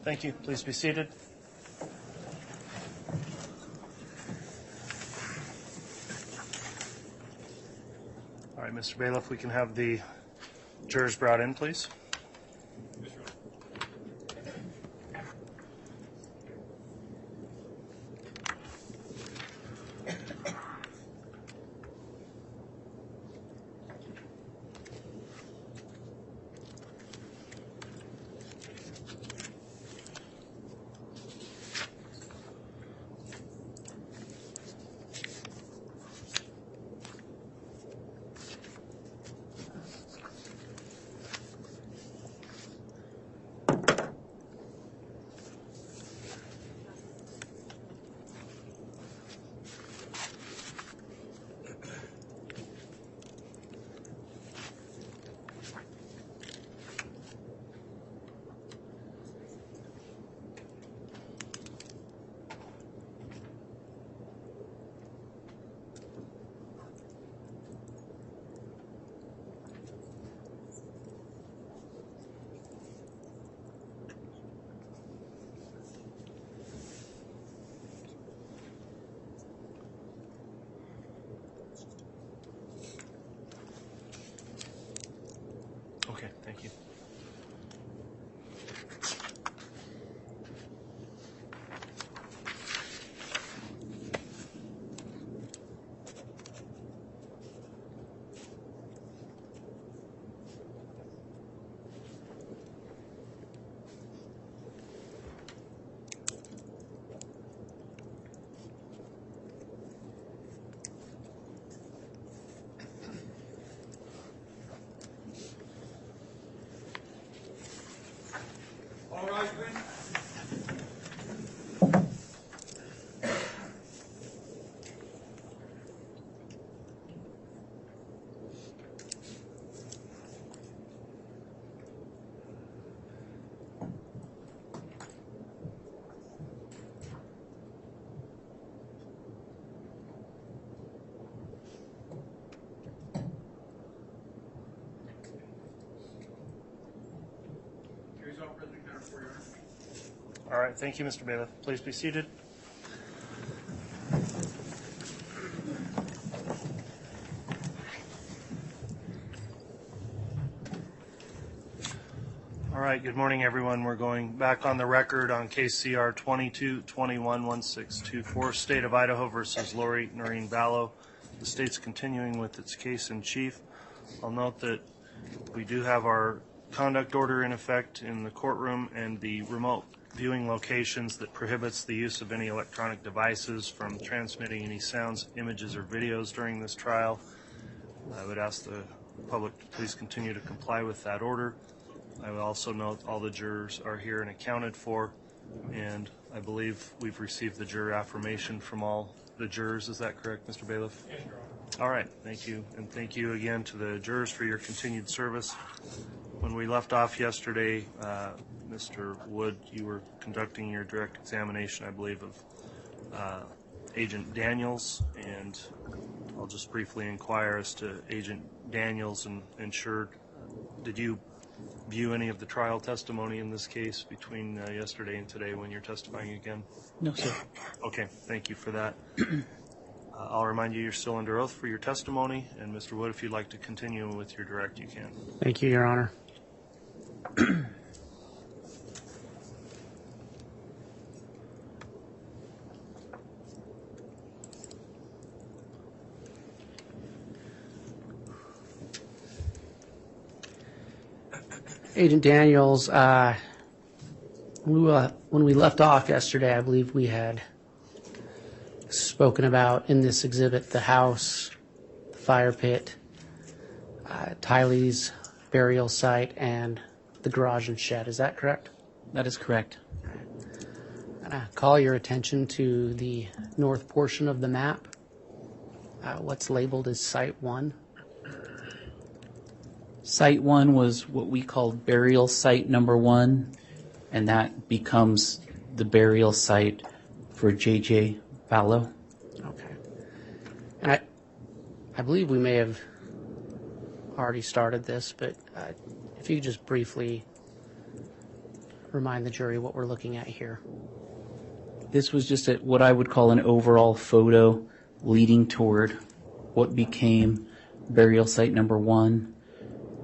Thank you. Please be seated. All right, Mr. Bailiff, we can have the jurors brought in, please. Okay, thank you. All right, thank you, Mr. Bailiff. Please be seated. All right, good morning, everyone. We're going back on the record on case CR 22-21-1624, State of Idaho versus Lori Noreen Vallow. The state's continuing with its case in chief. I'll note that we do have our conduct order in effect in the courtroom and the remote viewing locations that prohibits the use of any electronic devices from transmitting any sounds, images, or videos during this trial. I would ask the public to please continue to comply with that order. I would also note all the jurors are here and accounted for, and I believe we've received the juror affirmation from all the jurors. Is that correct, Mr. Bailiff? Yes, Your Honor. All right, thank you, and thank you again to the jurors for your continued service. When we left off yesterday, Mr. Wood, you were conducting your direct examination, I believe, of Agent Daniels, and I'll just briefly inquire as to Agent Daniels and insured. Did you view any of the trial testimony in this case between yesterday and today when you're testifying again? No, sir. Okay, thank you for that. I'll remind you you're still under oath for your testimony, and Mr. Wood, if you'd like to continue with your direct, you can. Thank you, Your Honor. Agent Daniels, when we left off yesterday, I believe we had spoken about in this exhibit the house, the fire pit, Tylee's burial site, and the garage and shed. Is that correct? That is correct. I'm going to call your attention to the north portion of the map, what's labeled as Site 1. Site 1 was what we called burial site number 1, and that becomes the burial site for JJ Vallow. Okay. And I believe we may have already started this, but if you could just briefly remind the jury what we're looking at here. This was just what I would call an overall photo leading toward what became burial site number 1.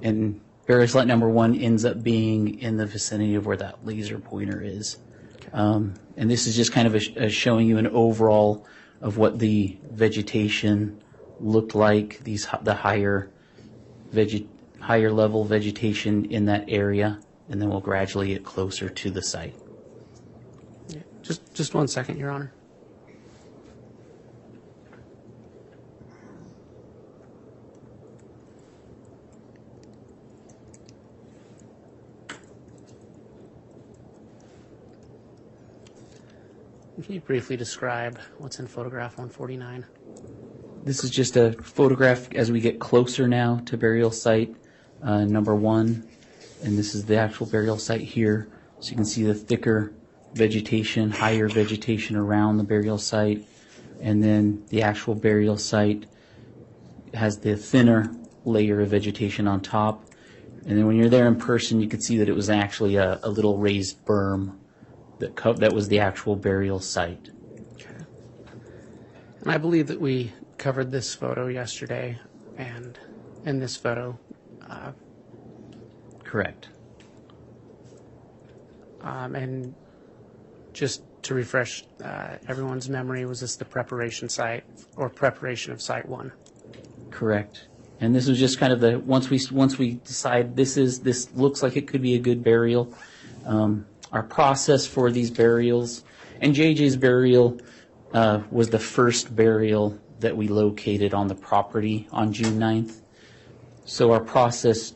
And burial site number 1 ends up being in the vicinity of where that laser pointer is. And this is just kind of showing you an overall of what the vegetation looked like, the higher level vegetation in that area, and then we'll gradually get closer to the site. Yeah. Just 1 second, Your Honor. Can you briefly describe what's in photograph 149? This is just a photograph as we get closer now to burial site number 1, and this is the actual burial site here. So you can see the thicker vegetation, higher vegetation around the burial site, and then the actual burial site has the thinner layer of vegetation on top. And then when you're there in person, you can see that it was actually a little raised berm that was the actual burial site. Okay. And I believe that we covered this photo yesterday, and in this photo. Correct. And just to refresh everyone's memory, was this the preparation site or preparation of site 1? Correct. And this was just kind of once we decide this looks like it could be a good burial. Our process for these burials, and JJ's burial was the first burial that we located on the property on June 9th. So our process,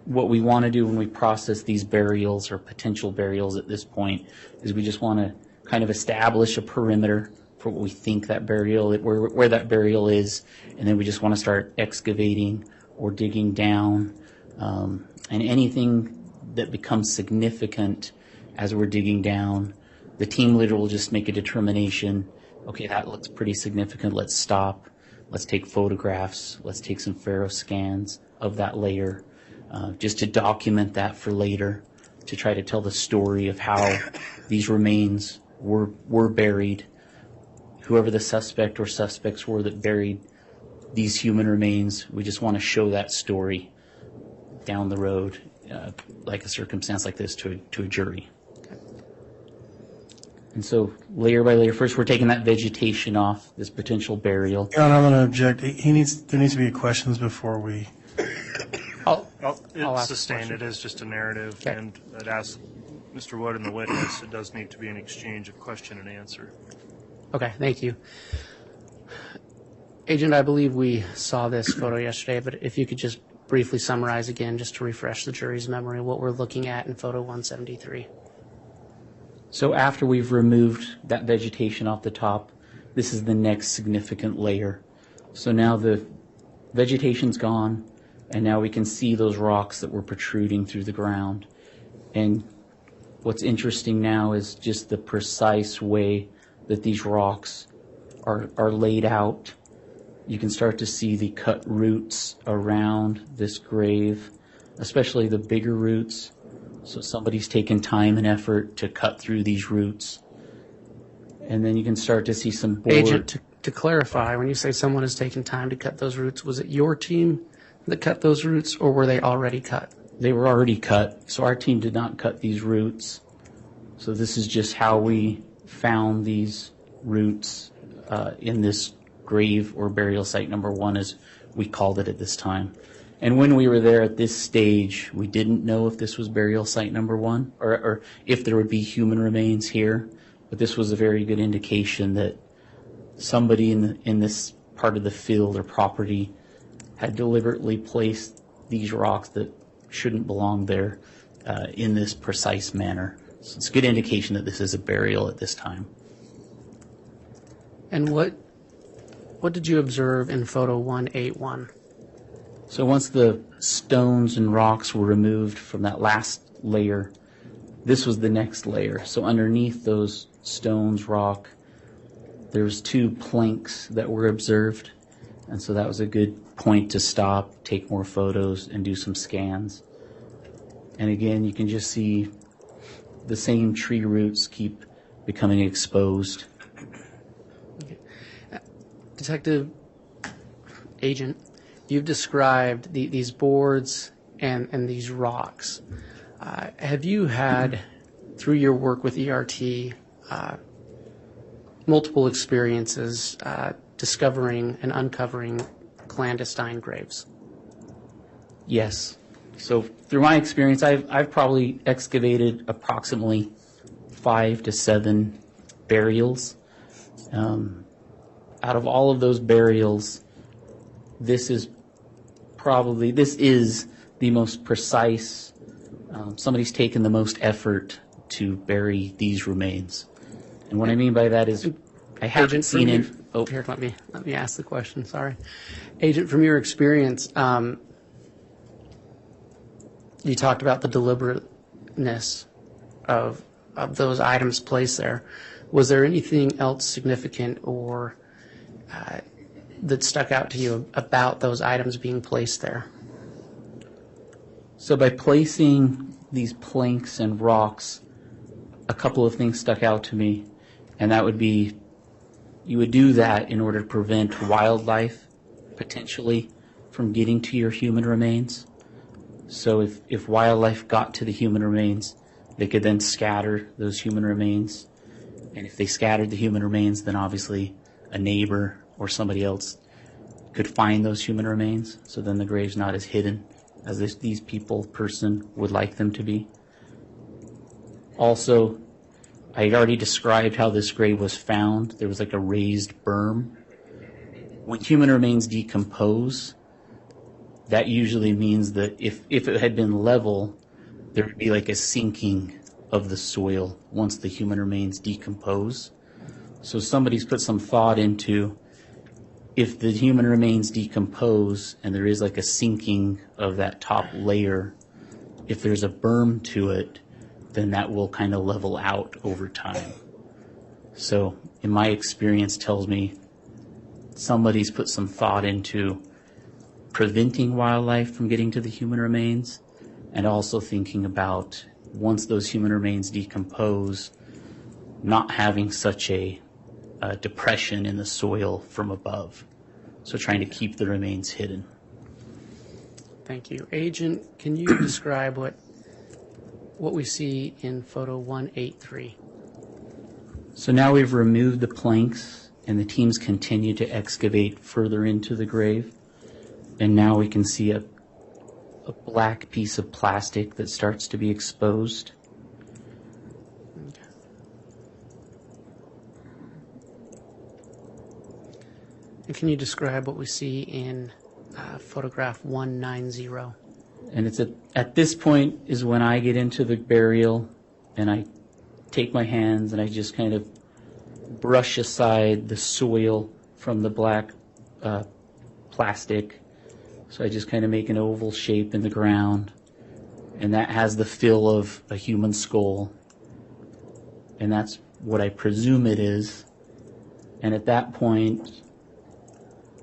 what we want to do when we process these burials or potential burials at this point, is we just want to kind of establish a perimeter for what we think that burial, where that burial is, and then we just want to start excavating or digging down, and anything that becomes significant as we're digging down, the team leader will just make a determination, okay, that looks pretty significant, let's stop, let's take photographs, let's take some faro scans of that layer, just to document that for later, to try to tell the story of how these remains were buried, whoever the suspect or suspects were that buried these human remains. We just want to show that story down the road, like a circumstance like this, to a jury. And so layer by layer, first we're taking that vegetation off, this potential burial. Your Honor, I'm going to object. There needs to be questions before we. I'll It's ask sustained. a It is just a narrative, Okay. and I'd ask Mr. Wood and the witness, it does need to be an exchange of question and answer. Okay, thank you. Agent, I believe we saw this photo yesterday, but if you could just briefly summarize again, just to refresh the jury's memory, what we're looking at in photo 173. So after we've removed that vegetation off the top, this is the next significant layer. So now the vegetation's gone, and now we can see those rocks that were protruding through the ground. And what's interesting now is just the precise way that these rocks are laid out. You can start to see the cut roots around this grave, especially the bigger roots. So somebody's taken time and effort to cut through these roots. And then you can start to see some board. Agent, to clarify, when you say someone has taken time to cut those roots, was it your team that cut those roots, or were they already cut? They were already cut, so our team did not cut these roots. So this is just how we found these roots in this grave or burial site number 1, as we called it at this time. And when we were there at this stage, we didn't know if this was burial site number 1 or if there would be human remains here. But this was a very good indication that somebody in this part of the field or property had deliberately placed these rocks that shouldn't belong there in this precise manner. So it's a good indication that this is a burial at this time. And what did you observe in photo 181? So once the stones and rocks were removed from that last layer, this was the next layer. So underneath those stones, rock, there's 2 planks that were observed. And so that was a good point to stop, take more photos, and do some scans. And again, you can just see the same tree roots keep becoming exposed. Detective Agent, you've described these boards and these rocks. Have you had, through your work with ERT, multiple experiences discovering and uncovering clandestine graves? Yes. So through my experience, I've probably excavated approximately 5 to 7 burials. Out of all of those burials, this is the most precise. Somebody's taken the most effort to bury these remains. And what I mean by that is I haven't Agent, seen it. Oh, Here, let me ask the question. Sorry, Agent. From your experience, you talked about the deliberateness of those items placed there. Was there anything else significant or that stuck out to you about those items being placed there? so by placing these planks and rocks, a couple of things stuck out to me, and that would be you would do that in order to prevent wildlife potentially from getting to your human remains. So if wildlife got to the human remains, they could then scatter those human remains. And if they scattered the human remains, then obviously a neighbor or somebody else could find those human remains. So then the grave's not as hidden as these person would like them to be. Also, I had already described how this grave was found. There was like a raised berm. When human remains decompose, that usually means that if it had been level, there would be like a sinking of the soil once the human remains decompose. So somebody's put some thought into if the human remains decompose and there is like a sinking of that top layer, if there's a berm to it, then that will kind of level out over time. So in my experience tells me somebody's put some thought into preventing wildlife from getting to the human remains and also thinking about once those human remains decompose, not having such a depression in the soil from above. So trying to keep the remains hidden. Thank you. Agent, can you describe what we see in photo 183? So now we've removed the planks and the teams continue to excavate further into the grave. And now we can see a black piece of plastic that starts to be exposed. And can you describe what we see in photograph 190? And it's at this point is when I get into the burial and I take my hands and I just kind of brush aside the soil from the black plastic. So I just kind of make an oval shape in the ground, and that has the feel of a human skull, and that's what I presume it is. And at that point,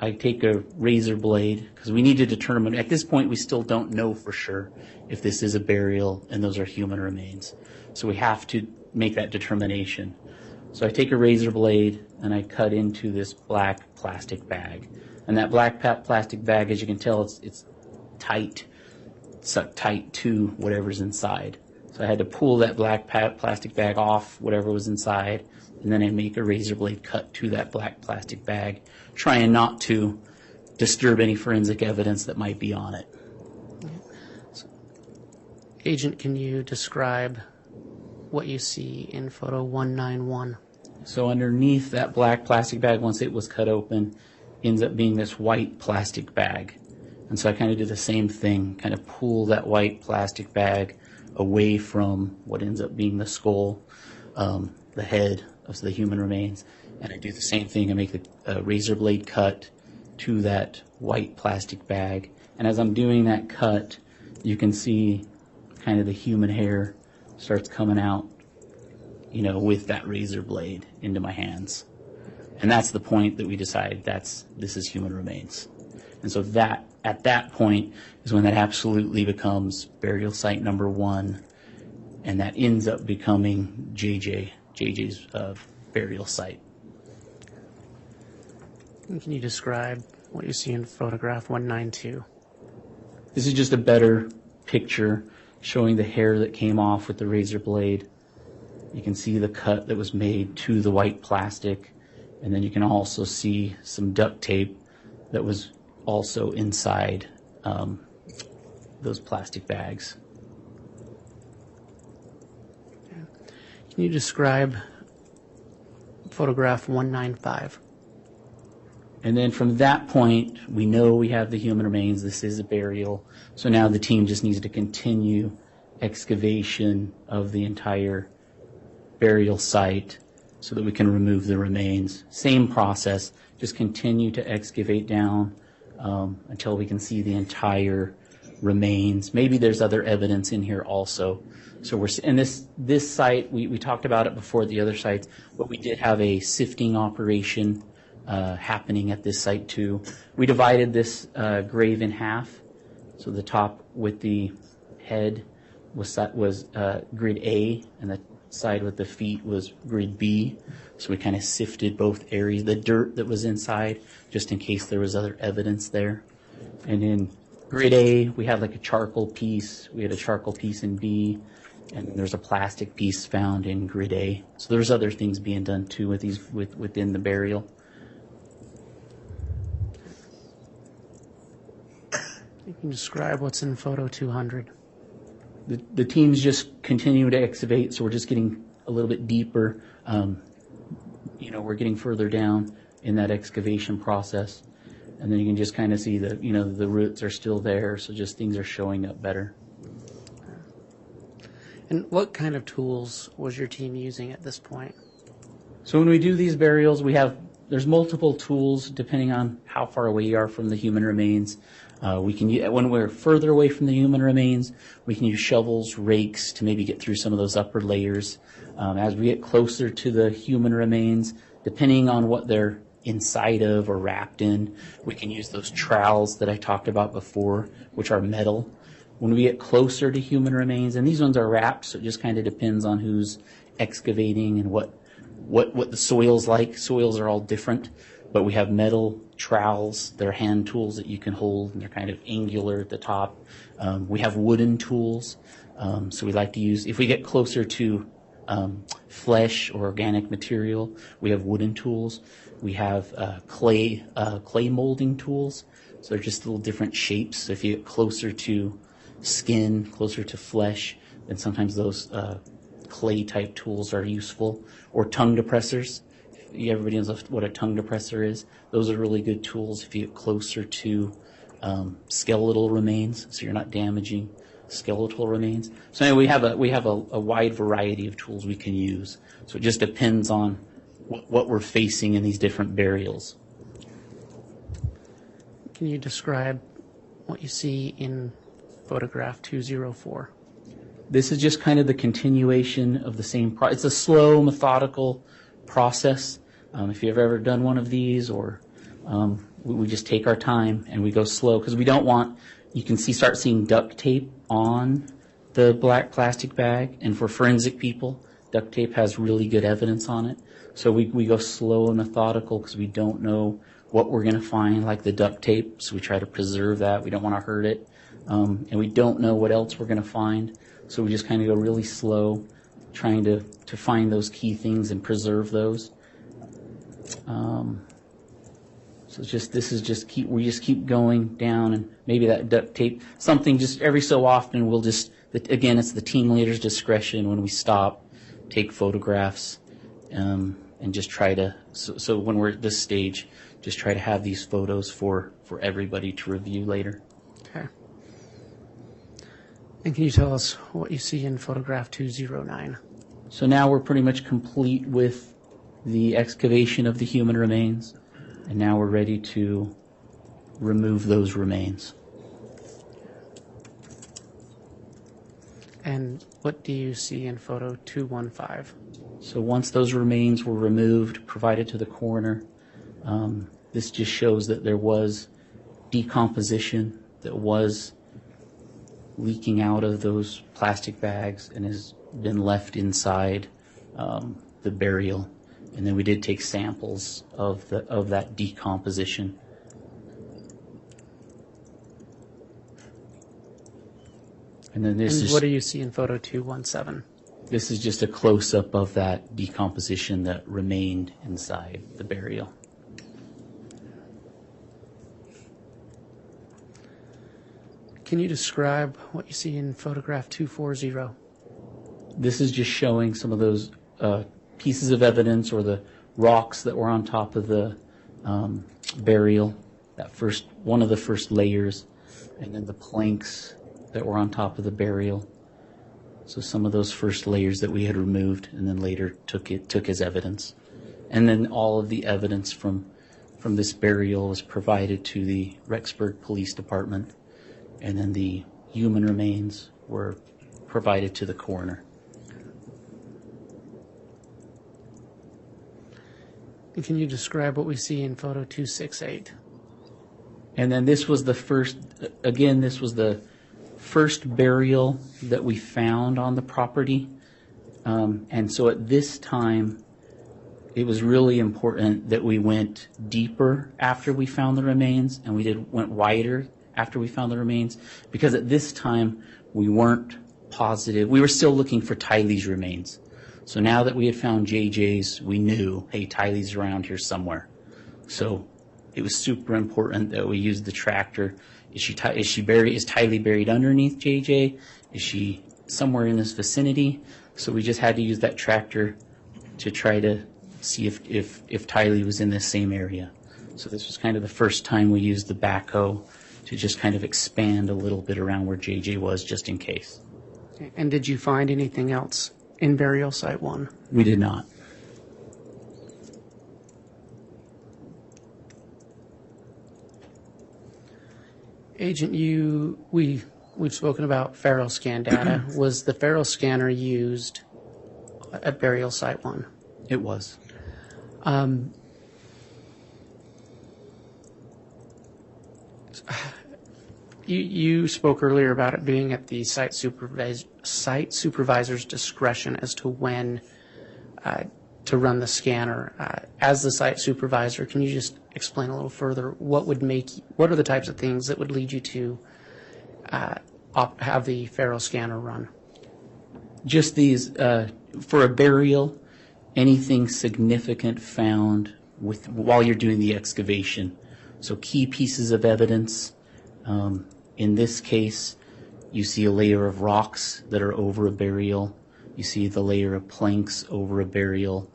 I take a razor blade, because we need to determine, at this point we still don't know for sure if this is a burial and those are human remains. So we have to make that determination. So I take a razor blade and I cut into this black plastic bag. And that black plastic bag, as you can tell, it's tight, sucked tight to whatever's inside. So I had to pull that black plastic bag off whatever was inside, and then I make a razor blade cut to that black plastic bag, trying not to disturb any forensic evidence that might be on it. Agent, can you describe what you see in photo 191? So underneath that black plastic bag, once it was cut open, ends up being this white plastic bag. And so I kind of do the same thing, kind of pull that white plastic bag away from what ends up being the skull, the head of the human remains. And I do the same thing. I make a razor blade cut to that white plastic bag. And as I'm doing that cut, you can see kind of the human hair starts coming out, with that razor blade into my hands. And that's the point that we decide this is human remains. And so at that point is when that absolutely becomes burial site number 1. and that ends up becoming JJ's burial site. And can you describe what you see in photograph 192? This is just a better picture showing the hair that came off with the razor blade. You can see the cut that was made to the white plastic, and then you can also see some duct tape that was also inside those plastic bags. Can you describe photograph 195? And then from that point, we know we have the human remains. This is a burial. So now the team just needs to continue excavation of the entire burial site so that we can remove the remains. Same process, just continue to excavate down until we can see the entire remains. Maybe there's other evidence in here also. So we're, and this site, we talked about it before the other sites, but we did have a sifting operation happening at this site too. We divided this grave in half. So the top with the head was grid A, and the side with the feet was grid B. So we kind of sifted both areas, the dirt that was inside, just in case there was other evidence there. And in grid A, we had like a charcoal piece. We had a charcoal piece in B, and there's a plastic piece found in grid A. So there's other things being done too with these within the burial. You can describe what's in photo 200. The teams just continue to excavate, so we're just getting a little bit deeper. We're getting further down in that excavation process, and then you can just kind of see that the roots are still there, so just things are showing up better. And what kind of tools was your team using at this point? So when we do these burials, there's multiple tools depending on how far away you are from the human remains. When we're further away from the human remains, we can use shovels, rakes to maybe get through some of those upper layers. As we get closer to the human remains, depending on what they're inside of or wrapped in, we can use those trowels that I talked about before, which are metal. When we get closer to human remains, and these ones are wrapped, so it just kind of depends on who's excavating and what the soil's like. Soils are all different, but we have metal trowels. They're hand tools that you can hold, and they're kind of angular at the top. We have wooden tools, so we like to use, if we get closer to flesh or organic material, we have wooden tools. We have clay molding tools, so they're just little different shapes. So if you get closer to skin, closer to flesh, then sometimes those clay type tools are useful. Or tongue depressors. Everybody knows what a tongue depressor is. Those are really good tools if you get closer to skeletal remains, so you're not damaging skeletal remains. So anyway, we have a wide variety of tools we can use. So it just depends on what we're facing in these different burials. Can you describe what you see in photograph 204? This is just kind of the continuation of the same process. It's a slow, methodical process. If you've ever done one of these, or we just take our time and we go slow, because we don't want, you can start seeing duct tape on the black plastic bag, and for forensic people, duct tape has really good evidence on it. So we go slow and methodical because we don't know what we're going to find, like the duct tape, so we try to preserve that. We don't want to hurt it, and we don't know what else we're going to find. So we just kind of go really slow, trying to find those key things and preserve those. So we just keep going down, and maybe that duct tape, something just every so often we'll just, again, it's the team leader's discretion when we stop, take photographs, and just try to, so when we're at this stage, just try to have these photos for everybody to review later. Okay. And can you tell us what you see in photograph 209? So now we're pretty much complete with the excavation of the human remains, and now we're ready to remove those remains. And what do you see in photo 215? So once those remains were removed, provided to the coroner, this just shows that there was decomposition that was leaking out of those plastic bags and has been left inside the burial. And then we did take samples of that decomposition. And then this is what do you see in photo 217? This is just a close-up of that decomposition that remained inside the burial. Can you describe what you see in photograph 240? This is just showing some of those pieces of evidence or the rocks that were on top of the burial, one of the first layers, and then the planks that were on top of the burial. So some of those first layers that we had removed and then later took as evidence. And then all of the evidence from this burial was provided to the Rexburg Police Department, and then the human remains were provided to the coroner. And can you describe what we see in photo 268? And then this was the first burial that we found on the property. And so at this time, it was really important that we went deeper after we found the remains, and went wider after we found the remains, because at this time we weren't positive. We were still looking for Tylee's remains. So now that we had found JJ's, we knew, hey, Tylee's around here somewhere. So it was super important that we used the tractor. Is Tylee buried underneath JJ? Is she somewhere in this vicinity? So we just had to use that tractor to try to see if Tylee was in this same area. So this was kind of the first time we used the backhoe to just kind of expand a little bit around where JJ was, just in case. And did you find anything else in burial site 1? We did not. Agent, we've spoken about Faro scan data. Was the Faro scanner used at burial site 1? It was. You spoke earlier about it being at the site supervisor's discretion as to when to run the scanner. As the site supervisor, can you just explain a little further what are the types of things that would lead you to have the Faro scanner run? Just these, for a burial, anything significant found while you're doing the excavation. So key pieces of evidence. In this case, you see a layer of rocks that are over a burial. You see the layer of planks over a burial.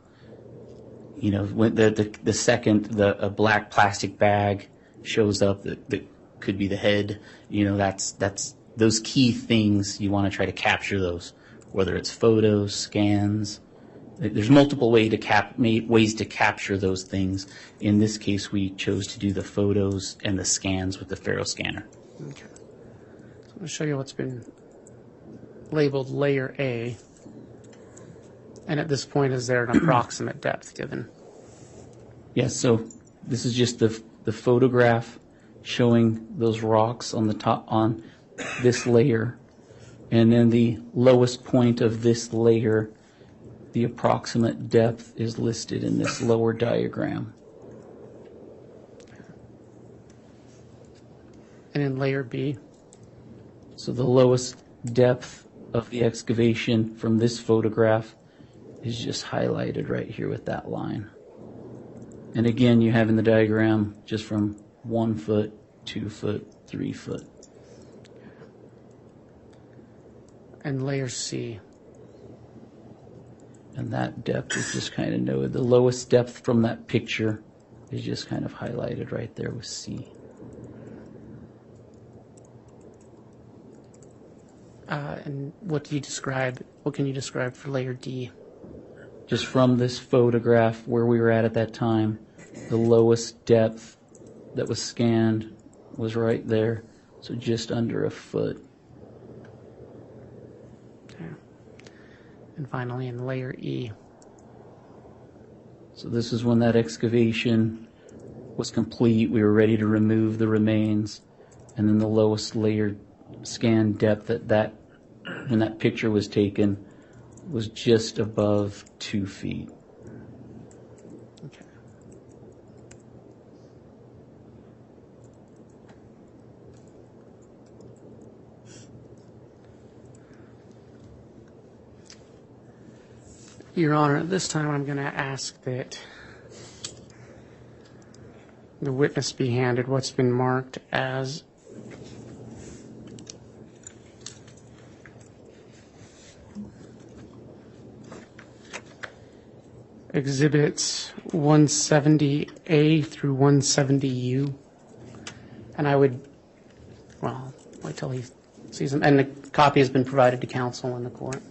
You know, when the second a black plastic bag shows up that could be the head. You know, that's those key things. You want to try to capture those, whether it's photos, scans. There's multiple ways to capture those things. In this case, we chose to do the photos and the scans with the Faro scanner. Okay. So I'm going to show you what's been labeled layer A. And at this point, is there an approximate depth given? Yes, so this is just the photograph showing those rocks on the top, on this layer. And then the lowest point of this layer, the approximate depth is listed in this lower diagram. And in layer B? So the lowest depth of the excavation from this photograph is just highlighted right here with that line. And again, you have in the diagram just from 1 foot, 2 foot, 3 foot. And layer C? And that depth is just kind of noted. The lowest depth from that picture is just kind of highlighted right there with C. And what can you describe for layer D? Just from this photograph where we were at that time, the lowest depth that was scanned was right there, so just under a foot. Okay. And finally in layer E. So this is when that excavation was complete. We were ready to remove the remains, and then the lowest layer scan depth that when that picture was taken was just above 2 feet. Okay. Your Honor, at this time I'm going to ask that the witness be handed what's been marked as Exhibits 170A through 170U. And I would, well, wait till he sees them. And the copy has been provided to counsel in the court.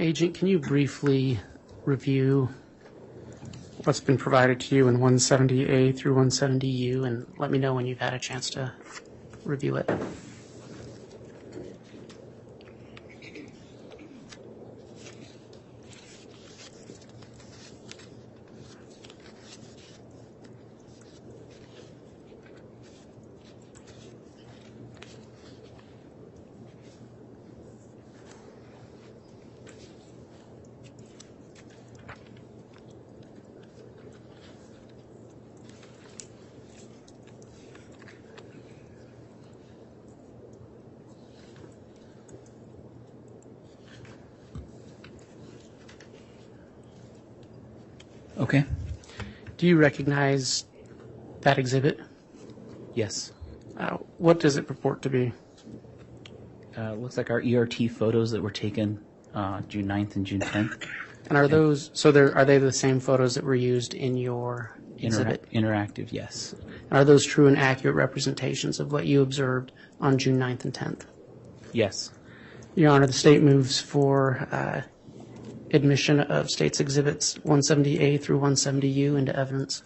Agent, can you briefly review what's been provided to you in 170A through 170U and let me know when you've had a chance to review it? Okay. Do you recognize that exhibit? Yes. What does it purport to be? Looks like our ERT photos that were taken June 9th and June 10th. And are those, so are they the same photos that were used in your exhibit? Interactive, yes. Are those true and accurate representations of what you observed on June 9th and 10th? Yes. Your Honor, the state moves for admission of state's exhibits 170A through 170U into evidence.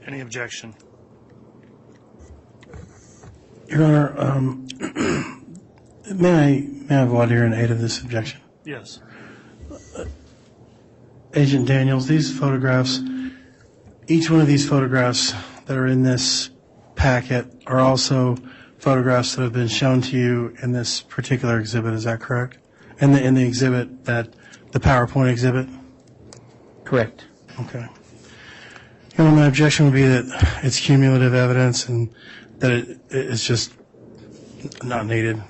Any objection? Your Honor, may I have order in aid of this objection? Yes. Agent Daniels, these photographs, each one of these photographs that are in this packet are also photographs that have been shown to you in this particular exhibit, is that correct? In the exhibit, the PowerPoint exhibit? Correct. Okay. Your Honor, my objection would be that it's cumulative evidence and that it's just not needed.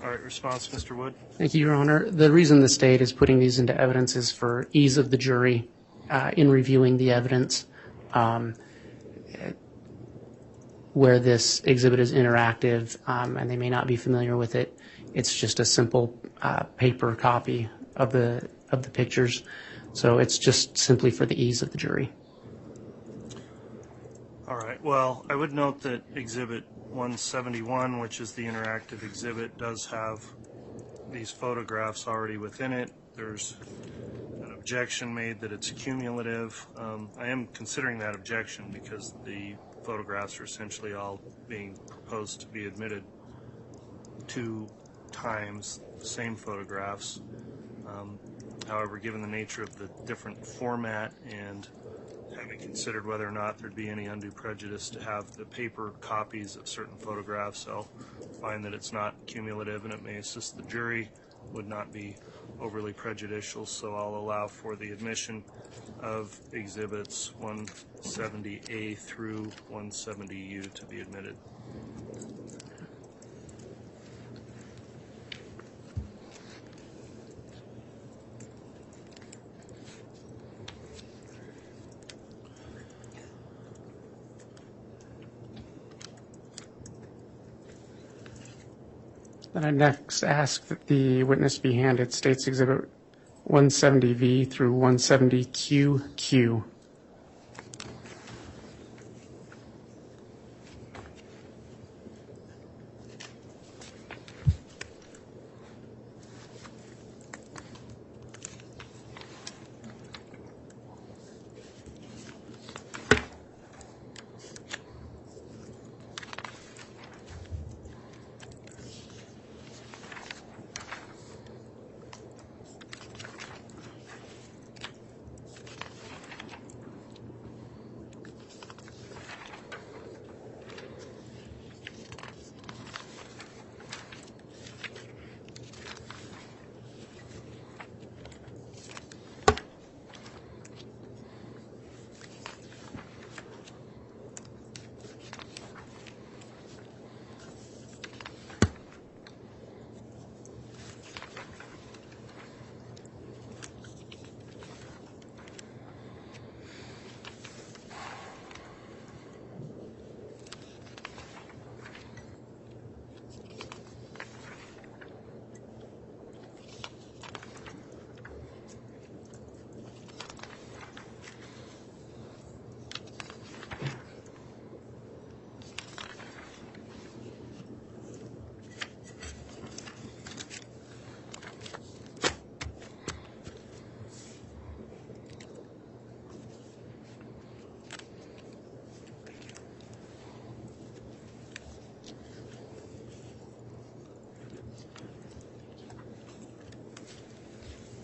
All right, response, Mr. Wood? Thank you, Your Honor. The reason the state is putting these into evidence is for ease of the jury in reviewing the evidence. Where this exhibit is interactive and they may not be familiar with it, it's just a simple paper copy of the pictures. So it's just simply for the ease of the jury. All right. Well, I would note that Exhibit 171, which is the interactive exhibit, does have these photographs already within it. There's an objection made that it's cumulative. I am considering that objection because the photographs are essentially all being proposed to be admitted 2 times, the same photographs. However, given the nature of the different format and having considered whether or not there'd be any undue prejudice to have the paper copies of certain photographs, I'll find that it's not cumulative and it may assist the jury, would not be overly prejudicial, so I'll allow for the admission of exhibits 170A through 170U to be admitted. Then I next ask that the witness be handed State's Exhibit 170V through 170QQ.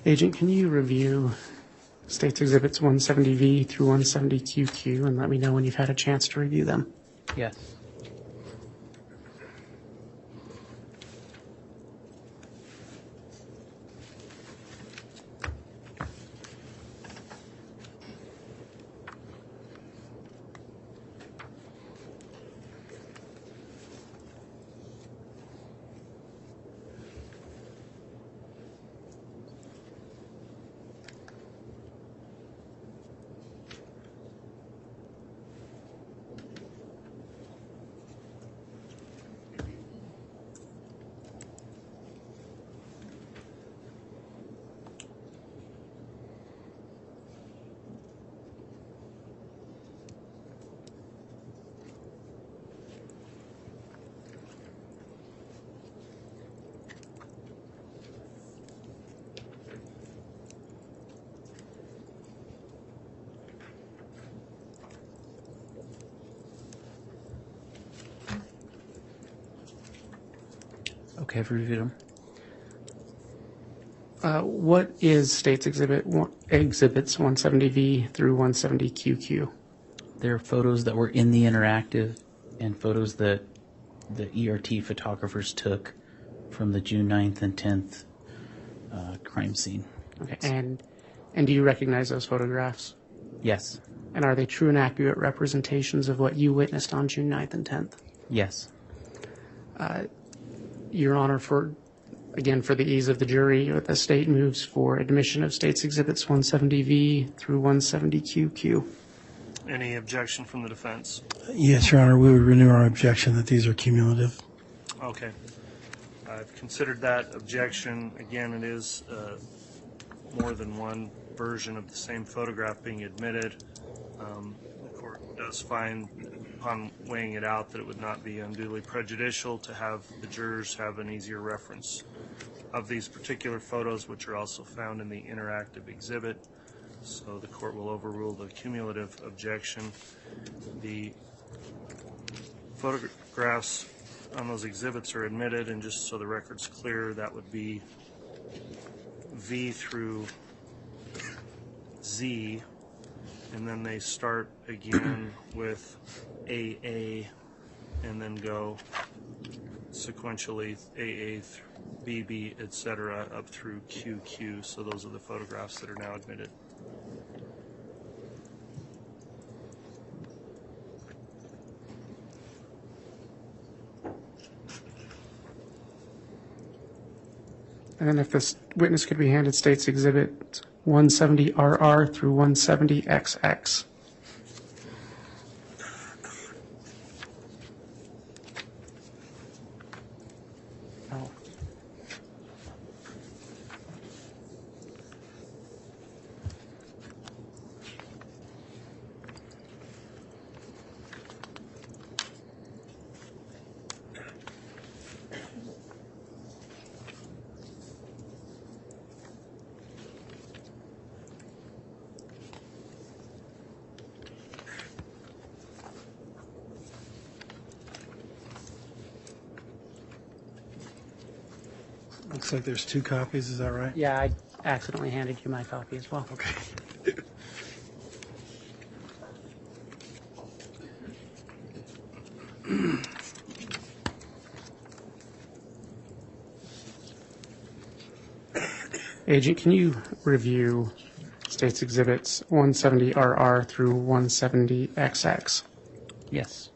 Agent, can you review State's Exhibits 170V through 170QQ and let me know when you've had a chance to review them? Yes. Okay, I've reviewed them. What is State's Exhibits 170V through 170QQ? They're photos that were in the interactive and photos that the ERT photographers took from the June 9th and 10th crime scene. Okay, and do you recognize those photographs? Yes. And are they true and accurate representations of what you witnessed on June 9th and 10th? Yes. Your Honor, for the ease of the jury, the State moves for admission of State's Exhibits 170V through 170QQ. Any objection from the defense? Yes, Your Honor, we would renew our objection that these are cumulative. Okay. I've considered that objection. Again, it is more than one version of the same photograph being admitted. The court does find, upon weighing it out, that it would not be unduly prejudicial to have the jurors have an easier reference of these particular photos, which are also found in the interactive exhibit. So the court will overrule the cumulative objection. The photographs on those exhibits are admitted, and just so the record's clear, that would be V through Z, and then they start again with AA, and then go sequentially AA, BB, etc., up through QQ. So those are the photographs that are now admitted. And then if this witness could be handed State's Exhibit 170RR through 170XX. Oh. Looks like there's 2 copies, is that right? Yeah, I accidentally handed you my copy as well. Okay. Agent, can you review State's Exhibits 170RR through 170XX? Yes.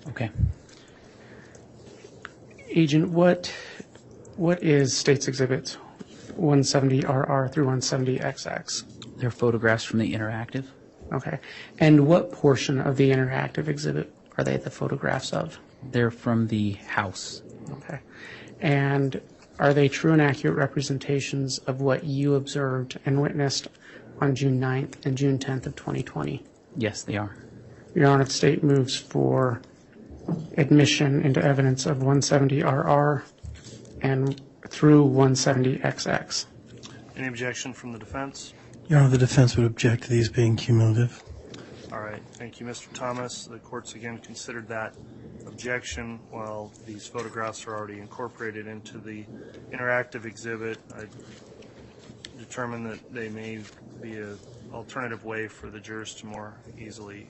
Okay. Agent, what is State's Exhibits 170RR through 170XX? They're photographs from the interactive. Okay. And what portion of the interactive exhibit are they the photographs of? They're from the house. Okay. And are they true and accurate representations of what you observed and witnessed on June 9th and June 10th of 2020? Yes, they are. Your Honor, the State moves for admission into evidence of 170RR and through 170XX. Any objection from the defense? Your Honor, the defense would object to these being cumulative. All right, thank you, Mr. Thomas. The court's again considered that objection. While these photographs are already incorporated into the interactive exhibit, I determined that they may be an alternative way for the jurors to more easily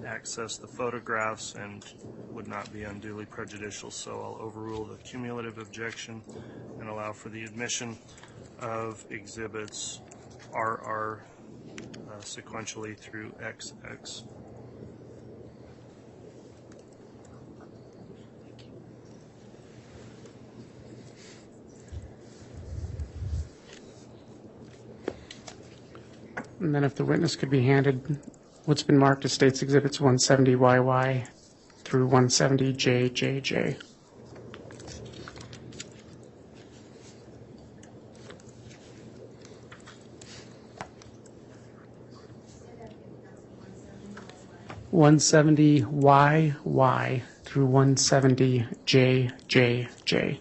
access the photographs and would not be unduly prejudicial. So I'll overrule the cumulative objection and allow for the admission of exhibits RR sequentially through XX. And then if the witness could be handed what's been marked as State's Exhibits 170YY through 170JJJ. $170YY through 170JJJ.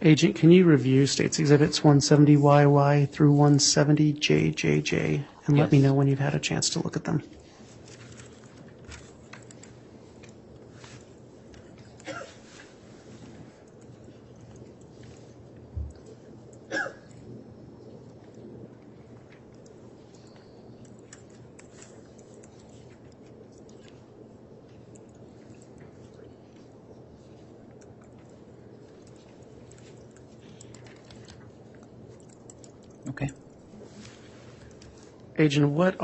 Agent, can you review State's Exhibits 170YY through 170JJJ and let me Yes. know when you've had a chance to look at them? Okay. Agent, what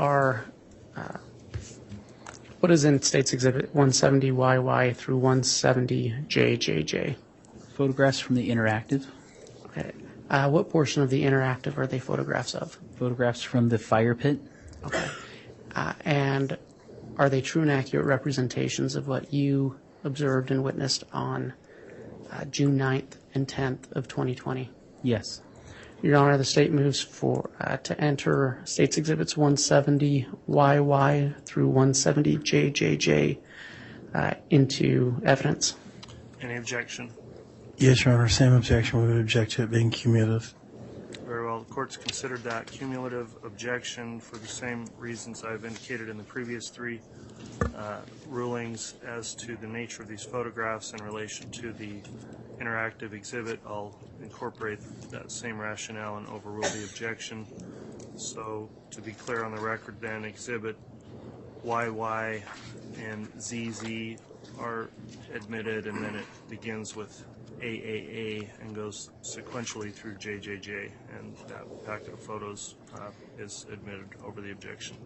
is in States Exhibit 170YY through 170JJJ? Photographs from the interactive. Okay. What portion of the interactive are they photographs of? Photographs from the fire pit. Okay. And are they true and accurate representations of what you observed and witnessed on June 9th and 10th of 2020? Yes. Your Honor, the state moves to enter States Exhibits 170YY through 170JJJ into evidence. Any objection? Yes, Your Honor, same objection. We would object to it being cumulative. Very well. The court's considered that cumulative objection for the same reasons I've indicated in the previous three rulings as to the nature of these photographs in relation to the interactive exhibit. I'll incorporate that same rationale and overrule the objection. So to be clear on the record then, exhibit YY and ZZ are admitted, and then it begins with AAA and goes sequentially through JJJ, and that packet of photos is admitted over the objection.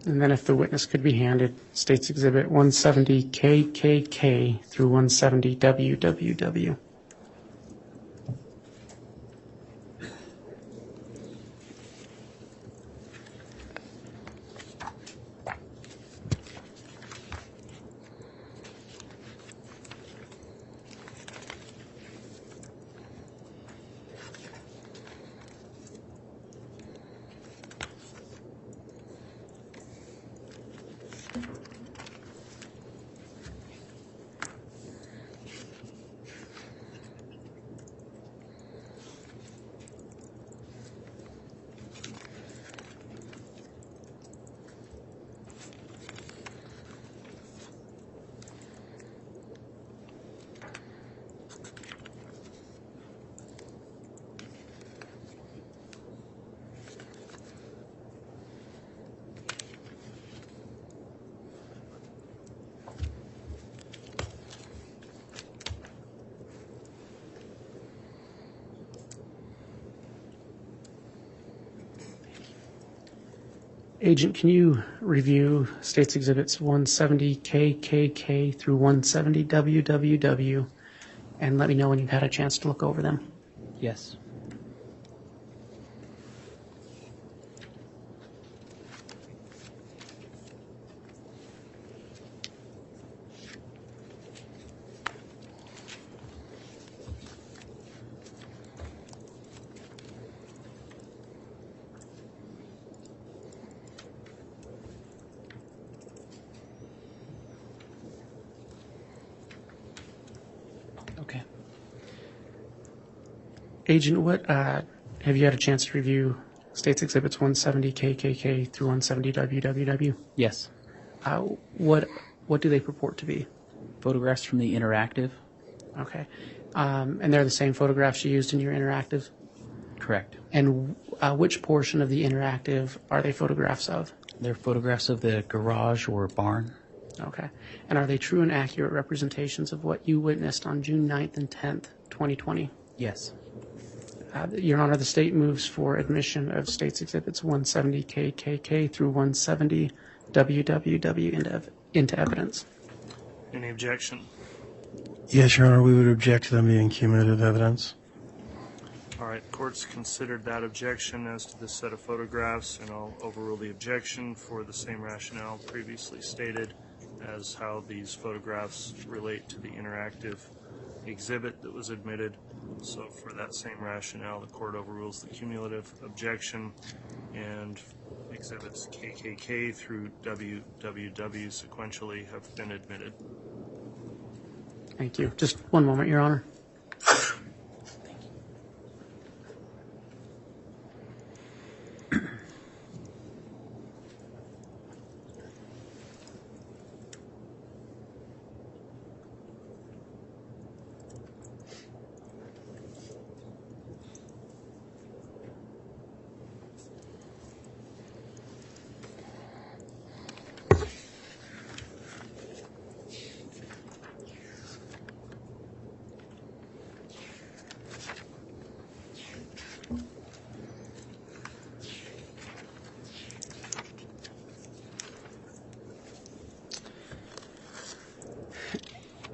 And then if the witness could be handed States Exhibit 170KKK through 170WWW. Agent, can you review States Exhibits 170KKK through 170WWW and let me know when you've had a chance to look over them? Yes. Okay. Agent, what have you had a chance to review States Exhibits 170KKK through 170WWW? Yes. What do they purport to be? Photographs from the interactive. Okay. And they're the same photographs you used in your interactive? Correct. And which portion of the interactive are they photographs of? They're photographs of the garage or barn. Okay. And are they true and accurate representations of what you witnessed on June 9th and 10th, 2020? Yes. Your Honor, the state moves for admission of States Exhibits 170KKK through 170WWW into evidence. Any objection? Yes, Your Honor, we would object to them being cumulative evidence. All right, court's considered that objection as to this set of photographs, and I'll overrule the objection for the same rationale previously stated as how these photographs relate to the interactive exhibit that was admitted. So for that same rationale, the court overrules the cumulative objection, and exhibits KKK through WWW sequentially have been admitted. Thank you. Just one moment, Your Honor.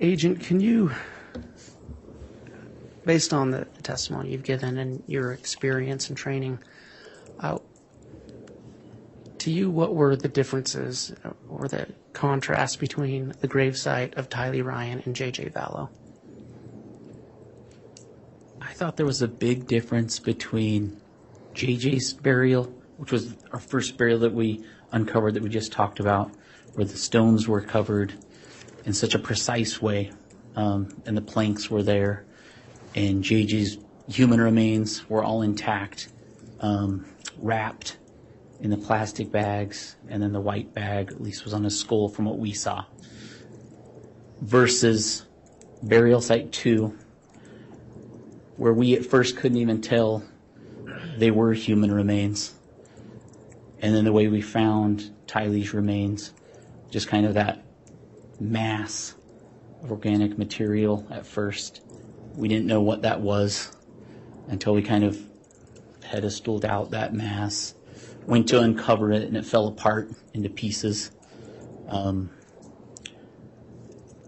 Agent, can you, based on the testimony you've given and your experience and training, to you, what were the differences or the contrast between the gravesite of Tylee Ryan and JJ Vallow? I thought there was a big difference between JJ's burial, which was our first burial that we uncovered that we just talked about, where the stones were covered in such a precise way, and the planks were there, and JJ's human remains were all intact, wrapped in the plastic bags, and then the white bag at least was on his skull from what we saw, versus burial site 2, where we at first couldn't even tell they were human remains. And then the way we found Tylee's remains, just kind of that mass of organic material at first. We didn't know what that was until we kind of pedestaled out that mass, went to uncover it, and it fell apart into pieces.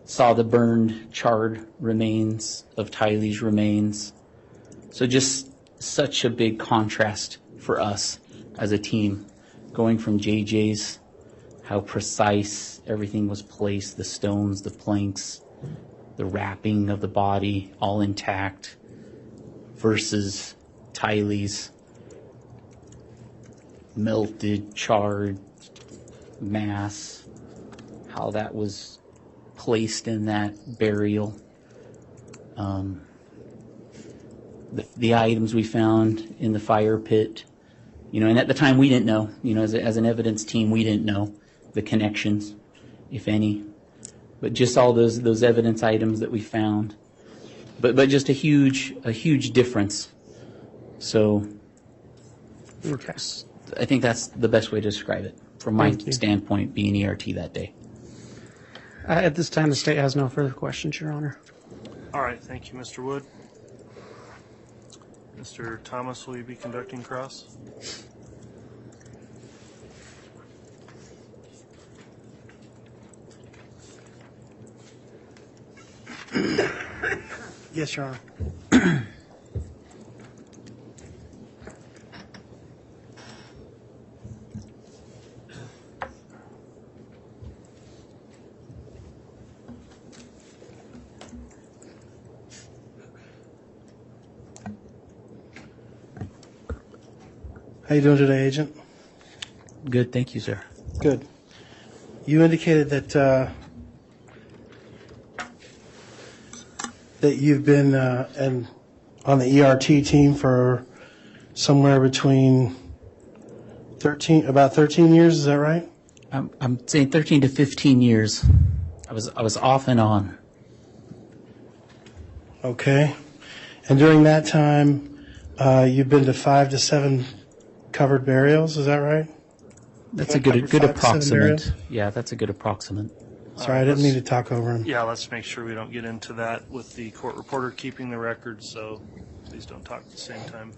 Saw the burned, charred remains of Tylee's remains. So just such a big contrast for us as a team, going from JJ's, how precise everything was placed, the stones, the planks, the wrapping of the body, all intact, versus Tylee's melted, charred mass, how that was placed in that burial. The items we found in the fire pit, and at the time we didn't know, as an evidence team, we didn't know the connections, if any, but just all those evidence items that we found, but just a huge difference. So Okay. I think that's the best way to describe it from my Thank you. standpoint, being ERT that day. At this time, the state has no further questions, Your Honor. All right, thank you, Mr. Wood. Mr. Thomas, will you be conducting cross? Yes, Your Honor. How you doing today, Agent? Good, thank you, sir. Good. You indicated that you've been on the ERT team for somewhere between about 13 years. Is that right? I'm saying 13 to 15 years. I was off and on. Okay. And during that time, you've been to 5 to 7 covered burials. Is that right? That's a Covered good 5 to 7 approximate. burials? Yeah, that's a good approximate. Sorry, I didn't mean to talk over him. Yeah, let's make sure we don't get into that with the court reporter keeping the records, so please don't talk at the same time.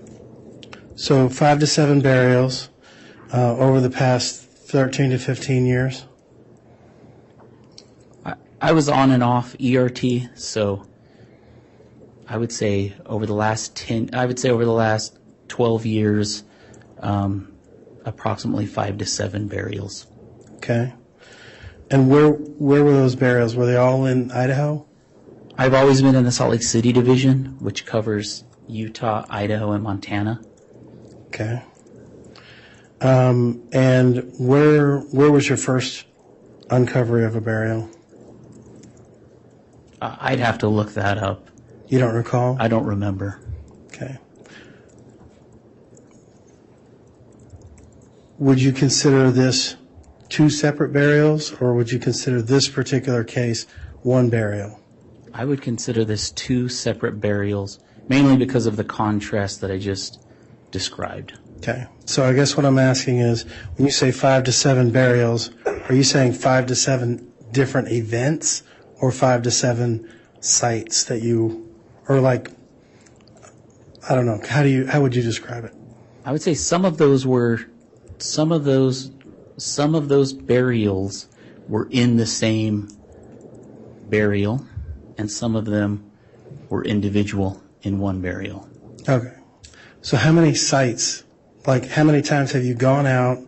So 5 to 7 burials over the past 13 to 15 years. I was on and off ERT, so I would say over the last 12 years, approximately 5 to 7 burials. Okay. And where were those burials? Were they all in Idaho? I've always been in the Salt Lake City division, which covers Utah, Idaho, and Montana. Okay. And where was your first uncovery of a burial? I'd have to look that up. You don't recall? I don't remember. Okay. Would you consider this 2 separate burials, or would you consider this particular case 1 burial? I would consider this 2 separate burials, mainly because of the contrast that I just described. Okay. So I guess what I'm asking is, when you say 5 to 7 burials, are you saying 5 to 7 different events, or 5 to 7 sites that you, or like, I don't know, how would you describe it? I would say some of those burials were in the same burial, and some of them were individual in one burial. Okay. So how many sites, like how many times have you gone out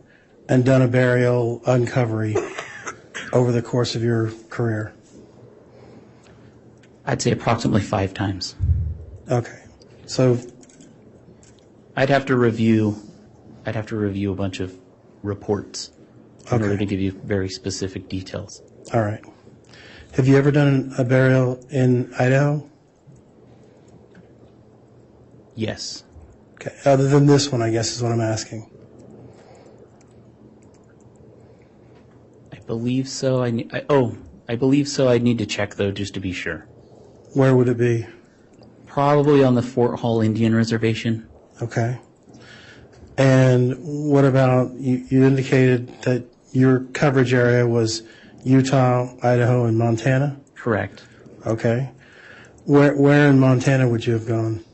and done a burial uncovery over the course of your career? I'd say approximately 5 times. Okay. So, I'd have to review a bunch of reports in order Okay. to give you very specific details. all right. Have you ever done a burial in Idaho? Yes. Okay. Other than this one, I guess is what I'm asking. I believe so. I believe so. I'd need to check, though, just to be sure. Where would it be? Probably on the Fort Hall Indian Reservation. Okay. And what about, you indicated that your coverage area was Utah, Idaho, and Montana? Correct. Okay. Where in Montana would you have gone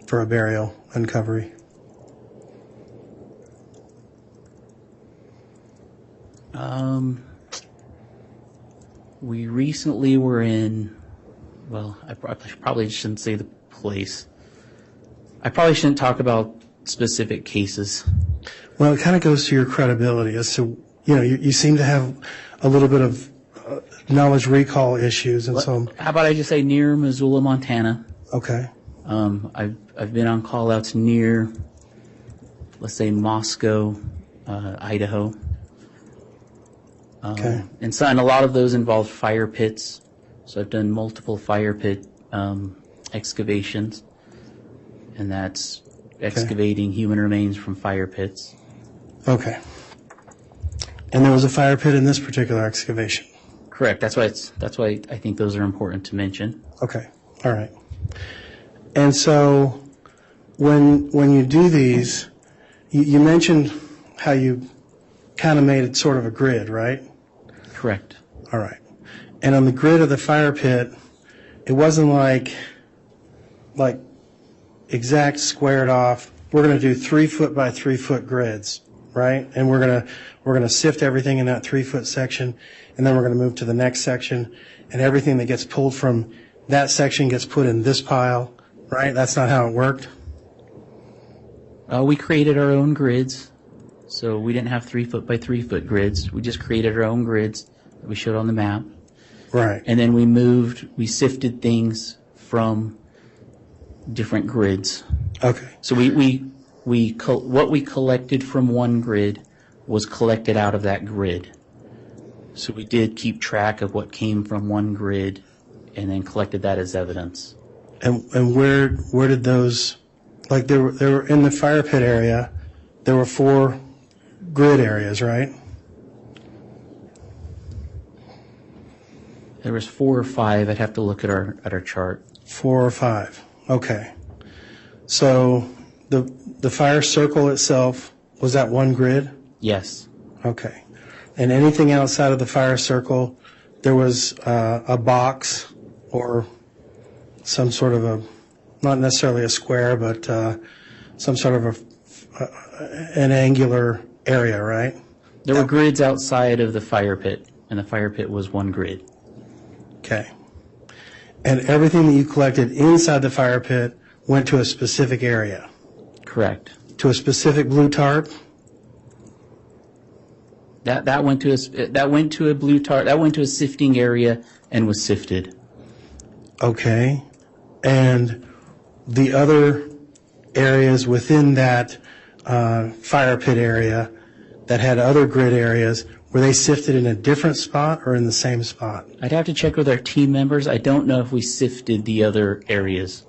for a burial uncovery? We recently were in, well, I probably shouldn't say the place. I probably shouldn't talk about specific cases. Well, it kind of goes to your credibility as to, you seem to have a little bit of knowledge recall issues, and so, How about I just say near Missoula, Montana? okay. I've been on call-outs near, let's say, Moscow, Idaho. Okay. And a lot of those involve fire pits. So I've done multiple fire pit excavations, and that's excavating human remains from fire pits. Okay. And there was a fire pit in this particular excavation? Correct. That's why I think those are important to mention. Okay. All right. And so when you do these, you mentioned how you kind of made it sort of a grid, right? Correct. All right. And on the grid of the fire pit, it wasn't like exact squared off. We're going to do 3 foot by 3 foot grids, right? And we're going to sift everything in that 3 foot section, and then we're going to move to the next section, and everything that gets pulled from that section gets put in this pile, right? That's not how it worked. We created our own grids, so we didn't have 3 foot by 3 foot grids. We just created our own grids that we showed on the map. Right. And then we sifted things from different grids. Okay. So what we collected from one grid was collected out of that grid. So we did keep track of what came from one grid and then collected that as evidence. And where did those, like they were in the fire pit area, there were 4 grid areas, right? There was 4 or 5. I'd have to look at our chart. 4 or 5. Okay. So the fire circle itself, was that one grid? Yes. Okay. And anything outside of the fire circle, there was a box or some sort of a, not necessarily a square, but some sort of an angular area, right? There were grids outside of the fire pit, and the fire pit was one grid. Okay. And everything that you collected inside the fire pit went to a specific area? Correct. To a specific blue tarp? That went to a blue tarp. That went to a sifting area and was sifted. Okay. And the other areas within that fire pit area that had other grid areas, were they sifted in a different spot or in the same spot? I'd have to check with our team members. I don't know if we sifted the other areas.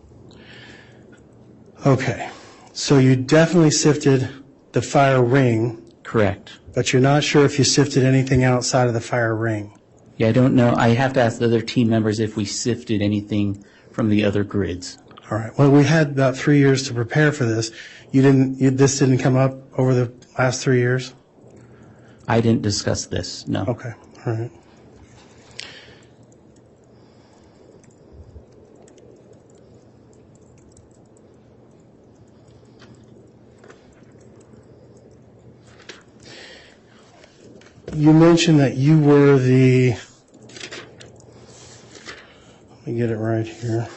Okay. So you definitely sifted the fire ring. Correct. But you're not sure if you sifted anything outside of the fire ring. Yeah, I don't know. I have to ask the other team members if we sifted anything from the other grids. All right. Well, we had about 3 years to prepare for this. This didn't come up over the last 3 years? I didn't discuss this, no. Okay. All right. You mentioned that you were the me get it right here.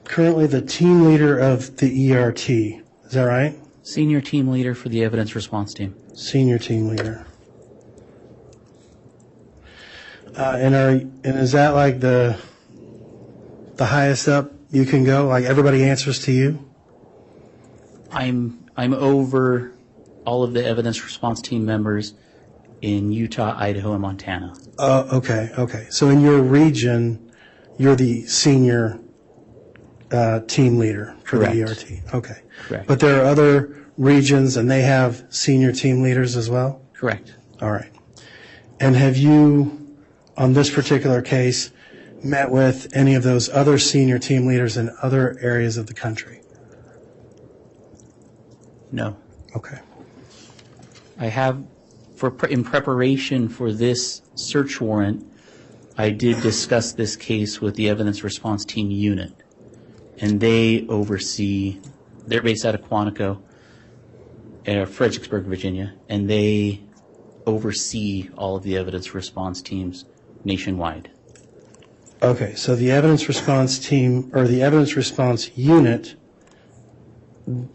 Currently the team leader of the ERT. Is that right? Senior team leader for the evidence response team. Senior team leader. And is that like the highest up you can go? Like everybody answers to you? I'm over all of the evidence response team members in Utah, Idaho, and Montana. Okay. So in your region, you're the senior team leader for Correct. the ERT. Okay. Correct. But there are other regions and they have senior team leaders as well? Correct. All right. And have you, on this particular case, met with any of those other senior team leaders in other areas of the country? No. Okay. I have, in preparation for this search warrant, I did discuss this case with the evidence response team unit, and they oversee, they're based out of Quantico, Fredericksburg, Virginia, and they oversee all of the evidence response teams nationwide. Okay, so the evidence response team, or the evidence response unit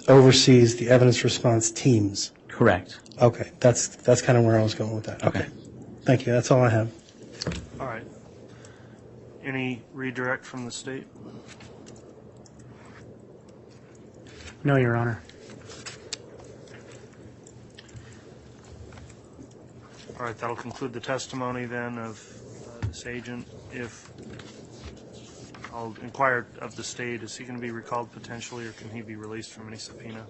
oversees the evidence response teams. Correct. Okay, that's kind of where I was going with that. Okay. Thank you, that's all I have. All right. Any redirect from the state? No, Your Honor. All right, that'll conclude the testimony then of this agent. If I'll inquire of the state, is he going to be recalled potentially, or can he be released from any subpoena?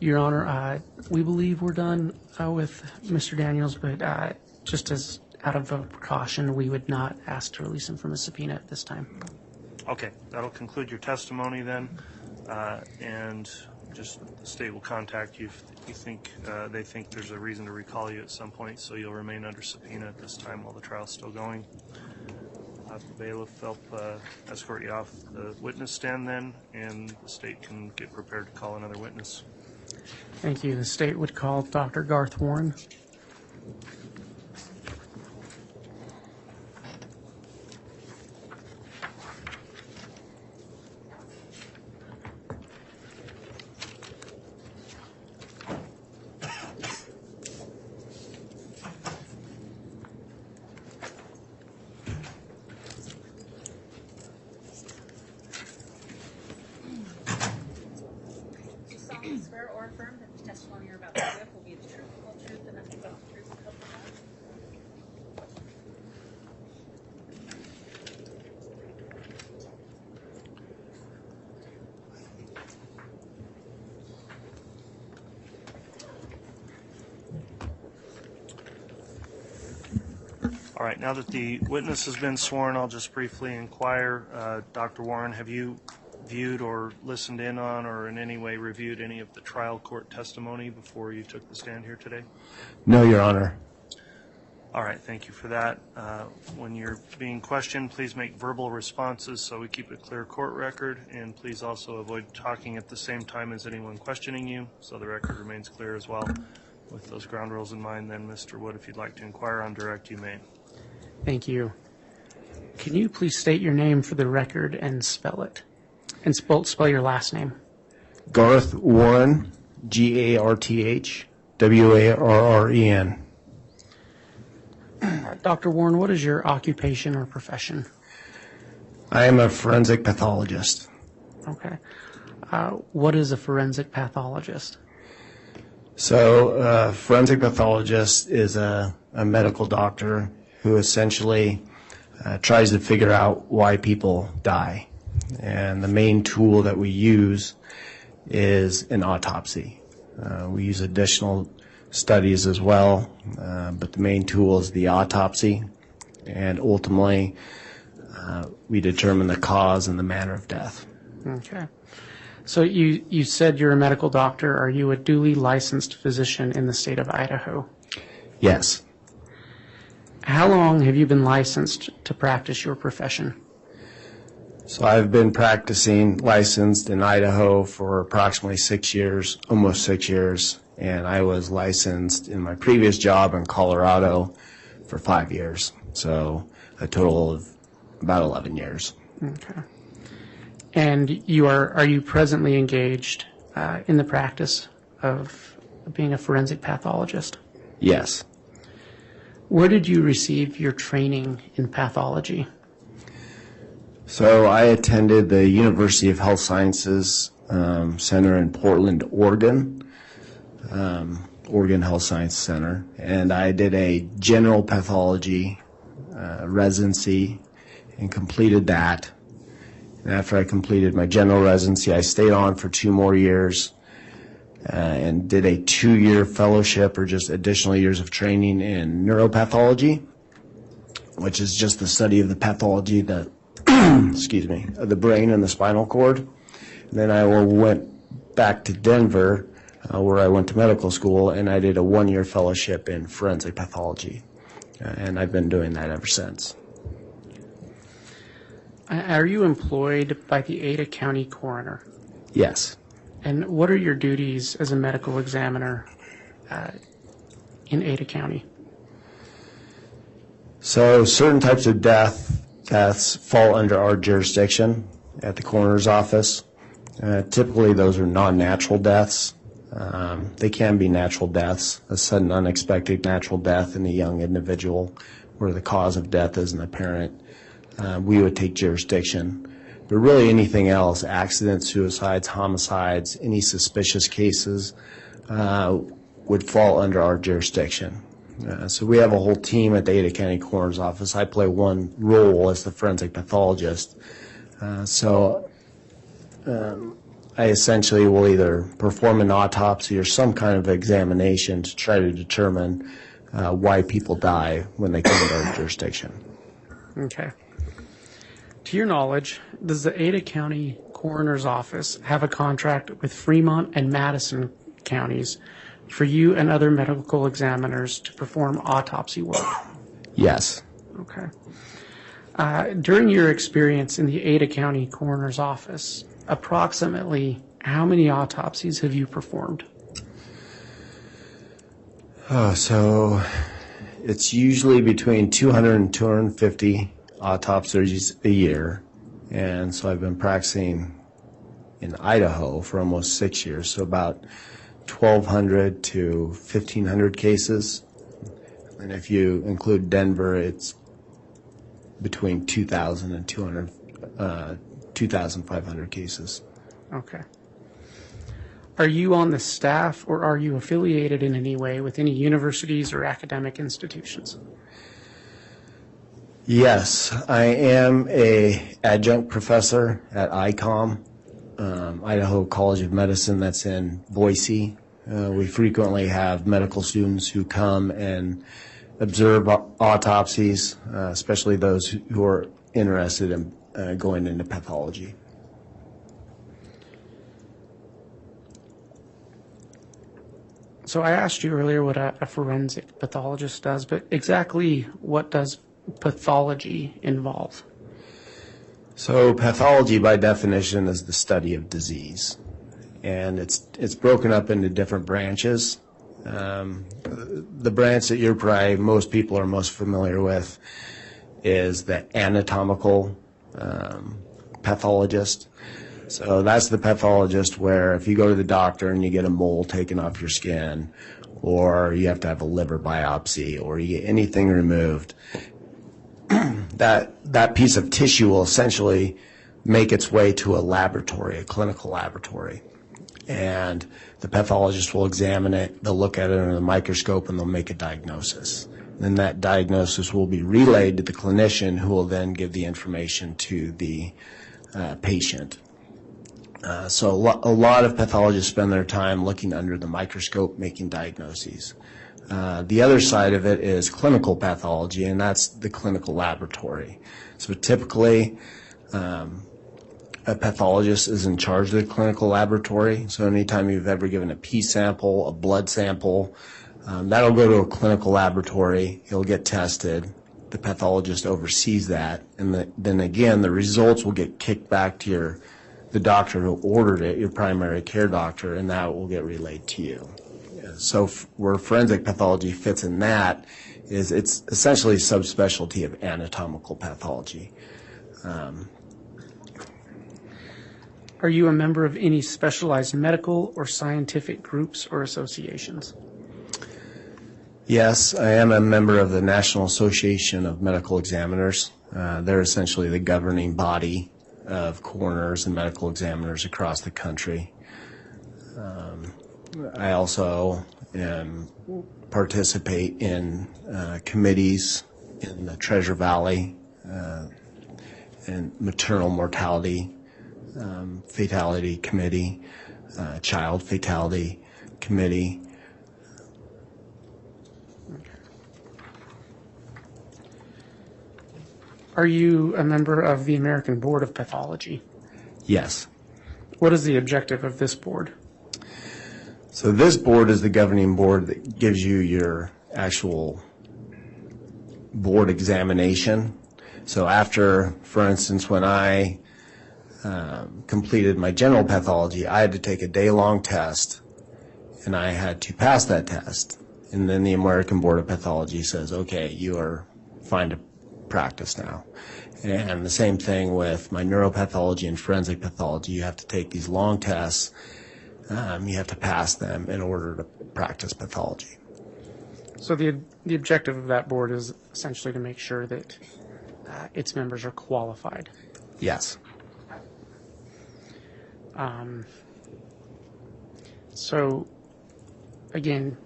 Your Honor, we believe we're done with Mr. Daniels, but just as out of a precaution, we would not ask to release him from a subpoena at this time. Okay, that'll conclude your testimony then, and just the state will contact you if you think they think there's a reason to recall you at some point, so you'll remain under subpoena at this time while the trial's still going. The bailiff help escort you off the witness stand then, and the state can get prepared to call another witness. Thank you. The state would call Dr. Garth Warren. Solemnly swear or affirm that the testimony you're about to give will be the truth, the whole truth, and nothing but the truth, so help you God. All right, now that the witness has been sworn, I'll just briefly inquire. Dr. Warren, have you viewed or listened in on or in any way reviewed any of the trial court testimony before you took the stand here today? No, Your Honor. All right, thank you for that. When you're being questioned, please make verbal responses so we keep a clear court record, and please also avoid talking at the same time as anyone questioning you so the record remains clear as well. With those ground rules in mind, then, Mr. Wood, if you'd like to inquire on direct, you may. Thank you. Can you please state your name for the record and spell it? And spell your last name. Garth Warren, Garth Warren. Dr. Warren, what is your occupation or profession? I am a forensic pathologist. Okay. What is a forensic pathologist? So, a forensic pathologist is a medical doctor who essentially tries to figure out why people die. And the main tool that we use is an autopsy. We use additional studies as well, but the main tool is the autopsy, and ultimately we determine the cause and the manner of death. Okay. So you said you're a medical doctor. Are you a duly licensed physician in the state of Idaho? Yes. How long have you been licensed to practice your profession? So I've been practicing licensed in Idaho for approximately 6 years, almost 6 years, and I was licensed in my previous job in Colorado for 5 years. So a total of about 11 years. Okay. And are you presently engaged in the practice of being a forensic pathologist? Yes. Where did you receive your training in pathology? So I attended the University of Health Sciences Center in Portland, Oregon, Oregon Health Science Center, and I did a general pathology residency and completed that. And after I completed my general residency, I stayed on for 2 more years and did a 2-year fellowship, or just additional years of training in neuropathology, which is just the study of the pathology that excuse me, of the brain and the spinal cord. And then I went back to Denver, where I went to medical school, and I did a 1-year fellowship in forensic pathology. And I've been doing that ever since. Are you employed by the Ada County coroner? Yes. And what are your duties as a medical examiner in Ada County? So certain types of deaths fall under our jurisdiction at the coroner's office. Typically, those are non-natural deaths. They can be natural deaths, a sudden unexpected natural death in a young individual where the cause of death isn't apparent. We would take jurisdiction. But really anything else, accidents, suicides, homicides, any suspicious cases would fall under our jurisdiction. So we have a whole team at the Ada County Coroner's Office. I play one role as the forensic pathologist. I essentially will either perform an autopsy or some kind of examination to try to determine why people die when they come into our jurisdiction. Okay. To your knowledge, does the Ada County Coroner's Office have a contract with Fremont and Madison counties for you and other medical examiners to perform autopsy work? Yes. Okay. During your experience in the Ada County Coroner's Office, approximately how many autopsies have you performed? So it's usually between 200 and 250 autopsies a year. And so I've been practicing in Idaho for almost 6 years, so about 1,200 to 1,500 cases. And if you include Denver, it's between 2,000 and 2,500 cases. Okay. Are you on the staff or are you affiliated in any way with any universities or academic institutions? Yes, I am a adjunct professor at ICOM, Idaho College of Medicine, that's in Boise. We frequently have medical students who come and observe autopsies, especially those who are interested in going into pathology. So I asked you earlier what a forensic pathologist does, but exactly what does pathology involve? So pathology, by definition, is the study of disease, and it's broken up into different branches. The branch that most people are most familiar with is the anatomical pathologist. So that's the pathologist where if you go to the doctor and you get a mole taken off your skin, or you have to have a liver biopsy, or you get anything removed, that piece of tissue will essentially make its way to a laboratory, a clinical laboratory. And the pathologist will examine it, they'll look at it under the microscope, and they'll make a diagnosis. Then that diagnosis will be relayed to the clinician, who will then give the information to the patient. So a lot of pathologists spend their time looking under the microscope, making diagnoses. The other side of it is clinical pathology, and that's the clinical laboratory. So typically, a pathologist is in charge of the clinical laboratory. So anytime you've ever given a pee sample, a blood sample, that'll go to a clinical laboratory. It'll get tested, the pathologist oversees that, and then again, the results will get kicked back to the doctor who ordered it, your primary care doctor, and that will get relayed to you. So where forensic pathology fits in that is it's essentially a subspecialty of anatomical pathology. Are you a member of any specialized medical or scientific groups or associations? Yes, I am a member of the National Association of Medical Examiners. They're essentially the governing body of coroners and medical examiners across the country. I also participate in committees in the Treasure Valley and maternal mortality fatality committee, child fatality committee. Are you a member of the American Board of Pathology? Yes. What is the objective of this board? So this board is the governing board that gives you your actual board examination. So after, for instance, when I completed my general pathology, I had to take a day-long test, and I had to pass that test. And then the American Board of Pathology says, okay, you are fine to practice now. And the same thing with my neuropathology and forensic pathology. You have to take these long tests. You have to pass them in order to practice pathology. So the objective of that board is essentially to make sure that its members are qualified. Yes. So, again,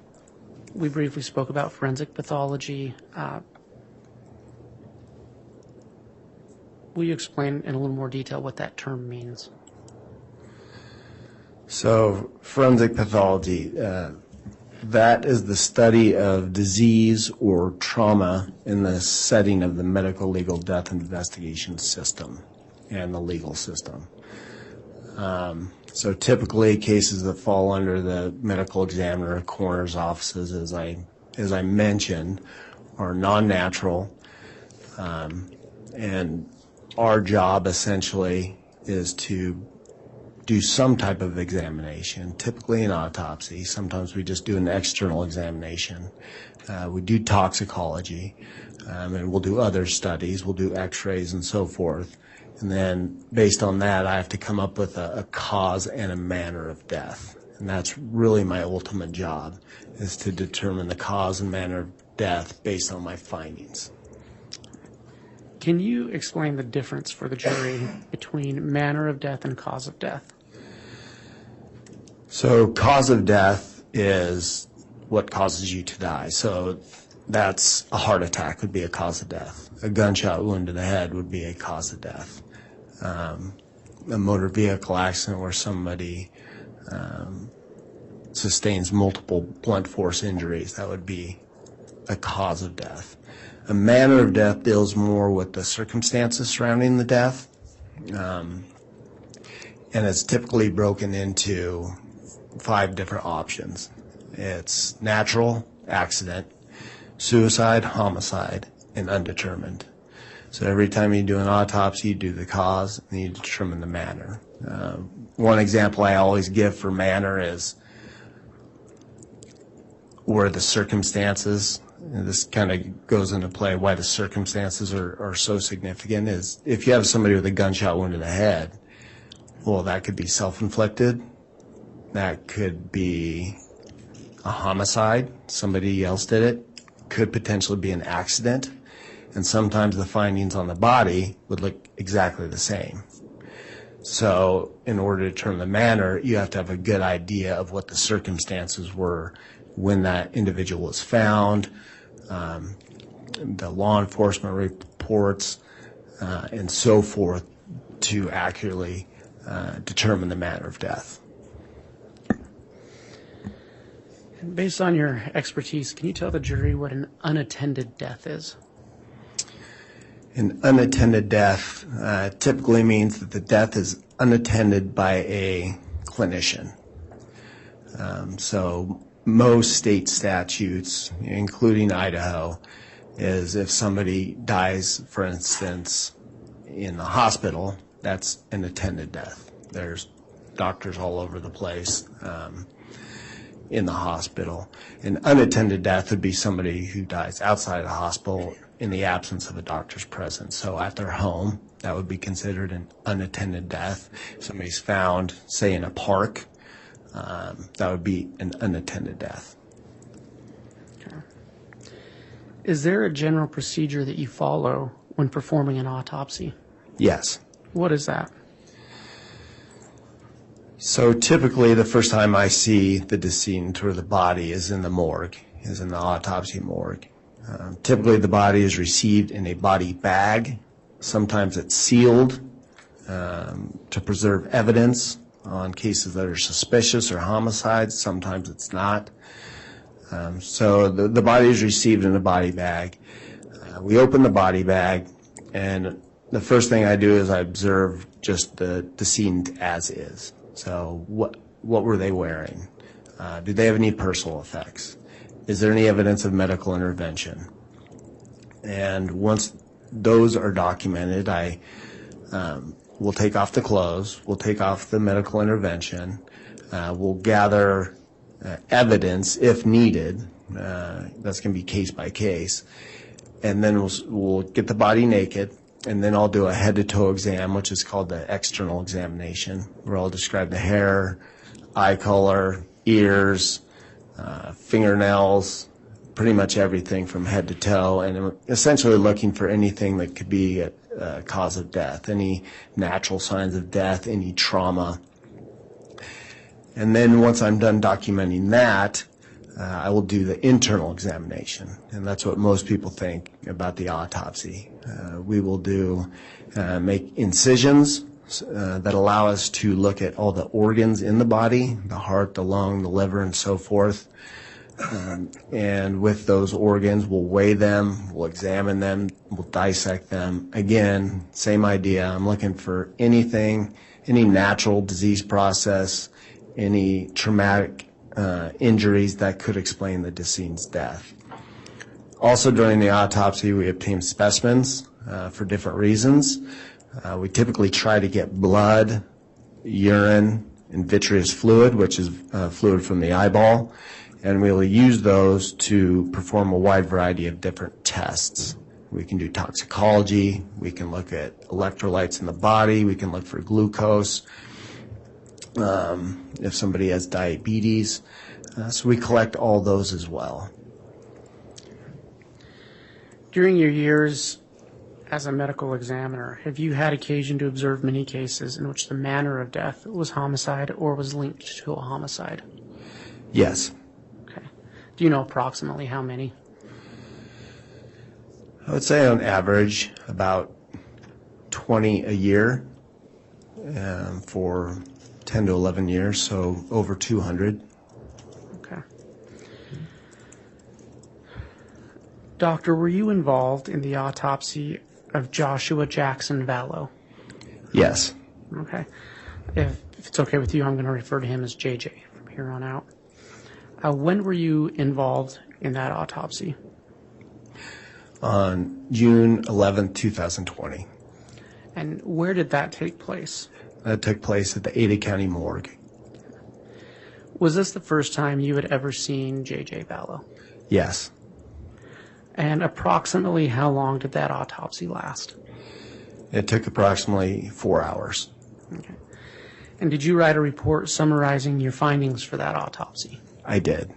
we briefly spoke about forensic pathology. Will you explain in a little more detail what that term means? So forensic pathology, that is the study of disease or trauma in the setting of the medical legal death investigation system and the legal system. So typically cases that fall under the medical examiner, coroner's offices, as I mentioned, are non-natural, and our job essentially is to do some type of examination, typically an autopsy. Sometimes we just do an external examination. We do toxicology, and we'll do other studies. We'll do x-rays and so forth. And then based on that, I have to come up with a cause and a manner of death. And that's really my ultimate job, is to determine the cause and manner of death based on my findings. Can you explain the difference for the jury between manner of death and cause of death? So cause of death is what causes you to die. So that's a heart attack would be a cause of death. A gunshot wound to the head would be a cause of death. A motor vehicle accident where somebody sustains multiple blunt force injuries, that would be a cause of death. A manner of death deals more with the circumstances surrounding the death, and it's typically broken into 5 different options. It's natural, accident, suicide, homicide, and undetermined. So every time you do an autopsy, you do the cause, and you determine the manner. One example I always give for manner is where the circumstances, and this kind of goes into play why the circumstances are so significant, is if you have somebody with a gunshot wound to the head, well, that could be self-inflicted. That could be a homicide. Somebody else did it. Could potentially be an accident. And sometimes the findings on the body would look exactly the same. So in order to determine the manner, you have to have a good idea of what the circumstances were when that individual was found, the law enforcement reports, and so forth, to accurately determine the manner of death. Based on your expertise, can you tell the jury what an unattended death is? An unattended death typically means that the death is unattended by a clinician. So most state statutes, including Idaho, is if somebody dies, for instance, in the hospital, that's an attended death. There's doctors all over the place in the hospital. An unattended death would be somebody who dies outside of the hospital in the absence of a doctor's presence. So at their home, that would be considered an unattended death. If somebody's found, say, in a park, that would be an unattended death. Is there a general procedure that you follow when performing an autopsy? Yes. What is that? So typically the first time I see the decedent or the body is in the morgue, is in the autopsy morgue. Typically the body is received in a body bag. Sometimes it's sealed to preserve evidence on cases that are suspicious or homicides. Sometimes it's not. So the body is received in a body bag. We open the body bag, and the first thing I do is I observe just the decedent as is. So what were they wearing? Did they have any personal effects? Is there any evidence of medical intervention? And once those are documented, I will take off the clothes, we'll take off the medical intervention, we'll gather evidence if needed. That's going to be case by case. And then we'll get the body naked, and then I'll do a head-to-toe exam, which is called the external examination, where I'll describe the hair, eye color, ears, fingernails, pretty much everything from head to toe, and I'm essentially looking for anything that could be a cause of death, any natural signs of death, any trauma. And then once I'm done documenting that, I will do the internal examination, and that's what most people think about the autopsy. We will make incisions that allow us to look at all the organs in the body, the heart, the lung, the liver, and so forth. And with those organs, we'll weigh them, we'll examine them, we'll dissect them. Again, same idea. I'm looking for anything, any natural disease process, any traumatic injuries that could explain the decedent's death. Also during the autopsy, we obtain specimens for different reasons. We typically try to get blood, urine, and vitreous fluid, which is fluid from the eyeball, and we'll use those to perform a wide variety of different tests. We can do toxicology, we can look at electrolytes in the body, we can look for glucose, if somebody has diabetes. So we collect all those as well. During your years as a medical examiner, have you had occasion to observe many cases in which the manner of death was homicide or was linked to a homicide? Yes. Okay. Do you know approximately how many? I would say on average about 20 a year for 10 to 11 years, so over 200. Okay. Doctor, were you involved in the autopsy of Joshua Jackson Vallow? Yes. Okay. If it's okay with you, I'm going to refer to him as JJ from here on out. When were you involved in that autopsy? On June 11th, 2020. And where did that take place? That took place at the Ada County Morgue. Was this the first time you had ever seen JJ Vallow? Yes. And approximately how long did that autopsy last? It took approximately 4 hours. Okay. And did you write a report summarizing your findings for that autopsy? I did.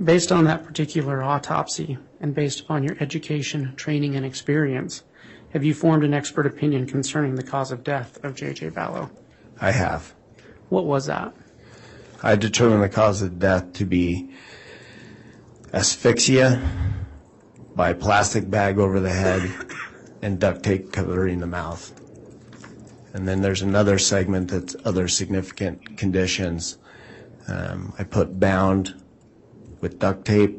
Based on that particular autopsy and based upon your education, training, and experience, have you formed an expert opinion concerning the cause of death of JJ Vallow? I have. What was that? I determined the cause of death to be asphyxia by plastic bag over the head and duct tape covering the mouth. And then there's another segment that's other significant conditions. I put bound with duct tape,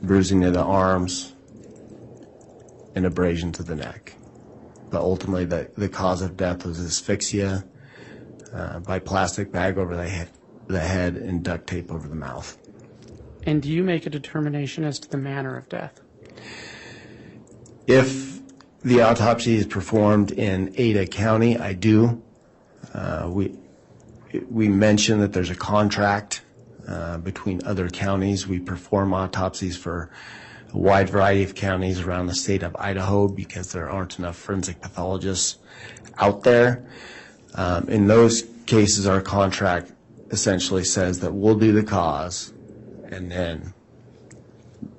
bruising of the arms, and abrasion to the neck. But ultimately the cause of death was asphyxia by plastic bag over the head and duct tape over the mouth. And do you make a determination as to the manner of death? If the autopsy is performed in Ada County, I do. We mentioned that there's a contract between other counties. We perform autopsies for a wide variety of counties around the state of Idaho because there aren't enough forensic pathologists out there. In those cases, our contract essentially says that we'll do the cause, and then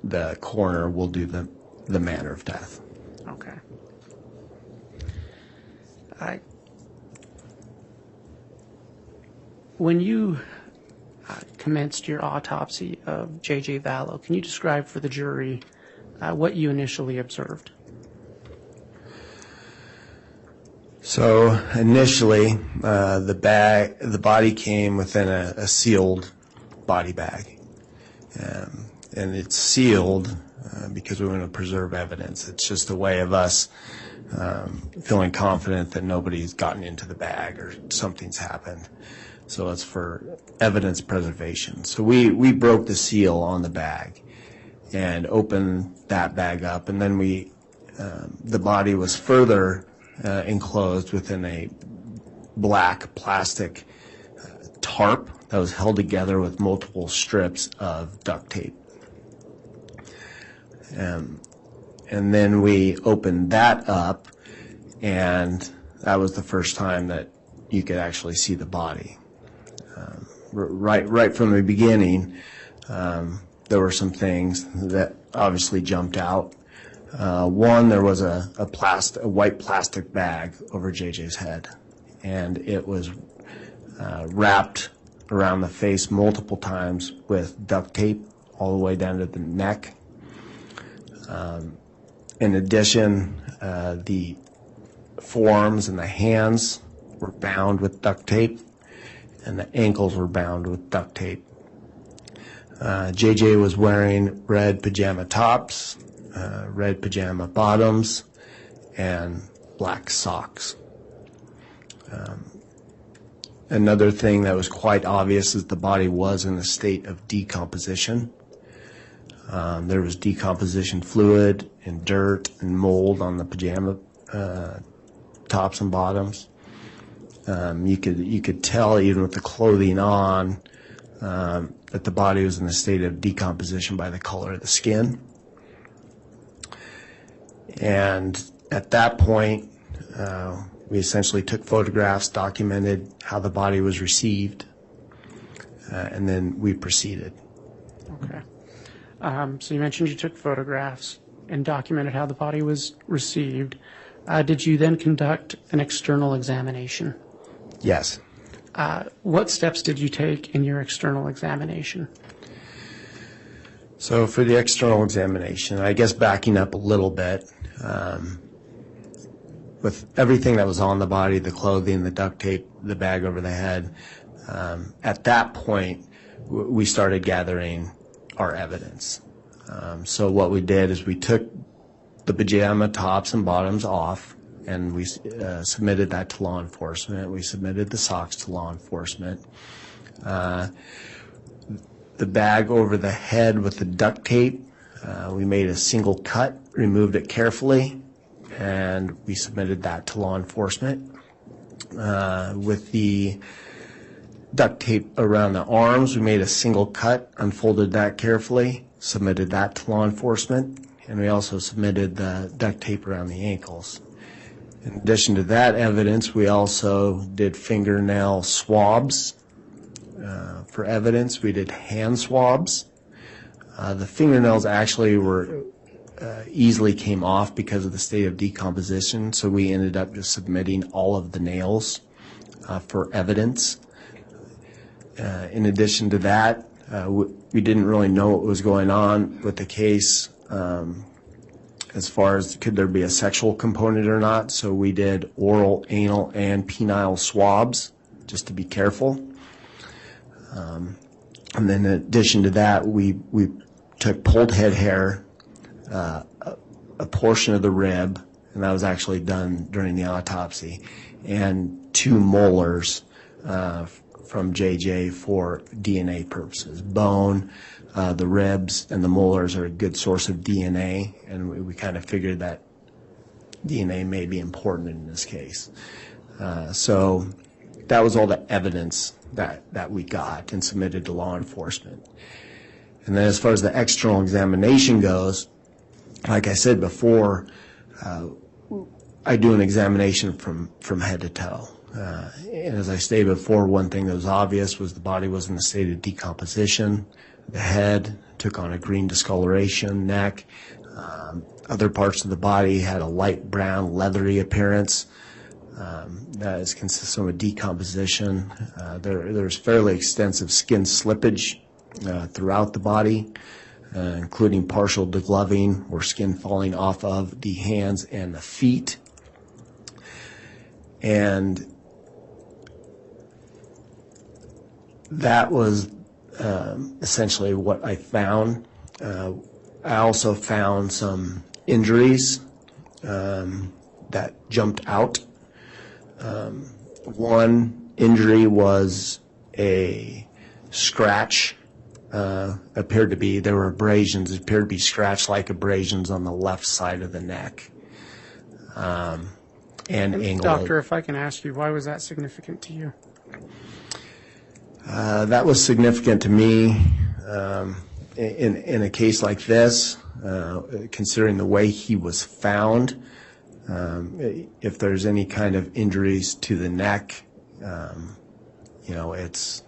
the coroner will do the manner of death. Okay. When you commenced your autopsy of JJ Vallow, can you describe for the jury what you initially observed? So initially, the body came within a sealed body bag, and it's sealed because we want to preserve evidence. It's just a way of us feeling confident that nobody's gotten into the bag or something's happened. So it's for evidence preservation. So we broke the seal on the bag and opened that bag up, and then the body was further enclosed within a black plastic tarp that was held together with multiple strips of duct tape. And then we opened that up, and that was the first time that you could actually see the body. Right from the beginning, there were some things that obviously jumped out. One, there was a white plastic bag over JJ's head, and it was wrapped around the face multiple times with duct tape all the way down to the neck. In addition, the forearms and the hands were bound with duct tape, and the ankles were bound with duct tape. JJ was wearing red pajama tops, red pajama bottoms, and black socks. Another thing that was quite obvious is the body was in a state of decomposition. There was decomposition fluid and dirt and mold on the pajama tops and bottoms. You could tell even with the clothing on that the body was in a state of decomposition by the color of the skin. And at that point, we essentially took photographs, documented how the body was received, and then we proceeded. Okay. So you mentioned you took photographs and documented how the body was received. Did you then conduct an external examination? Yes. What steps did you take in your external examination? So for the external examination, I guess backing up a little bit, with everything that was on the body, the clothing, the duct tape, the bag over the head, at that point, we started gathering our evidence. So what we did is we took the pajama tops and bottoms off, and we submitted that to law enforcement. We submitted the socks to law enforcement. The bag over the head with the duct tape, we made a single cut, removed it carefully, and we submitted that to law enforcement. With the duct tape around the arms, we made a single cut, unfolded that carefully, submitted that to law enforcement, and we also submitted the duct tape around the ankles. In addition to that evidence, we also did fingernail swabs for evidence. We did hand swabs. The fingernails actually were easily came off because of the state of decomposition, so we ended up just submitting all of the nails for evidence. In addition to that, we didn't really know what was going on with the case as far as could there be a sexual component or not, so we did oral, anal, and penile swabs just to be careful. And then in addition to that, we took pulled head hair, a portion of the rib, and that was actually done during the autopsy, and 2 molars from JJ for DNA purposes. Bone, the ribs, and the molars are a good source of DNA, and we kind of figured that DNA may be important in this case. So that was all the evidence that we got and submitted to law enforcement. And then as far as the external examination goes, like I said before, I do an examination from head to toe. And as I stated before, one thing that was obvious was the body was in a state of decomposition. The head took on a green discoloration, neck. Other parts of the body had a light brown, leathery appearance. That is consistent with decomposition. There's fairly extensive skin slippage throughout the body, including partial degloving or skin falling off of the hands and the feet. And that was essentially what I found. I also found some injuries that jumped out. One injury was a scratch. There were abrasions. It appeared to be scratch-like abrasions on the left side of the neck. And angle. Doctor, if I can ask you, why was that significant to you? That was significant to me in a case like this, considering the way he was found. If there's any kind of injuries to the neck, it's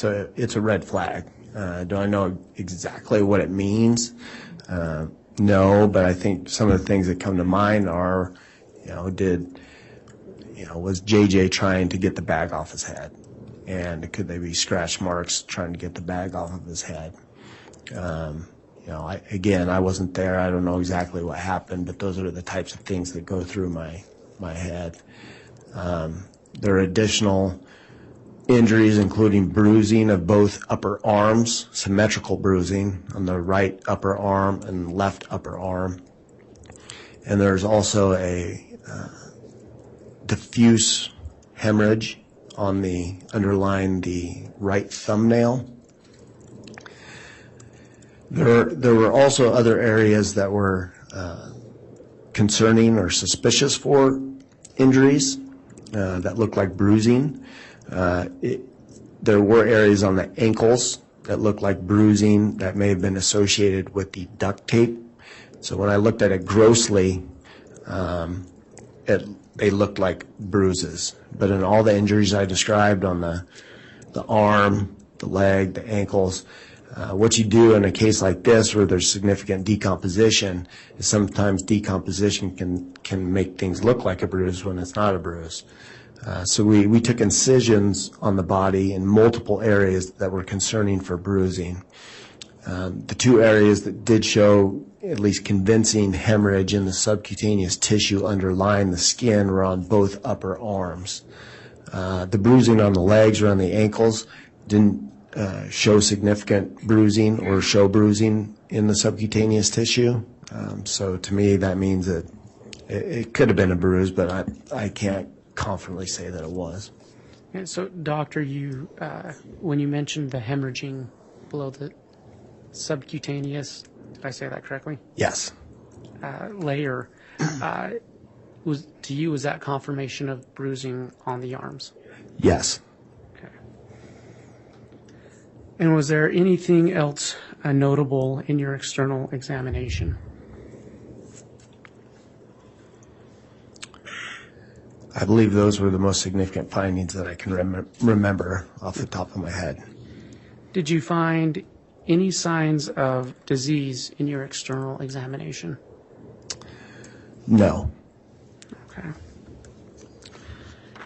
a red flag. Do I know exactly what it means? No, but I think some of the things that come to mind are, was JJ trying to get the bag off his head? And could they be scratch marks trying to get the bag off of his head? I wasn't there. I don't know exactly what happened, but those are the types of things that go through my head. There are additional injuries, including bruising of both upper arms, symmetrical bruising on the right upper arm and left upper arm. And there's also a diffuse hemorrhage underlying the right thumbnail. There were also other areas that were concerning or suspicious for injuries that looked like bruising. There were areas on the ankles that looked like bruising that may have been associated with the duct tape. So when I looked at it grossly, they looked like bruises. But in all the injuries I described on the arm, the leg, the ankles, what you do in a case like this where there's significant decomposition is sometimes decomposition can make things look like a bruise when it's not a bruise. So we took incisions on the body in multiple areas that were concerning for bruising. The two areas that did show at least convincing hemorrhage in the subcutaneous tissue underlying the skin were on both upper arms. The bruising on the legs or on the ankles didn't show significant bruising or show bruising in the subcutaneous tissue. So to me that means that it could have been a bruise, but I can't confidently say that it was. And so, doctor, you when you mentioned the hemorrhaging below the subcutaneous, did I say that correctly? Yes. Layer, was that confirmation of bruising on the arms? Yes. Okay. And was there anything else notable in your external examination? I believe those were the most significant findings that I can remember off the top of my head. Did you find any signs of disease in your external examination? No. Okay.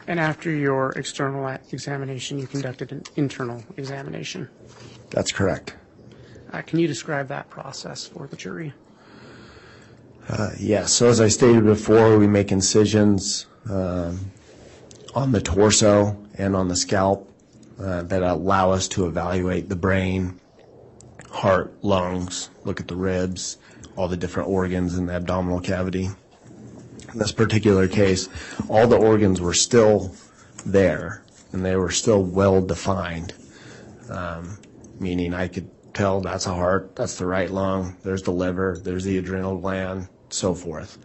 And after your external examination, you conducted an internal examination? That's correct. Can you describe that process for the jury? Yes. So as I stated before, we make incisions on the torso and on the scalp that allow us to evaluate the brain, heart, lungs, look at the ribs, all the different organs in the abdominal cavity. In this particular case, all the organs were still there, and they were still well defined, meaning I could tell that's a heart, that's the right lung, there's the liver, there's the adrenal gland, so forth.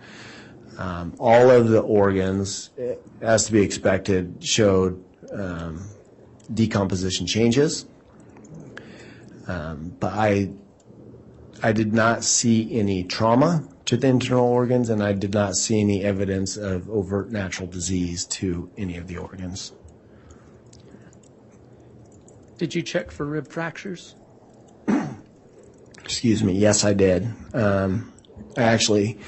All of the organs, as to be expected, showed decomposition changes, but I did not see any trauma to the internal organs, and I did not see any evidence of overt natural disease to any of the organs. Did you check for rib fractures? Excuse me. Yes, I did. Actually,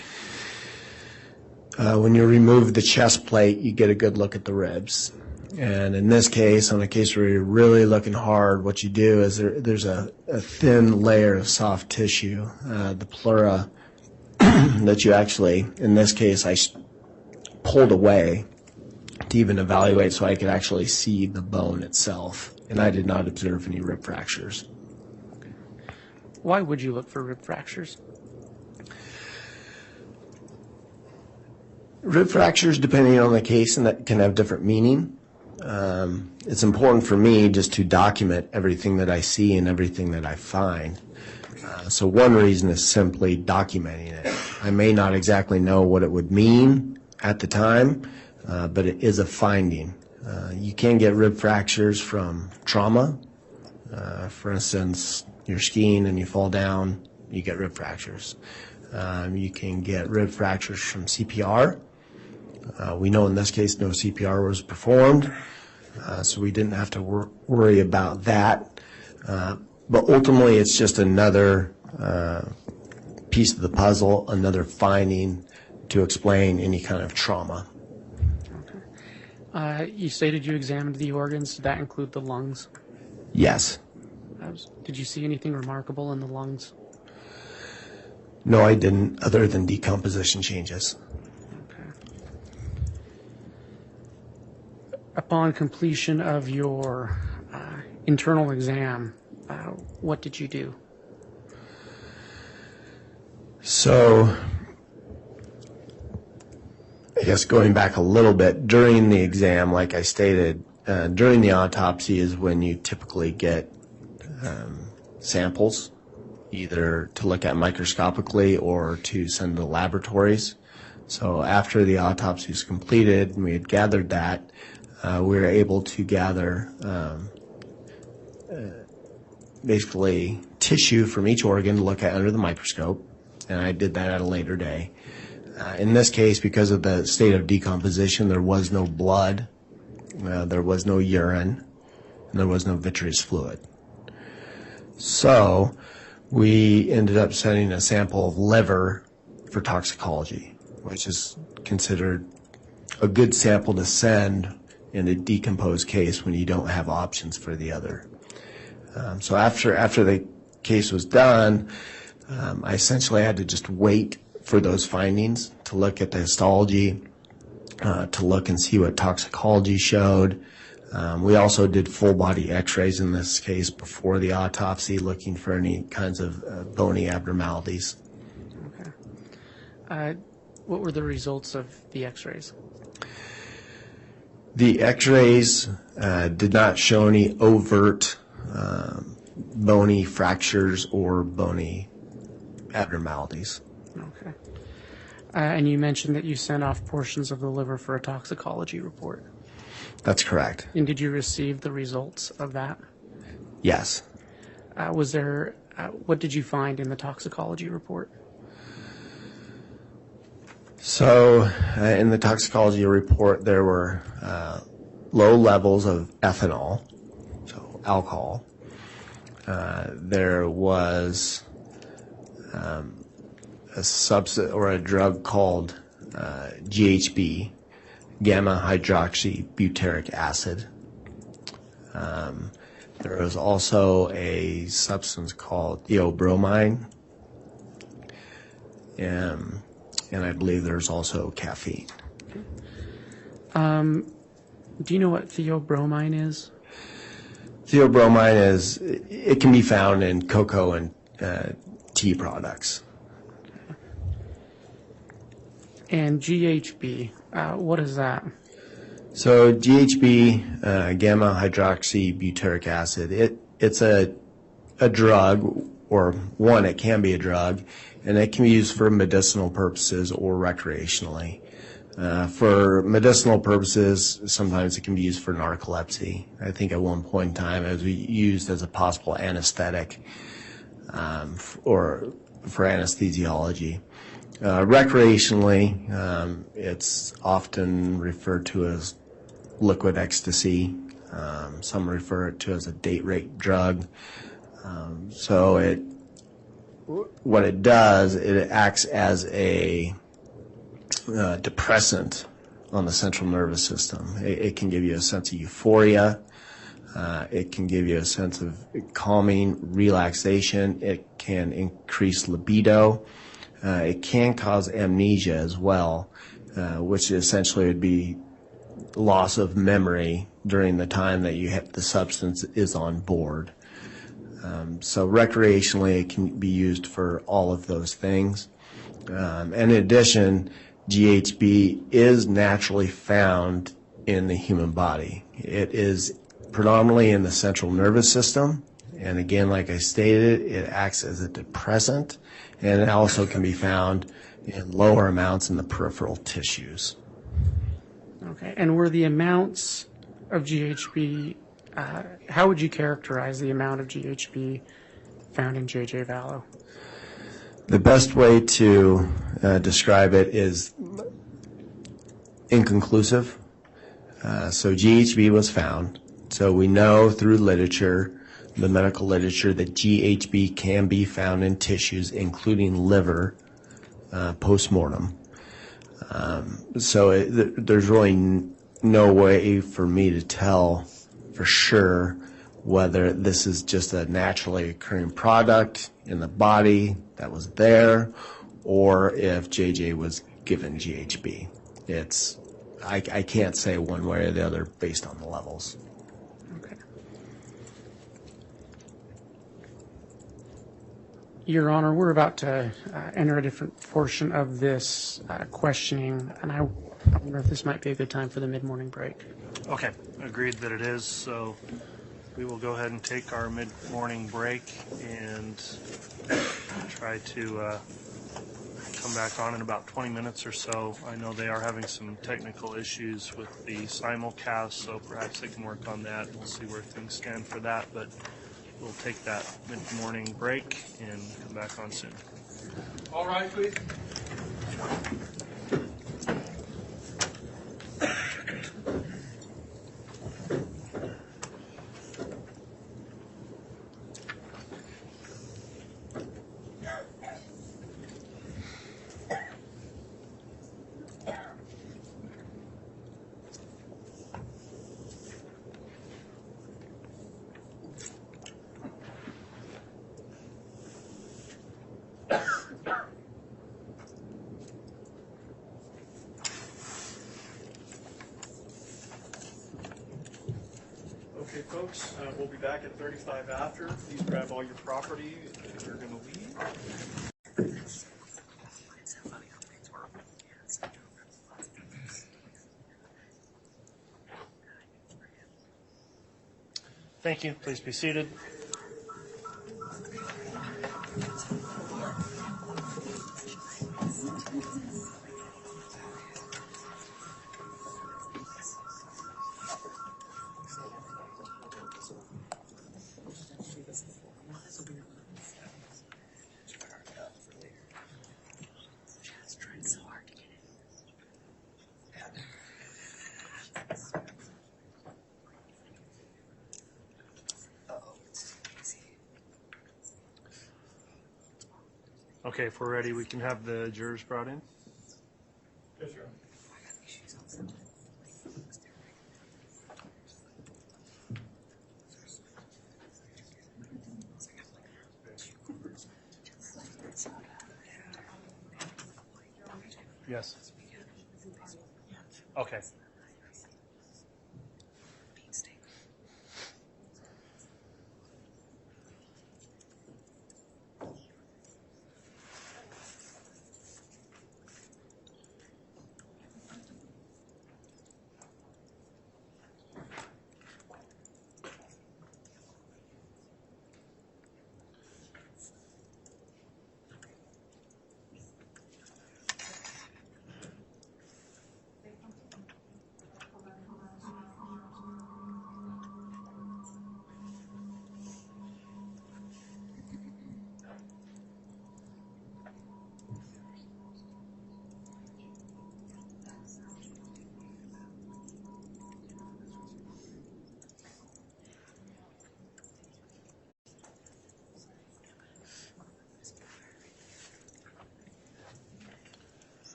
when you remove the chest plate, you get a good look at the ribs. And in this case, on a case where you're really looking hard, what you do is there's a thin layer of soft tissue, the pleura, that you actually, in this case, I pulled away to even evaluate so I could actually see the bone itself. And I did not observe any rib fractures. Why would you look for rib fractures? Rib fractures, depending on the case, and that can have different meaning. It's important for me just to document everything that I see and everything that I find. So one reason is simply documenting it. I may not exactly know what it would mean at the time, but it is a finding. You can get rib fractures from trauma. For instance, you're skiing and you fall down, you get rib fractures. You can get rib fractures from CPR. We know in this case no CPR was performed, so we didn't have to worry about that. But ultimately, it's just another piece of the puzzle, another finding to explain any kind of trauma. You stated you examined the organs. Did that include the lungs? Yes. Did you see anything remarkable in the lungs? No, I didn't, other than decomposition changes. Okay. Upon completion of your internal exam, what did you do? So, I guess going back a little bit, during the exam, like I stated, during the autopsy is when you typically get samples, either to look at microscopically or to send to laboratories. So after the autopsy is completed and we had gathered that, we were able to gather basically tissue from each organ to look at under the microscope, and I did that at a later day. In this case, because of the state of decomposition, there was no blood, there was no urine, and there was no vitreous fluid. So we ended up sending a sample of liver for toxicology, which is considered a good sample to send in a decomposed case when you don't have options for the other. So after the case was done, I essentially had to just wait for those findings to look at the histology, to look and see what toxicology showed. We also did full body x-rays in this case before the autopsy, looking for any kinds of bony abnormalities. Okay. What were the results of the x-rays? The x-rays did not show any overt bony fractures or bony abnormalities. Okay. And you mentioned that you sent off portions of the liver for a toxicology report. That's correct. And did you receive the results of that? Yes. What did you find in the toxicology report? So in the toxicology report, there were low levels of ethanol, so alcohol. There was a substance or a drug called GHB, gamma hydroxybutyric acid. There was also a substance called theobromine, and I believe there's also caffeine. Do you know what theobromine is? Theobromine it can be found in cocoa and tea products. And GHB, what is that? So GHB, gamma hydroxybutyric acid, it's a drug, or one, it can be a drug, and it can be used for medicinal purposes or recreationally. For medicinal purposes, sometimes it can be used for narcolepsy. I think at one point in time it was used as a possible anesthetic or for anesthesiology. Recreationally, it's often referred to as liquid ecstasy. Some refer it to as a date rape drug. What it does, it acts as a depressant on the central nervous system. It can give you a sense of euphoria. It can give you a sense of calming, relaxation. It can increase libido. It can cause amnesia as well, which essentially would be loss of memory during the time that the substance is on board. So recreationally, it can be used for all of those things. And in addition, GHB is naturally found in the human body. It is predominantly in the central nervous system. And again, like I stated, it acts as a depressant, and it also can be found in lower amounts in the peripheral tissues. Okay, and were the amounts of GHB, how would you characterize the amount of GHB found in JJ Vallow? The best way to describe it is inconclusive. So GHB was found. So we know through literature, the medical literature, that GHB can be found in tissues, including liver, post-mortem. There's really no way for me to tell for sure whether this is just a naturally occurring product in the body that was there, or if JJ was given GHB. I can't say one way or the other based on the levels. Okay. Your Honor, we're about to enter a different portion of this questioning, and I wonder if this might be a good time for the mid-morning break. Okay, agreed that it is. So we will go ahead and take our mid-morning break and try to come back on in about 20 minutes or so. I know they are having some technical issues with the simulcast, so perhaps they can work on that. We'll see where things stand for that, but we'll take that mid-morning break and come back on soon. All right, please. Okay, folks, we'll be back at 35 after. Please grab all your property if you're going to leave. Thank you. Please be seated. Okay, if we're ready, we can have the jurors brought in. Yes, sir. Yes. Okay.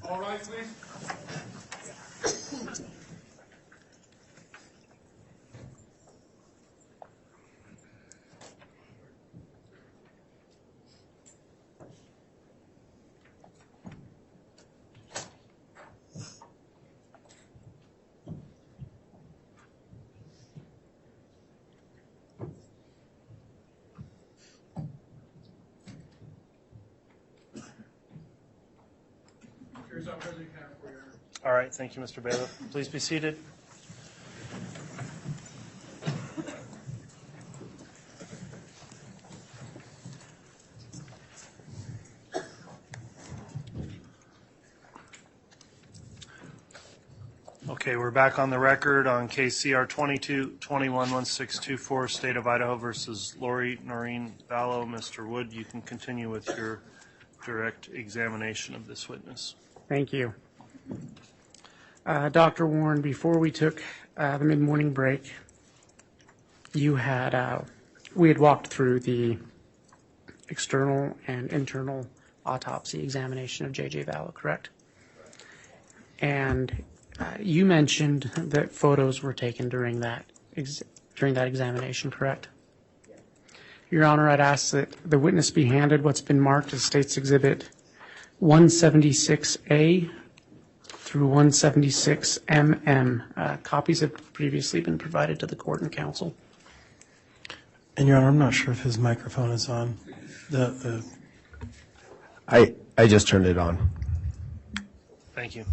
All right, please. Here's our president camera for you. All right, thank you, Mr. Bailiff. Please be seated. Okay, we're back on the record on case CR 22-21-1624, State of Idaho versus Lori Noreen Vallow. Mr. Wood, you can continue with your direct examination of this witness. Thank you. Dr. Warren, before we took the mid-morning break, we had walked through the external and internal autopsy examination of JJ Vallow, correct? And you mentioned that photos were taken during that examination, correct? Your Honor, I'd ask that the witness be handed what's been marked as State's Exhibit 176A through 176MM. Copies have previously been provided to the court and counsel. And Your Honor, I'm not sure if his microphone is on. I just turned it on. Thank you.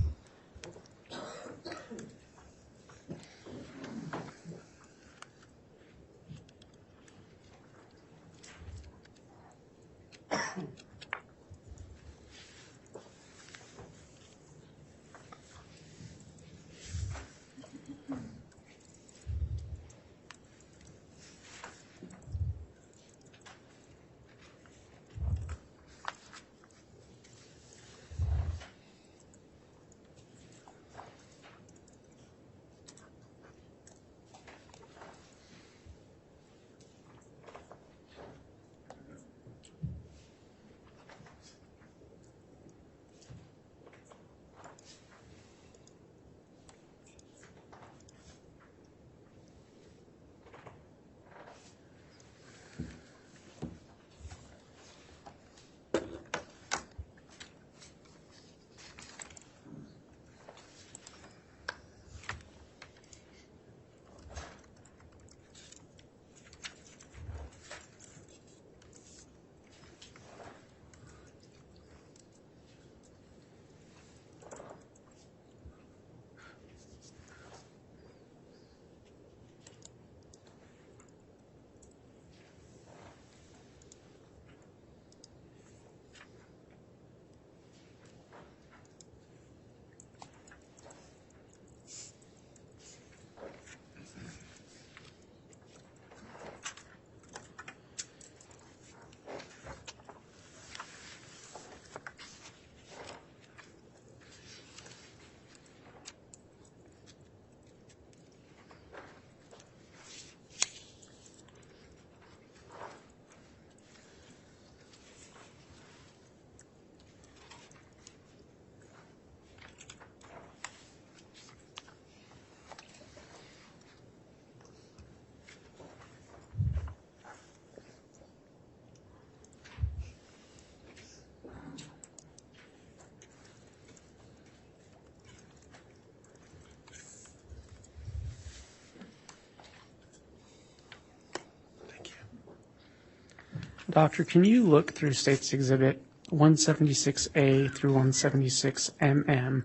Doctor, can you look through State's Exhibit 176A through 176MM,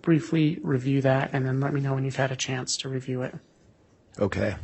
briefly review that, and then let me know when you've had a chance to review it? Okay.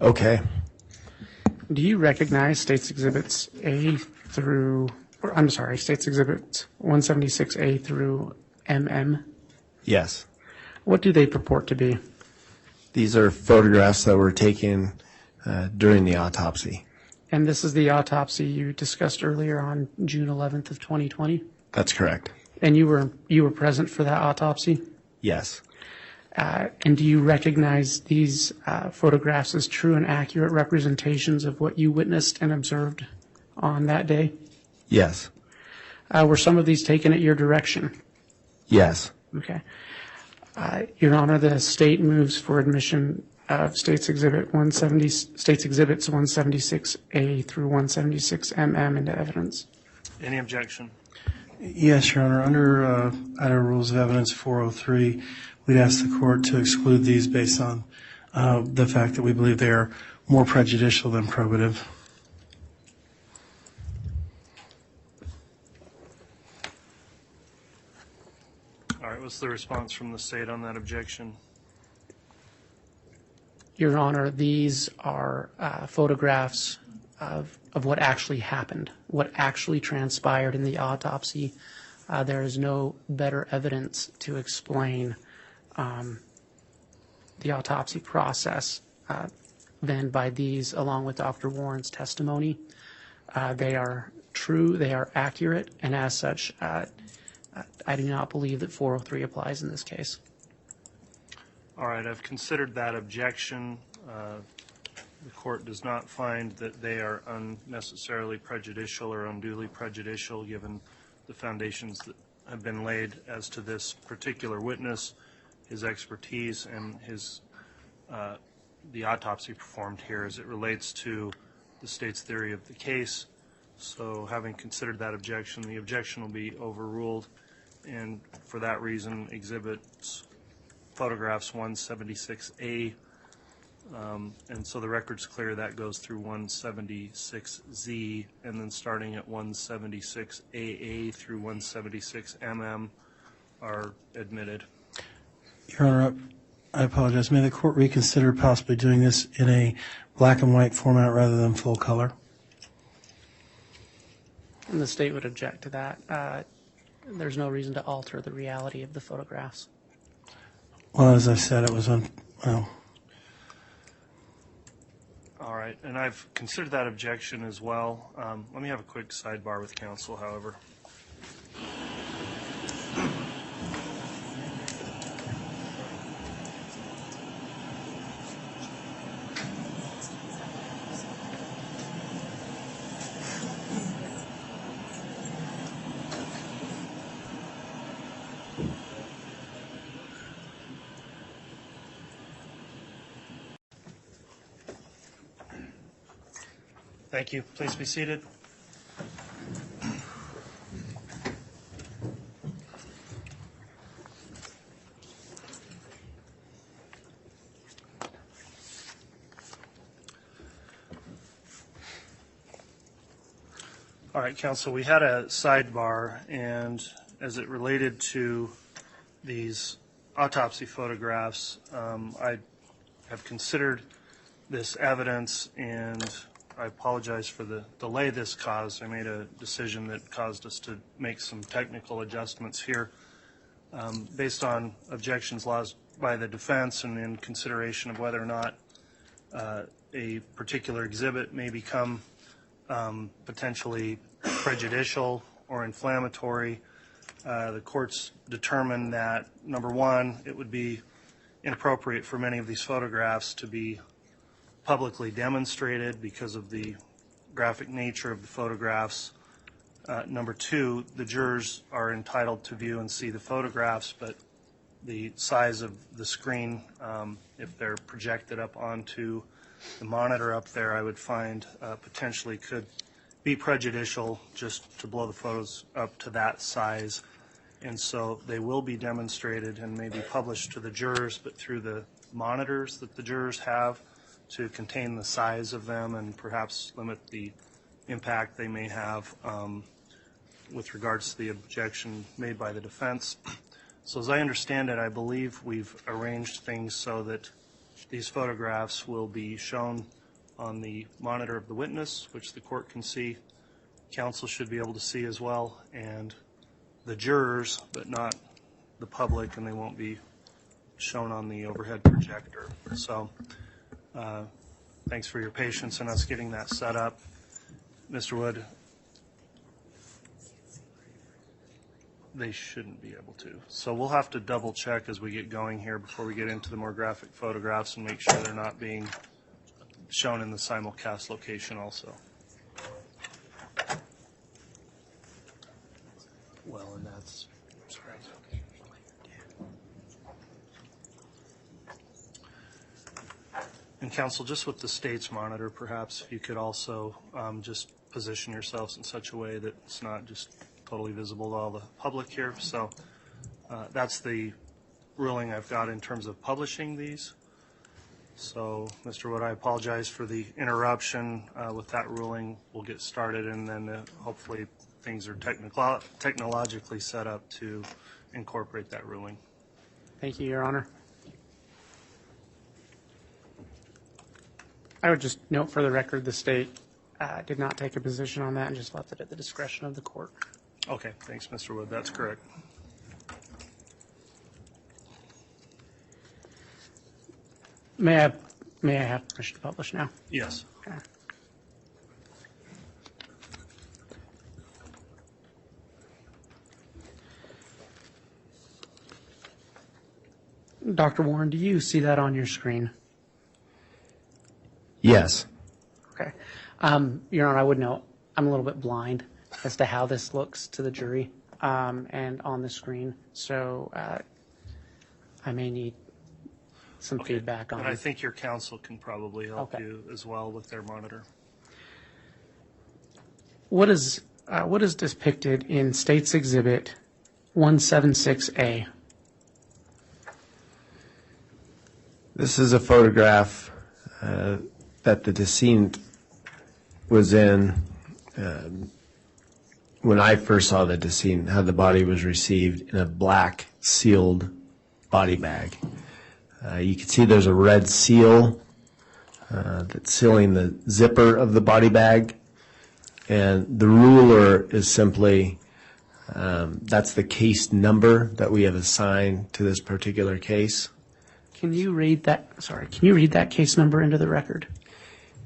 Okay. Do you recognize States Exhibits A through, or I'm sorry, States Exhibits 176A through MM? Yes. What do they purport to be? These are photographs that were taken during the autopsy. And this is the autopsy you discussed earlier on June 11th of 2020? That's correct. And you were present for that autopsy? Yes. And do you recognize these photographs as true and accurate representations of what you witnessed and observed on that day? Yes. Were some of these taken at your direction? Yes. Okay. Your Honor, the state moves for admission of States Exhibits 176A through 176MM into evidence. Any objection? Yes, Your Honor. Under Idaho Rules of Evidence 403, we'd ask the court to exclude these based on the fact that we believe they are more prejudicial than probative. All right, what's the response from the state on that objection? Your Honor, these are photographs of what actually happened, what actually transpired in the autopsy. There is no better evidence to explain the autopsy process than by these, along with Dr. Warren's testimony. They are true, they are accurate, and as such, I do not believe that 403 applies in this case. All right, I've considered that objection. The court does not find that they are unnecessarily prejudicial or unduly prejudicial given the foundations that have been laid as to this particular witness, his expertise, and the autopsy performed here as it relates to the state's theory of the case. So having considered that objection, the objection will be overruled, and for that reason, photographs 176A, and so the record's clear that goes through 176Z, and then starting at 176AA through 176MM are admitted. Your Honor, I apologize. May the court reconsider possibly doing this in a black and white format rather than full color? And the state would object to that. There's no reason to alter the reality of the photographs. Well, as I said, it was on. Well, All right, and I've considered that objection as well. Let me have a quick sidebar with counsel, however. Thank you. Please be seated. All right, counsel, we had a sidebar, and as it related to these autopsy photographs, I have considered this evidence, and I apologize for the delay this caused. I made a decision that caused us to make some technical adjustments here based on objections lodged by the defense and in consideration of whether or not a particular exhibit may become potentially prejudicial or inflammatory. The courts determined that, number one, it would be inappropriate for many of these photographs to be publicly demonstrated because of the graphic nature of the photographs. Number two, the jurors are entitled to view and see the photographs, but the size of the screen, if they're projected up onto the monitor up there, I would find potentially could be prejudicial just to blow the photos up to that size. And so they will be demonstrated and maybe published to the jurors, but through the monitors that the jurors have to contain the size of them and perhaps limit the impact they may have with regards to the objection made by the defense. So as I understand it, I believe we've arranged things so that these photographs will be shown on the monitor of the witness, which the court can see. Counsel should be able to see as well, and the jurors, but not the public, and they won't be shown on the overhead projector. So thanks for your patience in us getting that set up. Mr. Wood, they shouldn't be able to. So we'll have to double check as we get going here before we get into the more graphic photographs and make sure they're not being shown in the simulcast location also. Well, and that's and counsel, just with the state's monitor, perhaps if you could also just position yourselves in such a way that it's not just totally visible to all the public here. So that's the ruling I've got in terms of publishing these. So, Mr. Wood, I apologize for the interruption. With that ruling, we'll get started, and then hopefully things are technologically set up to incorporate that ruling. Thank you, Your Honor. I would just note for the record the state did not take a position on that and just left it at the discretion of the court. Okay, thanks, Mr. Wood. That's correct. May I have permission to publish now? Yes. Okay. Dr. Warren, do you see that on your screen? Yes. Okay. Your Honor, I would note I'm a little bit blind as to how this looks to the jury and on the screen, so I may need some feedback on And I it. think your counsel can probably help Okay. you as well with their monitor. What is depicted in State's Exhibit 176A? This is a photograph that the decedent was in when I first saw the decedent, how the body was received in a black sealed body bag. You can see there's a red seal that's sealing the zipper of the body bag, and the ruler is simply that's the case number that we have assigned to this particular case. Can you read that? Sorry, can you read that case number into the record?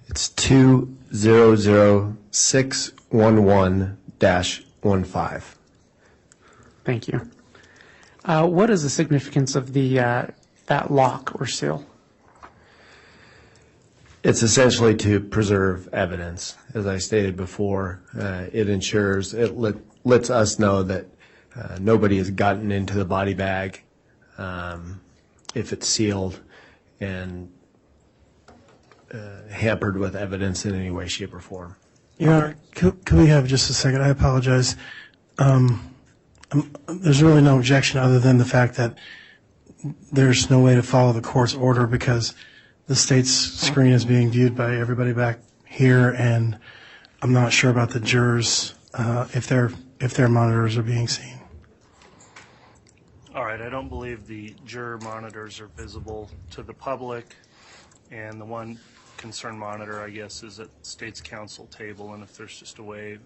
It's 200611-15. Thank you. What is the significance of that lock or seal? It's essentially to preserve evidence. As I stated before, it lets us know that nobody has gotten into the body bag if it's sealed and hampered with evidence in any way, shape, or form. Your Honor, could we have just a second? I apologize. There's really no objection other than the fact that there's no way to follow the court's order because the state's screen is being viewed by everybody back here, and I'm not sure about the jurors if their monitors are being seen. All right, I don't believe the juror monitors are visible to the public, and the one concern monitor, I guess, is at State's Counsel table, and if there's just a way,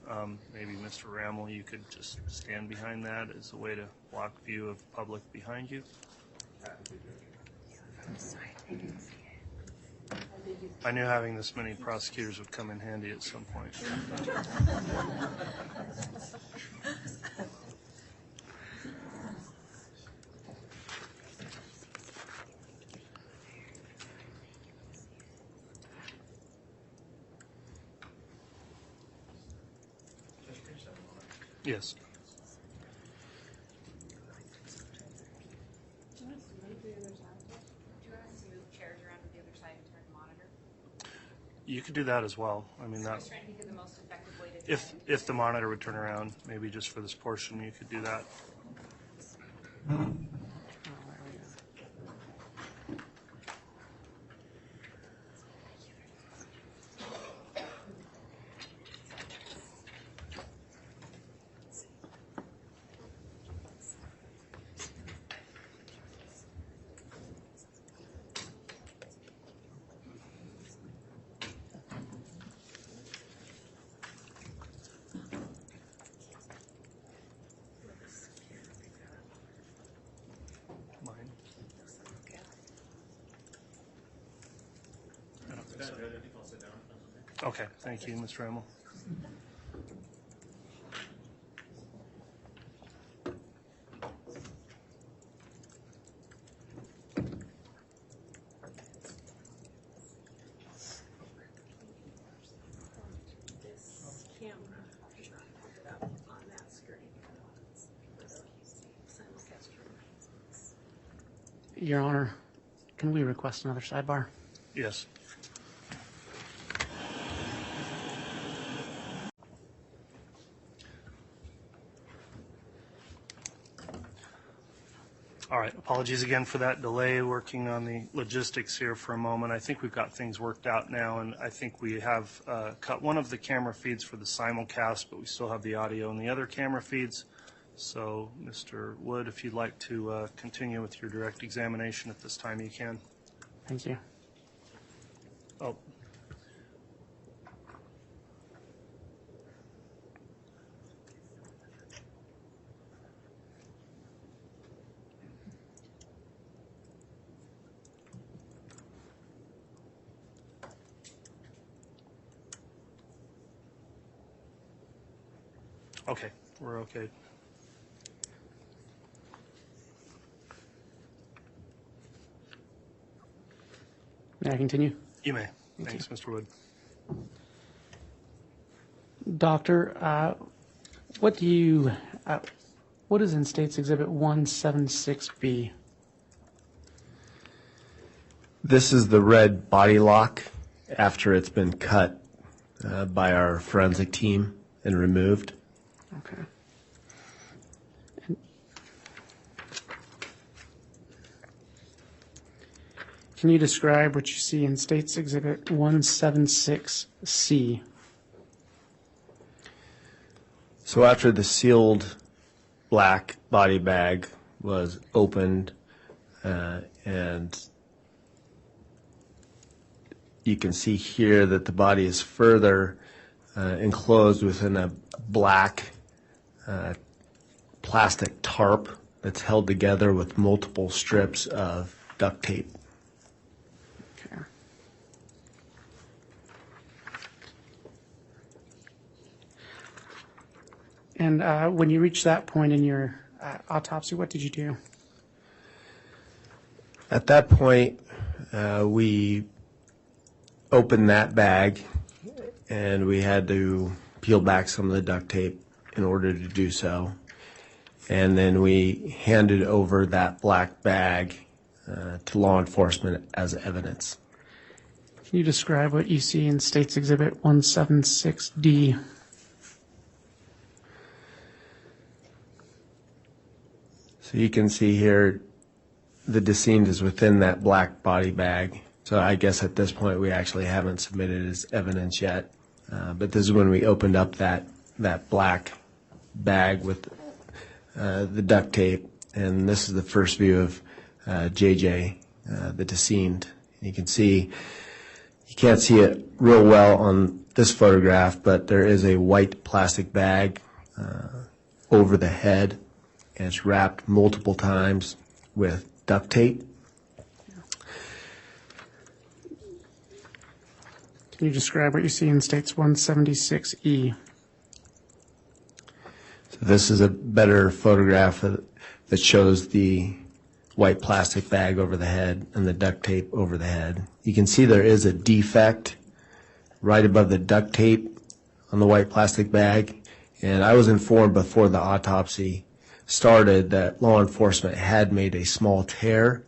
maybe Mr. Rammel, you could just stand behind that as a way to block view of public behind you. I knew having this many prosecutors would come in handy at some point. Yes. Do you want us to move to the other side? Do you want us to move chairs around to the other side and turn the monitor? You could do that as well. I mean, I that was trying to think of the most effective way to do it. if the monitor would turn around, maybe just for this portion, you could do that. think I'll sit down. Okay, thank you, Mr. Emmel. This camera is not picked up on that screen. Simulcast room. Your Honor, can we request another sidebar? Yes. All right, apologies again for that delay, working on the logistics here for a moment. I think we've got things worked out now, and I think we have cut one of the camera feeds for the simulcast, but we still have the audio in the other camera feeds. So, Mr. Wood, if you'd like to continue with your direct examination at this time, you can. Thank you. Oh. Okay, we're okay. May I continue? You may. Thanks, Mr. Wood. Doctor, what is in State's Exhibit 176B? This is the red body lock after it's been cut by our forensic team and removed. Okay. Can you describe what you see in State's Exhibit 176C? So after the sealed black body bag was opened, and you can see here that the body is further enclosed within a black plastic tarp that's held together with multiple strips of duct tape. Okay. And when you reached that point in your autopsy, what did you do? At that point, we opened that bag, and we had to peel back some of the duct tape in order to do so. And then we handed over that black bag to law enforcement as evidence. Can you describe what you see in State's Exhibit 176D? So you can see here the decedent is within that black body bag. So I guess at this point we actually haven't submitted as evidence yet. But this is when we opened up that black bag with the duct tape. And this is the first view of JJ, the decedent. You can see, you can't see it real well on this photograph, but there is a white plastic bag over the head, and it's wrapped multiple times with duct tape. Can you describe what you see in State's 176E? So this is a better photograph that shows the white plastic bag over the head and the duct tape over the head. You can see there is a defect right above the duct tape on the white plastic bag, and I was informed before the autopsy started that law enforcement had made a small tear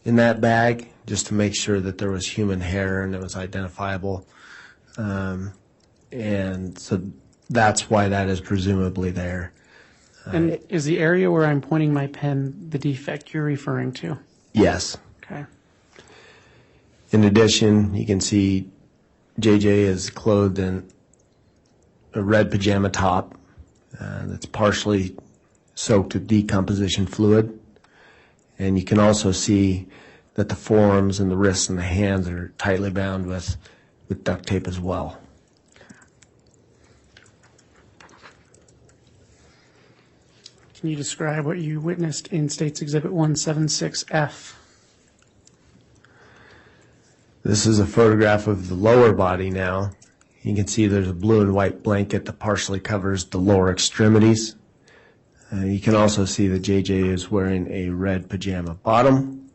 in that bag just to make sure that there was human hair and it was identifiable. And so that's why that is presumably there. And is the area where I'm pointing my pen the defect you're referring to? Yes. Okay. In addition, you can see JJ is clothed in a red pajama top that's partially soaked with decomposition fluid. And you can also see that the forearms and the wrists and the hands are tightly bound with duct tape as well. Can you describe what you witnessed in State's Exhibit 176F? This is a photograph of the lower body now. You can see there's a blue and white blanket that partially covers the lower extremities. You can also see that JJ is wearing a red pajama bottom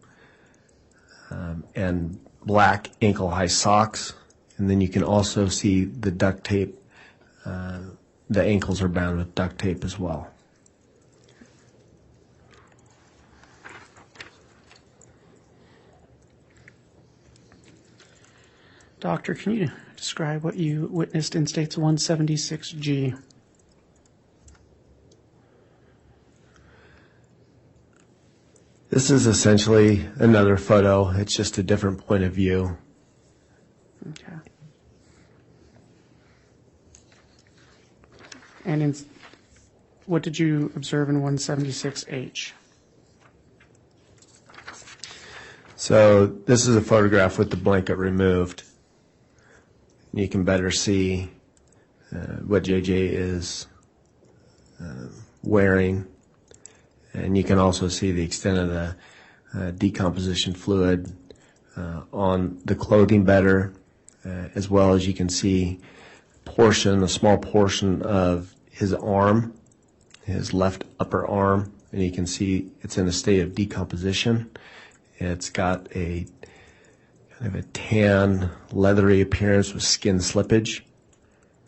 and black ankle-high socks. And then you can also see the duct tape. The ankles are bound with duct tape as well. Doctor, can you describe what you witnessed in States 176G? This is essentially another photo. It's just a different point of view. Okay. And what did you observe in 176H? So this is a photograph with the blanket removed. You can better see what JJ is wearing, and you can also see the extent of the decomposition fluid on the clothing better, as well as you can see a small portion of his arm, his left upper arm, and you can see it's in a state of decomposition. It's got a kind of a tan, leathery appearance with skin slippage,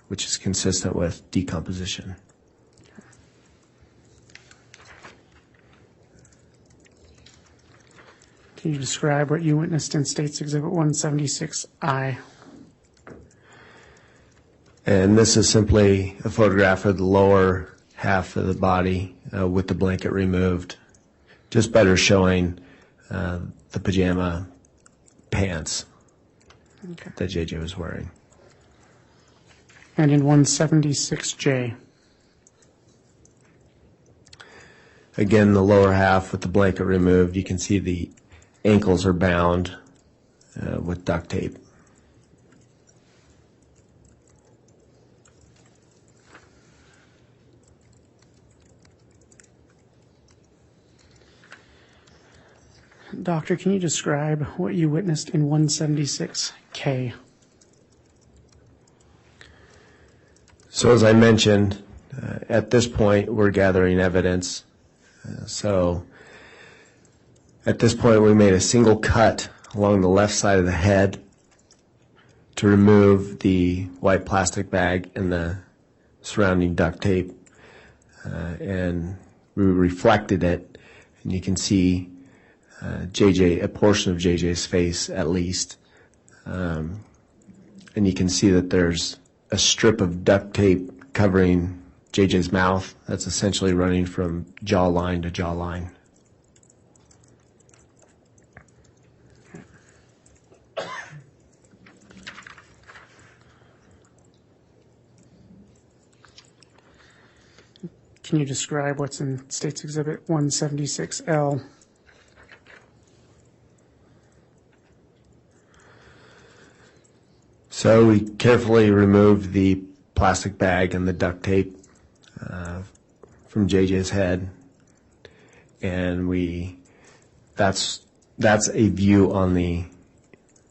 which is consistent with decomposition. Can you describe what you witnessed in States Exhibit 176I? And this is simply a photograph of the lower half of the body with the blanket removed, just better showing the pajama pants that JJ was wearing. And in 176J? Again, the lower half with the blanket removed, you can see the ankles are bound with duct tape. Doctor, can you describe what you witnessed in 176K? So as I mentioned, at this point we're gathering evidence. So at this point we made a single cut along the left side of the head to remove the white plastic bag and the surrounding duct tape, and we reflected it, and you can see a portion of JJ's face at least, and you can see that there's a strip of duct tape covering JJ's mouth that's essentially running from jawline to jawline. Can you describe what's in States Exhibit 176L? So we carefully removed the plastic bag and the duct tape from JJ's head, and that's a view on the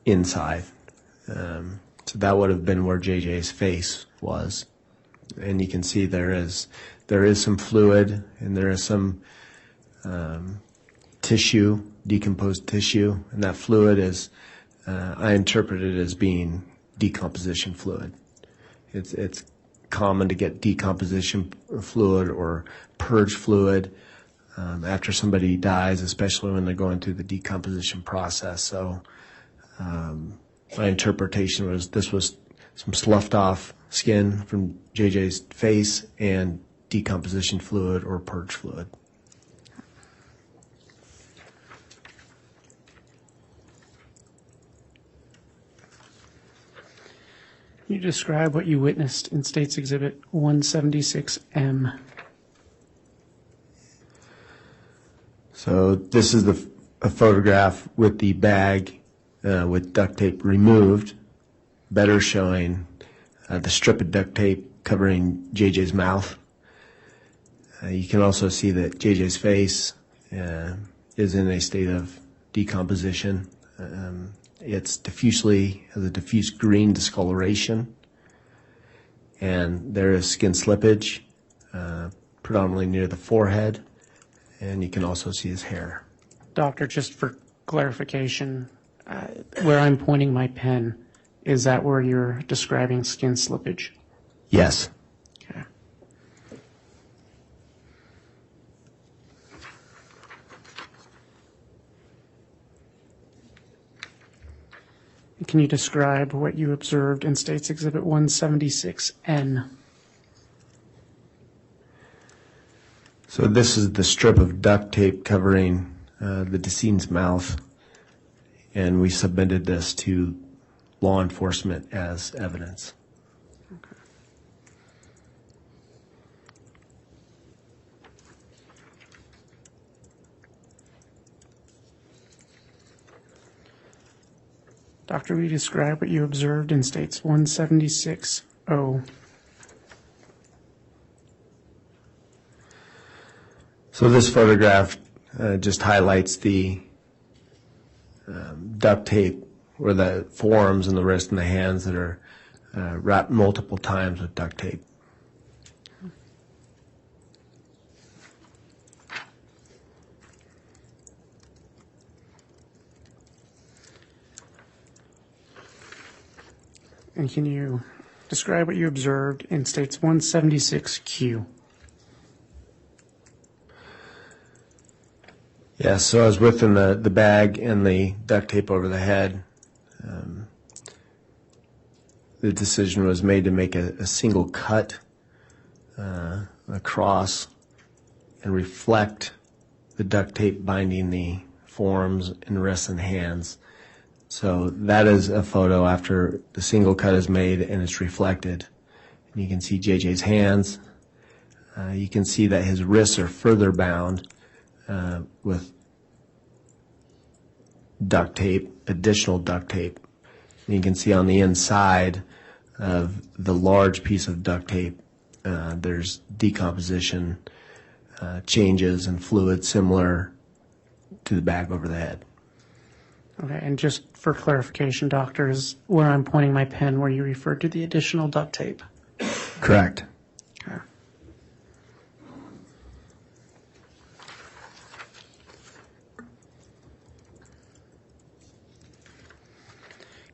inside. So that would have been where JJ's face was, and you can see there is some fluid and there is some tissue, decomposed tissue, and that fluid is I interpret it as being decomposition fluid. It's common to get decomposition fluid or purge fluid after somebody dies, especially when they're going through the decomposition process. So my interpretation was this was some sloughed off skin from JJ's face and decomposition fluid or purge fluid. Can you describe what you witnessed in States Exhibit 176M? So this is a photograph with the bag with duct tape removed, better showing the strip of duct tape covering JJ's mouth. You can also see that JJ's face is in a state of decomposition. It's diffusely, has a diffuse green discoloration, and there is skin slippage, predominantly near the forehead, and you can also see his hair. Doctor, just for clarification, where I'm pointing my pen, is that where you're describing skin slippage? Yes. Okay. Can you describe what you observed in States Exhibit 176N? So this is the strip of duct tape covering the decedent's mouth, and we submitted this to law enforcement as evidence. Doctor, will you describe what you observed in States 176O? So this photograph just highlights the duct tape, or the forearms and the wrist and the hands that are wrapped multiple times with duct tape. And can you describe what you observed in States 176Q? Yeah, so I was within the bag and the duct tape over the head. The decision was made to make a single cut across and reflect the duct tape binding the forearms and wrists and hands. So that is a photo after the single cut is made and it's reflected. And you can see JJ's hands. You can see that his wrists are further bound with duct tape, additional duct tape. And you can see on the inside of the large piece of duct tape, there's decomposition, changes, and fluid similar to the bag over the head. Okay, and just for clarification, Doctor, is where I'm pointing my pen where you referred to the additional duct tape? Correct. Okay.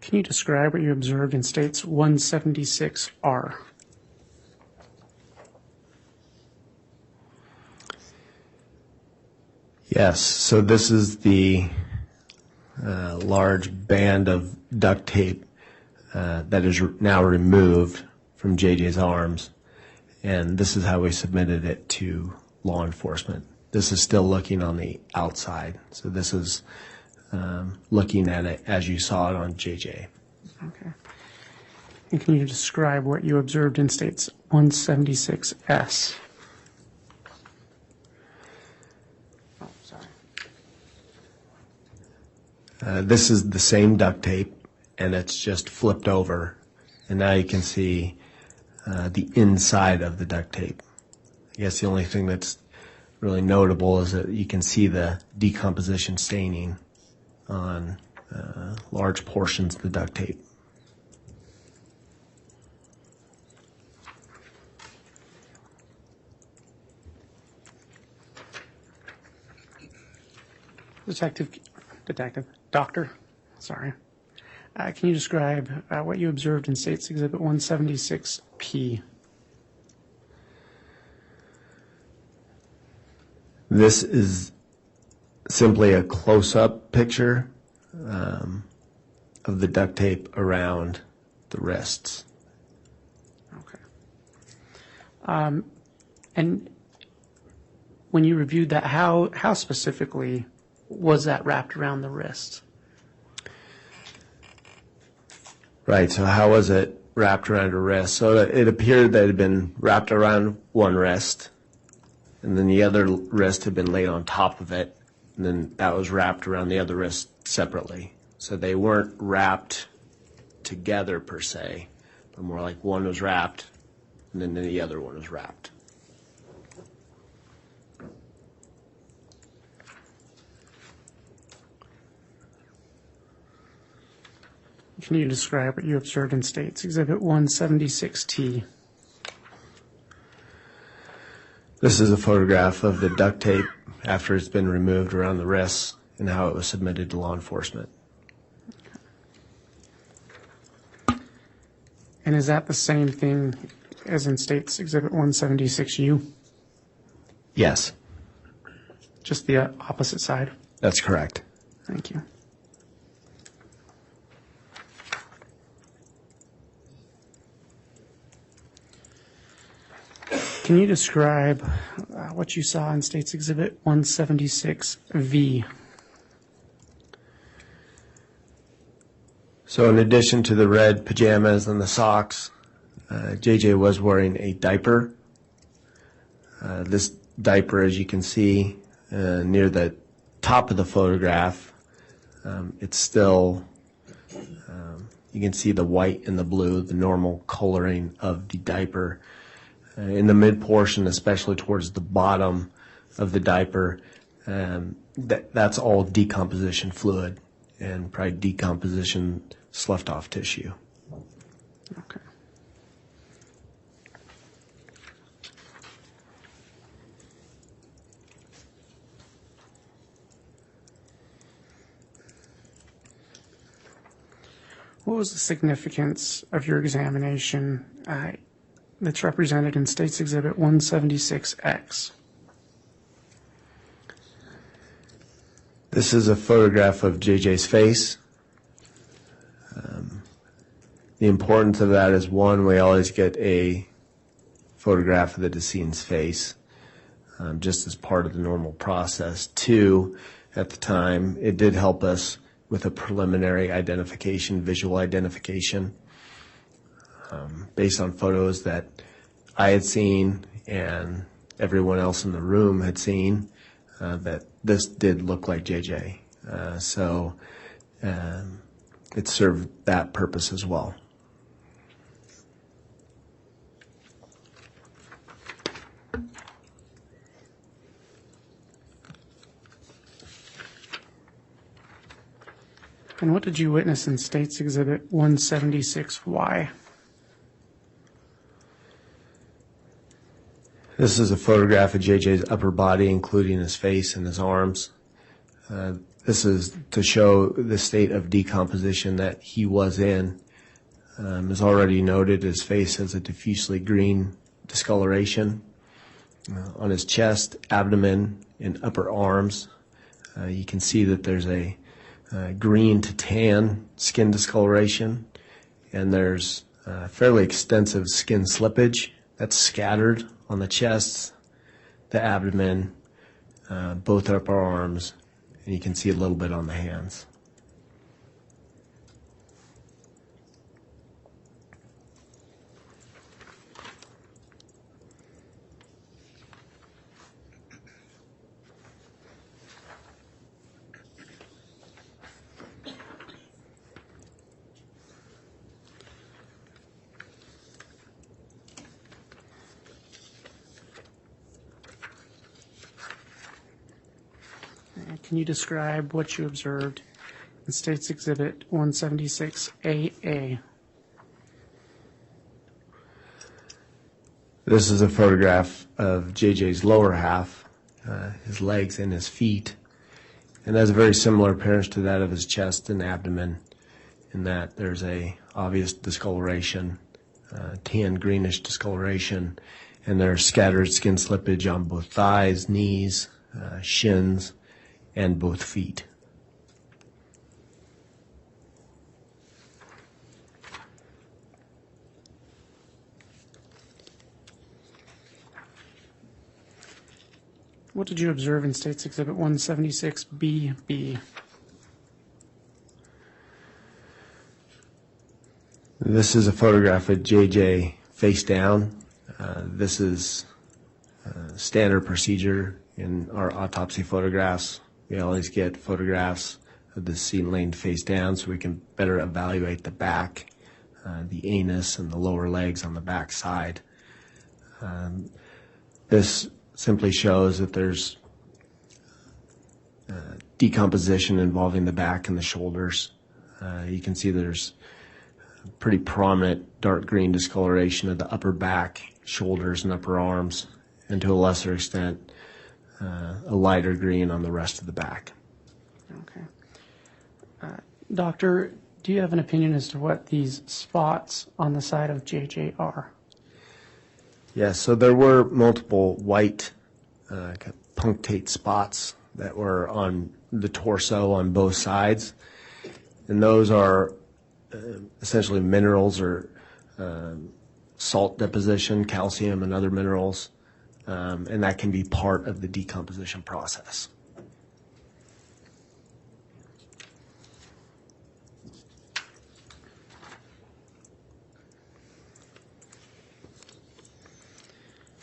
Can you describe what you observed in States 176R? Yes, so this is the large band of duct tape that is now removed from JJ's arms, and this is how we submitted it to law enforcement. This is still looking on the outside, so this is looking at it as you saw it on JJ. Okay. And can you describe what you observed in States 176S? Oh, sorry. This is the same duct tape, and it's just flipped over, and now you can see the inside of the duct tape. I guess the only thing that's really notable is that you can see the decomposition staining on large portions of the duct tape. Doctor, sorry. Can you describe what you observed in States Exhibit 176P? This is simply a close-up picture of the duct tape around the wrists. Okay. And when you reviewed that, how specifically was that wrapped around the wrist? Right, so how was it wrapped around a wrist? So it appeared that it had been wrapped around one wrist, and then the other wrist had been laid on top of it, and then that was wrapped around the other wrist separately. So they weren't wrapped together per se, but more like one was wrapped, and then the other one was wrapped. Can you describe what you observed in States Exhibit 176T? This is a photograph of the duct tape after it's been removed around the wrists and how it was submitted to law enforcement. And is that the same thing as in States Exhibit 176U? Yes, Just the opposite side? that's correct. Thank you. Can you describe what you saw in States Exhibit 176V? So in addition to the red pajamas and the socks, JJ was wearing a diaper. This diaper, as you can see near the top of the photograph, it's still, you can see the white and the blue, the normal coloring of the diaper. In the mid portion, especially towards the bottom of the diaper, that's all decomposition fluid and probably decomposition sloughed off tissue. Okay. What was the significance of your examination that's represented in States Exhibit 176X? This is a photograph of JJ's face. The importance of that is, one, we always get a photograph of the decedent's face, just as part of the normal process. Two, at the time, it did help us with a preliminary identification, visual identification, based on photos that I had seen and everyone else in the room had seen, that this did look like JJ. So it served that purpose as well. And what did you witness in States Exhibit 176Y? This is a photograph of JJ's upper body, including his face and his arms. This is to show the state of decomposition that he was in. As already noted, his face has a diffusely green discoloration. On his chest, abdomen, and upper arms, you can see that there's a green to tan skin discoloration, and there's fairly extensive skin slippage that's scattered on the chest, the abdomen, both upper arms, and you can see a little bit on the hands. Can you describe what you observed in States Exhibit 176AA? This is a photograph of JJ's lower half, his legs and his feet, and has a very similar appearance to that of his chest and abdomen, in that there's a obvious discoloration, tan greenish discoloration, and there's scattered skin slippage on both thighs, knees, shins, and both feet. What did you observe in States Exhibit 176BB? This is a photograph of JJ face down. This is standard procedure in our autopsy photographs. We always get photographs of the scene laying face down so we can better evaluate the back, the anus, and the lower legs on the back side. This simply shows that there's decomposition involving the back and the shoulders. You can see there's pretty prominent dark green discoloration of the upper back, shoulders, and upper arms, and to a lesser extent, a lighter green on the rest of the back. Okay. Doctor, do you have an opinion as to what these spots on the side of JJ are? Yes, so there were multiple white punctate spots that were on the torso on both sides, and those are essentially minerals or salt deposition, calcium and other minerals, and that can be part of the decomposition process.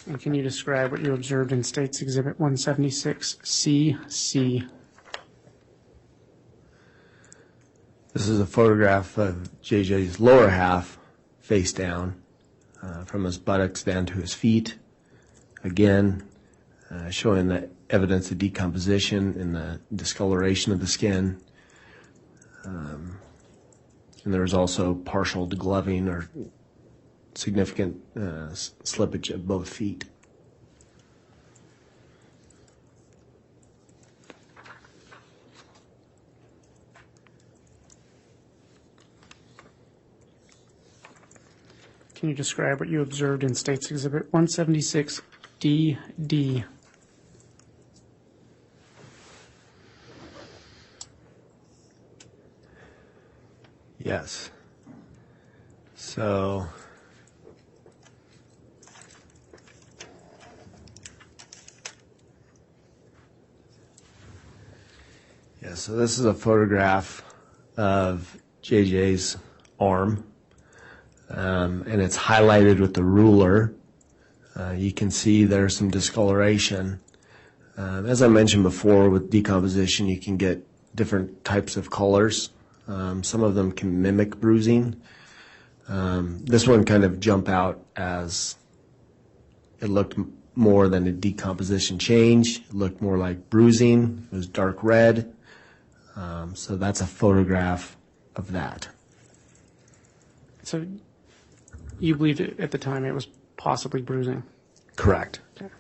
And can you describe what you observed in States Exhibit 176CC? This is a photograph of JJ's lower half, face down, from his buttocks down to his feet. Again, showing the evidence of decomposition in the discoloration of the skin. And there was also partial degloving or significant slippage of both feet. Can you describe what you observed in States Exhibit 176DD? Yes. So so this is a photograph of JJ's arm, and it's highlighted with the ruler. You can see there's some discoloration. As I mentioned before, with decomposition, you can get different types of colors. Some of them can mimic bruising. This one kind of jumped out as it looked more than a decomposition change. It looked more like bruising. It was dark red. So that's a photograph of that. So you believed at the time it was possibly bruising? Correct. Okay.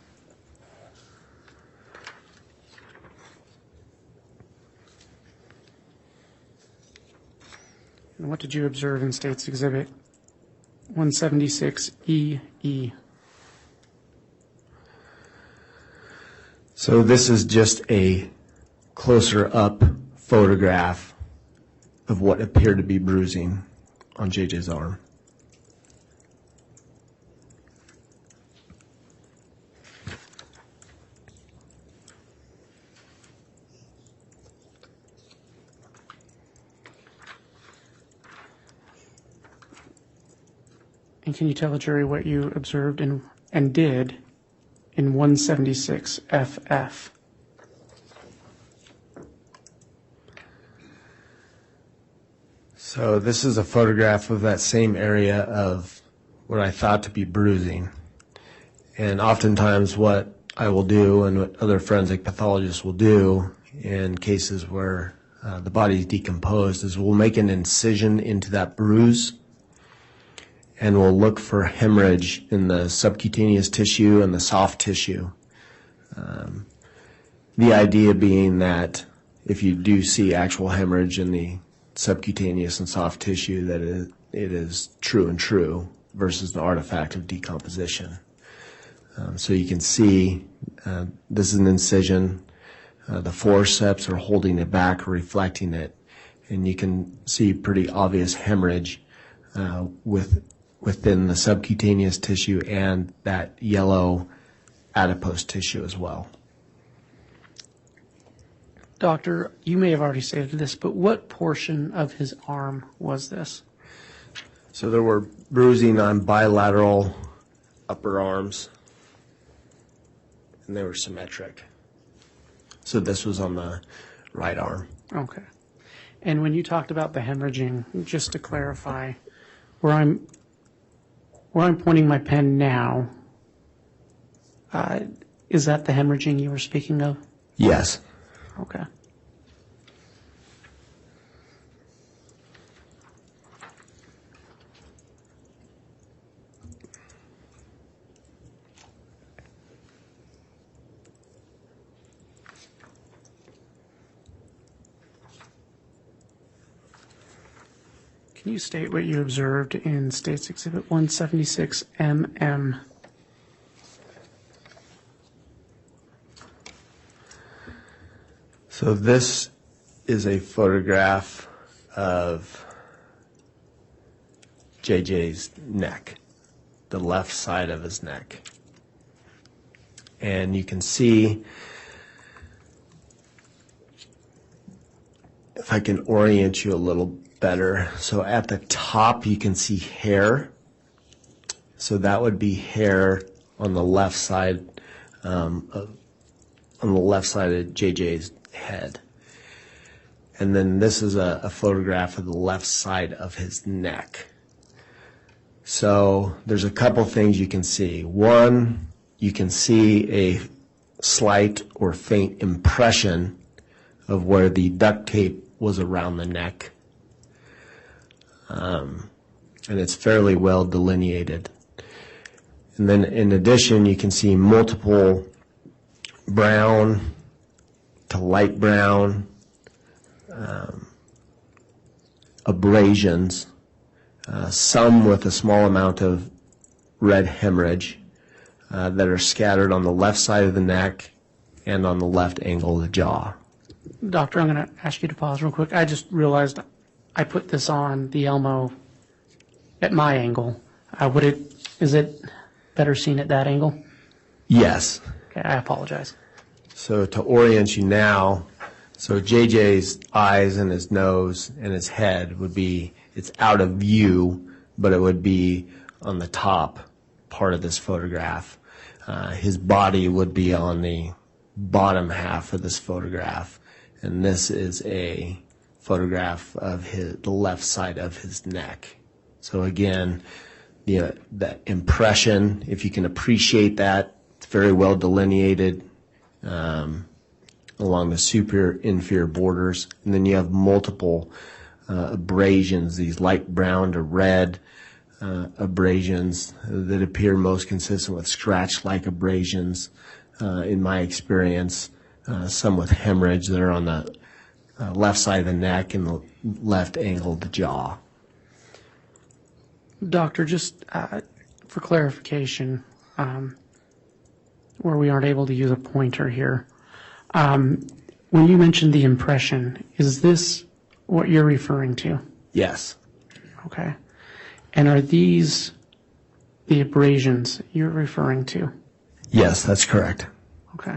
And what did you observe in States Exhibit 176EE? So this is just a closer up photograph of what appeared to be bruising on JJ's arm. And can you tell the jury what you observed and did in 176FF? So this is a photograph of that same area of what I thought to be bruising. And oftentimes what I will do and what other forensic pathologists will do in cases where the body is decomposed is we'll make an incision into that bruise and we'll look for hemorrhage in the subcutaneous tissue and the soft tissue. The idea being that if you do see actual hemorrhage in the subcutaneous and soft tissue, that it is true and true versus the artifact of decomposition. So you can see this is an incision. The forceps are holding it back, reflecting it, and you can see pretty obvious hemorrhage within the subcutaneous tissue and that yellow adipose tissue as well. Doctor, you may have already stated this, but what portion of his arm was this? So there were bruising on bilateral upper arms, and they were symmetric. So this was on the right arm. Okay. And when you talked about the hemorrhaging, just to clarify, where I'm pointing my pen now, is that the hemorrhaging you were speaking of? Yes. Okay. Can you state what you observed in State's Exhibit 176 MM? So this is a photograph of JJ's neck, the left side of his neck. And you can see, if I can orient you a little better, so at the top you can see hair. So that would be hair on the left side, on the left side of JJ's head. And then this is a photograph of the left side of his neck. So there's a couple things you can see. One, you can see a slight or faint impression of where the duct tape was around the neck. And it's fairly well delineated. And then in addition, you can see multiple brown to light brown abrasions, some with a small amount of red hemorrhage that are scattered on the left side of the neck and on the left angle of the jaw. Doctor, I'm going to ask you to pause real quick. I just realized I put this on the Elmo at my angle. Is it better seen at that angle? Yes. Okay, I apologize. So to orient you now, so JJ's eyes and his nose and his head would be, it's out of view, but it would be on the top part of this photograph. His body would be on the bottom half of this photograph. And this is a photograph of the left side of his neck. So again, that impression, if you can appreciate that, it's very well delineated along the superior inferior borders. And then you have multiple abrasions, these light brown to red abrasions that appear most consistent with scratch-like abrasions in my experience. Some with hemorrhage that are on the left side of the neck and the left angle of the jaw. Doctor, just for clarification, where we aren't able to use a pointer here, when you mentioned the impression, is this what you're referring to? Yes. Okay. And are these the abrasions you're referring to? Yes, that's correct. Okay.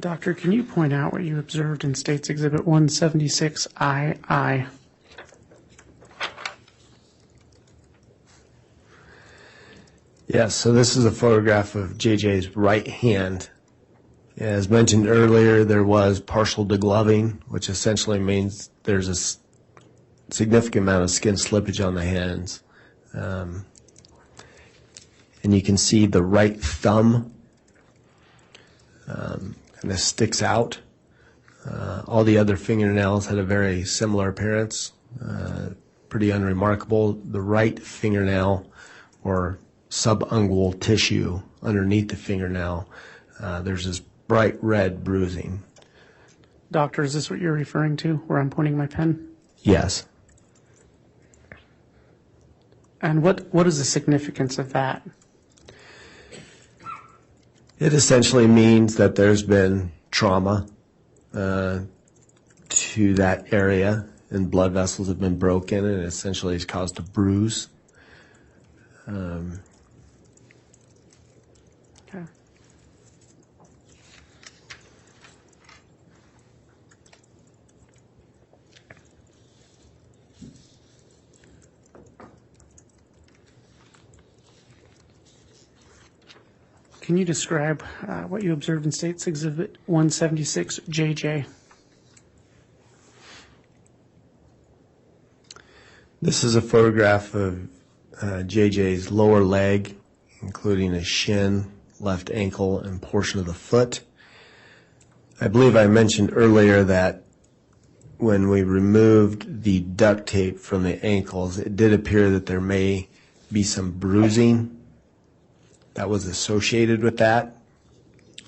Doctor, can you point out what you observed in State's Exhibit 176II? Yes, so this is a photograph of JJ's right hand. As mentioned earlier, there was partial degloving, which essentially means there's a significant amount of skin slippage on the hands. And you can see the right thumb kind of sticks out. All the other fingernails had a very similar appearance, pretty unremarkable. The right fingernail, or subungual tissue underneath the fingernail, there's this bright red bruising. Doctor, is this what you're referring to, where I'm pointing my pen? Yes. And what is the significance of that? It essentially means that there's been trauma to that area, and blood vessels have been broken, and it essentially has caused a bruise. Okay. Can you describe what you observed in State's Exhibit 176 JJ? This is a photograph of JJ's lower leg, including his shin, left ankle, and portion of the foot. I believe I mentioned earlier that when we removed the duct tape from the ankles, it did appear that there may be some bruising that was associated with that.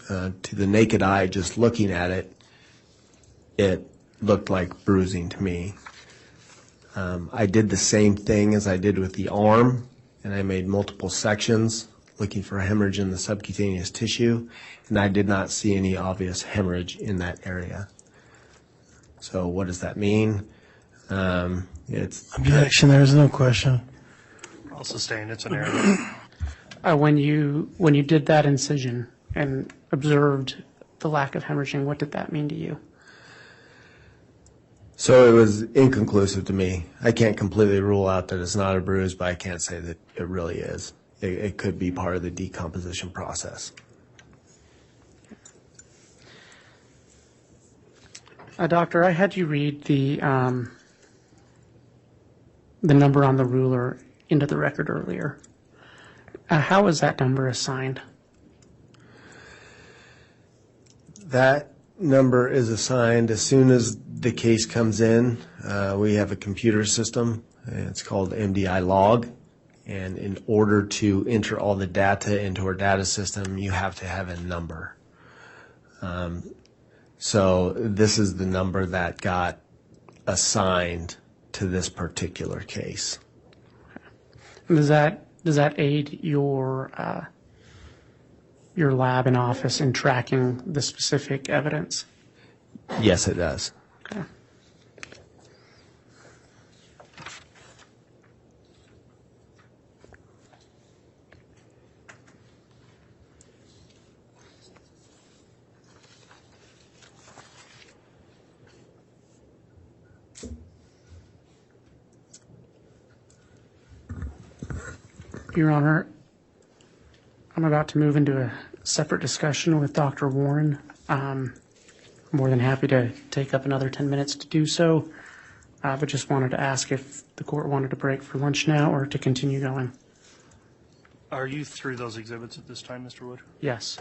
To the naked eye, just looking at it, it looked like bruising to me. I did the same thing as I did with the arm, and I made multiple sections looking for a hemorrhage in the subcutaneous tissue, and I did not see any obvious hemorrhage in that area. So what does that mean? It's Objection, there is no question. I'll sustain. It's an error. When you did that incision and observed the lack of hemorrhaging, what did that mean to you? So it was inconclusive to me. I can't completely rule out that it's not a bruise, but I can't say that it really is. It could be part of the decomposition process. Doctor, I had you read the number on the ruler into the record earlier. How was that number assigned? That number is assigned as soon as the case comes in. We have a computer system. It's called MDI log. And in order to enter all the data into our data system, you have to have a number. So this is the number that got assigned to this particular case. Does that aid your lab and office in tracking the specific evidence? Yes, it does. Okay. Your Honor, I'm about to move into a separate discussion with Dr. Warren. I'm more than happy to take up another 10 minutes to do so, but just wanted to ask if the court wanted to break for lunch now or to continue going. Are you through those exhibits at this time, Mr. Wood? Yes.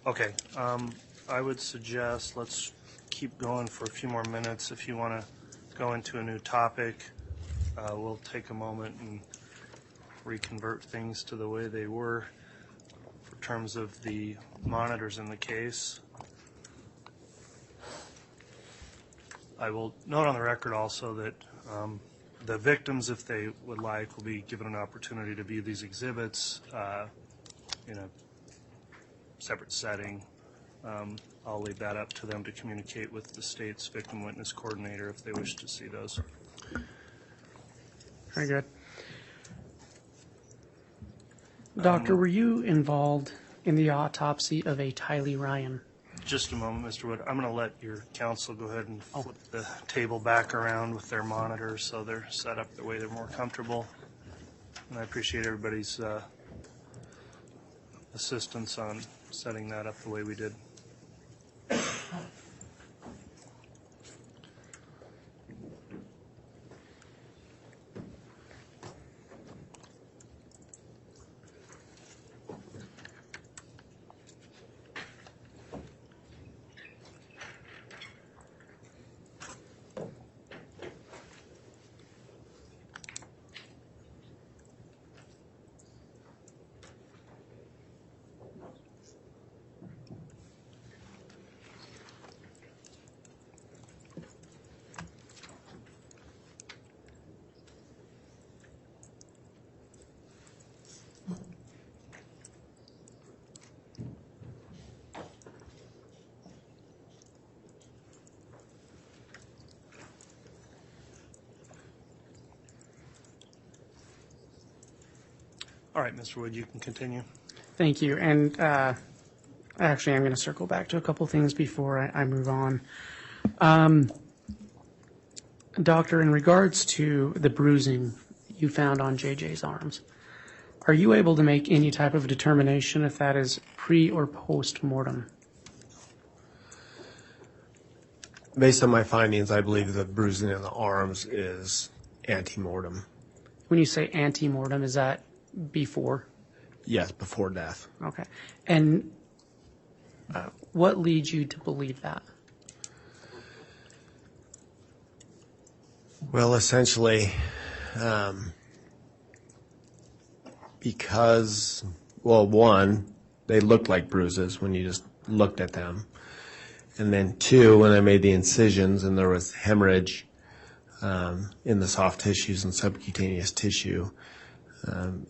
Okay. I would suggest let's keep going for a few more minutes. If you want to go into a new topic, we'll take a moment and reconvert things to the way they were for terms of the monitors in the case. I will note on the record also that the victims, if they would like, will be given an opportunity to view these exhibits in a separate setting. I'll leave that up to them to communicate with the state's victim witness coordinator if they wish to see those. Very good. Doctor, were you involved in the autopsy of a Tylee Ryan? Just a moment, Mr. Wood. I'm going to let your counsel go ahead and flip the table back around with their monitors so they're set up the way they're more comfortable. And I appreciate everybody's assistance on setting that up the way we did. All right, Mr. Wood, you can continue. Thank you. And actually, I'm going to circle back to a couple things before I move on. Doctor, in regards to the bruising you found on JJ's arms, are you able to make any type of determination if that is pre or post mortem? Based on my findings, I believe the bruising in the arms is ante-mortem. When you say ante-mortem, is that before? Yes, before death. Okay. And what leads you to believe that? Well, essentially, because, well, one, they looked like bruises when you just looked at them. And then two, when I made the incisions and there was hemorrhage in the soft tissues and subcutaneous tissue,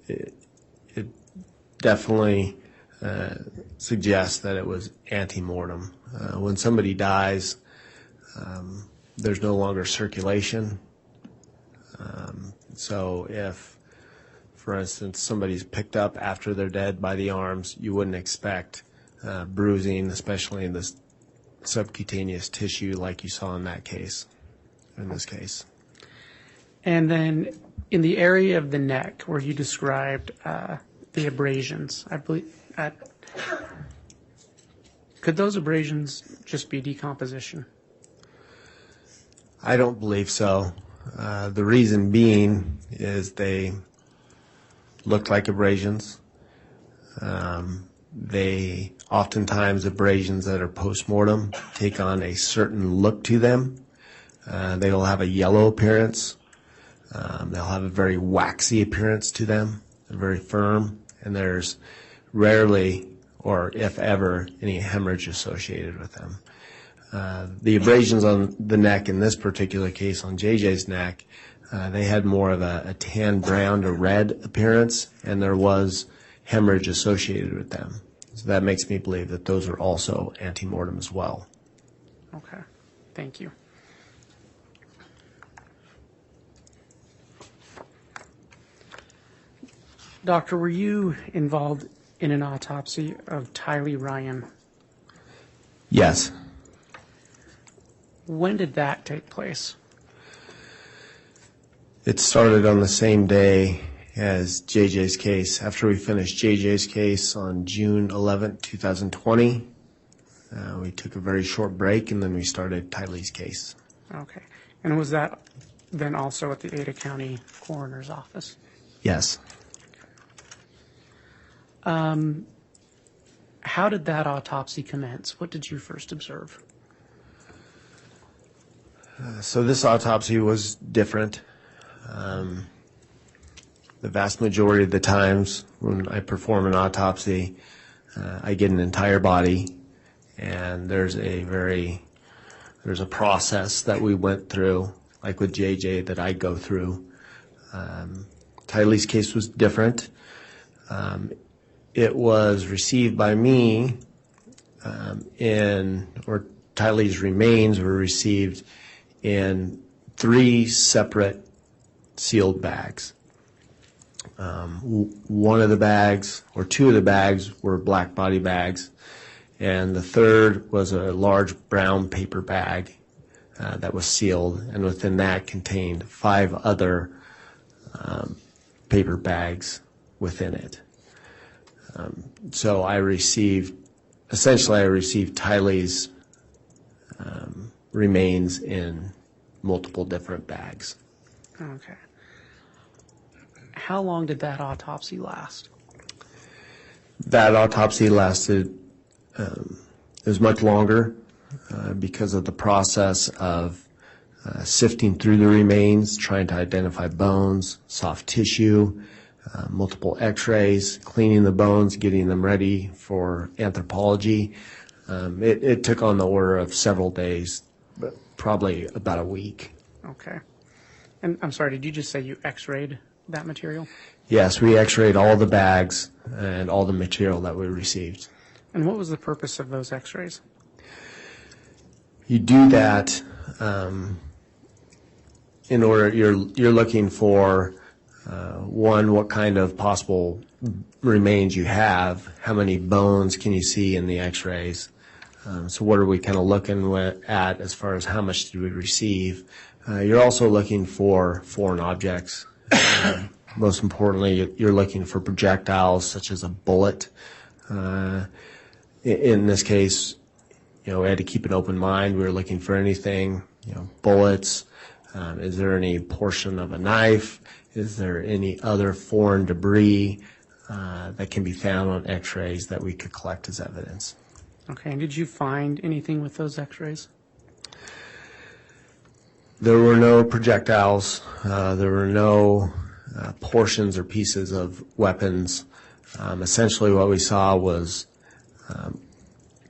it definitely suggests that it was ante-mortem. When somebody dies, there's no longer circulation. So if, for instance, somebody's picked up after they're dead by the arms, you wouldn't expect bruising, especially in this subcutaneous tissue like you saw in that case, in this case. And then in the area of the neck where you described the abrasions, I believe, could those abrasions just be decomposition? I don't believe so. The reason being is they look like abrasions. They oftentimes abrasions that are post-mortem take on a certain look to them. They will have a yellow appearance. They'll have a very waxy appearance to them. They're very firm, and there's rarely, or if ever, any hemorrhage associated with them. The abrasions on the neck in this particular case, on JJ's neck, they had more of a tan brown to red appearance, and there was hemorrhage associated with them. So that makes me believe that those are also ante-mortem as well. Okay, thank you. Doctor, were you involved in an autopsy of Tylee Ryan? Yes. When did that take place? It started on the same day as JJ's case. After we finished JJ's case on June 11th, 2020, we took a very short break, and then we started Tylee's case. Okay. And was that then also at the Ada County Coroner's Office? Yes. How did that autopsy commence? What did you first observe? So this autopsy was different. The vast majority of the times when I perform an autopsy, I get an entire body, and there's a process that we went through, like with JJ, that I go through. Tylee's case was different. It was received by me Tylee's remains were received in 3 separate sealed bags. One of the bags, or 2 of the bags, were black body bags, and the third was a large brown paper bag that was sealed, and within that contained 5 other paper bags within it. So I received Tylee's remains in multiple different bags. Okay. How long did that autopsy last? That autopsy lasted, it was much longer because of the process of sifting through the remains, trying to identify bones, soft tissue, multiple x-rays, cleaning the bones, getting them ready for anthropology. It took on the order of several days, but probably about a week. Okay. And I'm sorry, did you just say you x-rayed that material? Yes, we x-rayed all the bags and all the material that we received. And what was the purpose of those x-rays? You do that in order, you're looking for, one, what kind of possible remains you have, how many bones can you see in the x-rays. So what are we kind of looking at as far as how much did we receive? You're also looking for foreign objects. Most importantly, you're looking for projectiles such as a bullet. In this case, we had to keep an open mind. We were looking for anything, bullets. Is there any portion of a knife? is there any other foreign debris that can be found on x-rays that we could collect as evidence. Okay, and did you find anything with those x-rays? There were no projectiles. There were no portions or pieces of weapons. Essentially what we saw was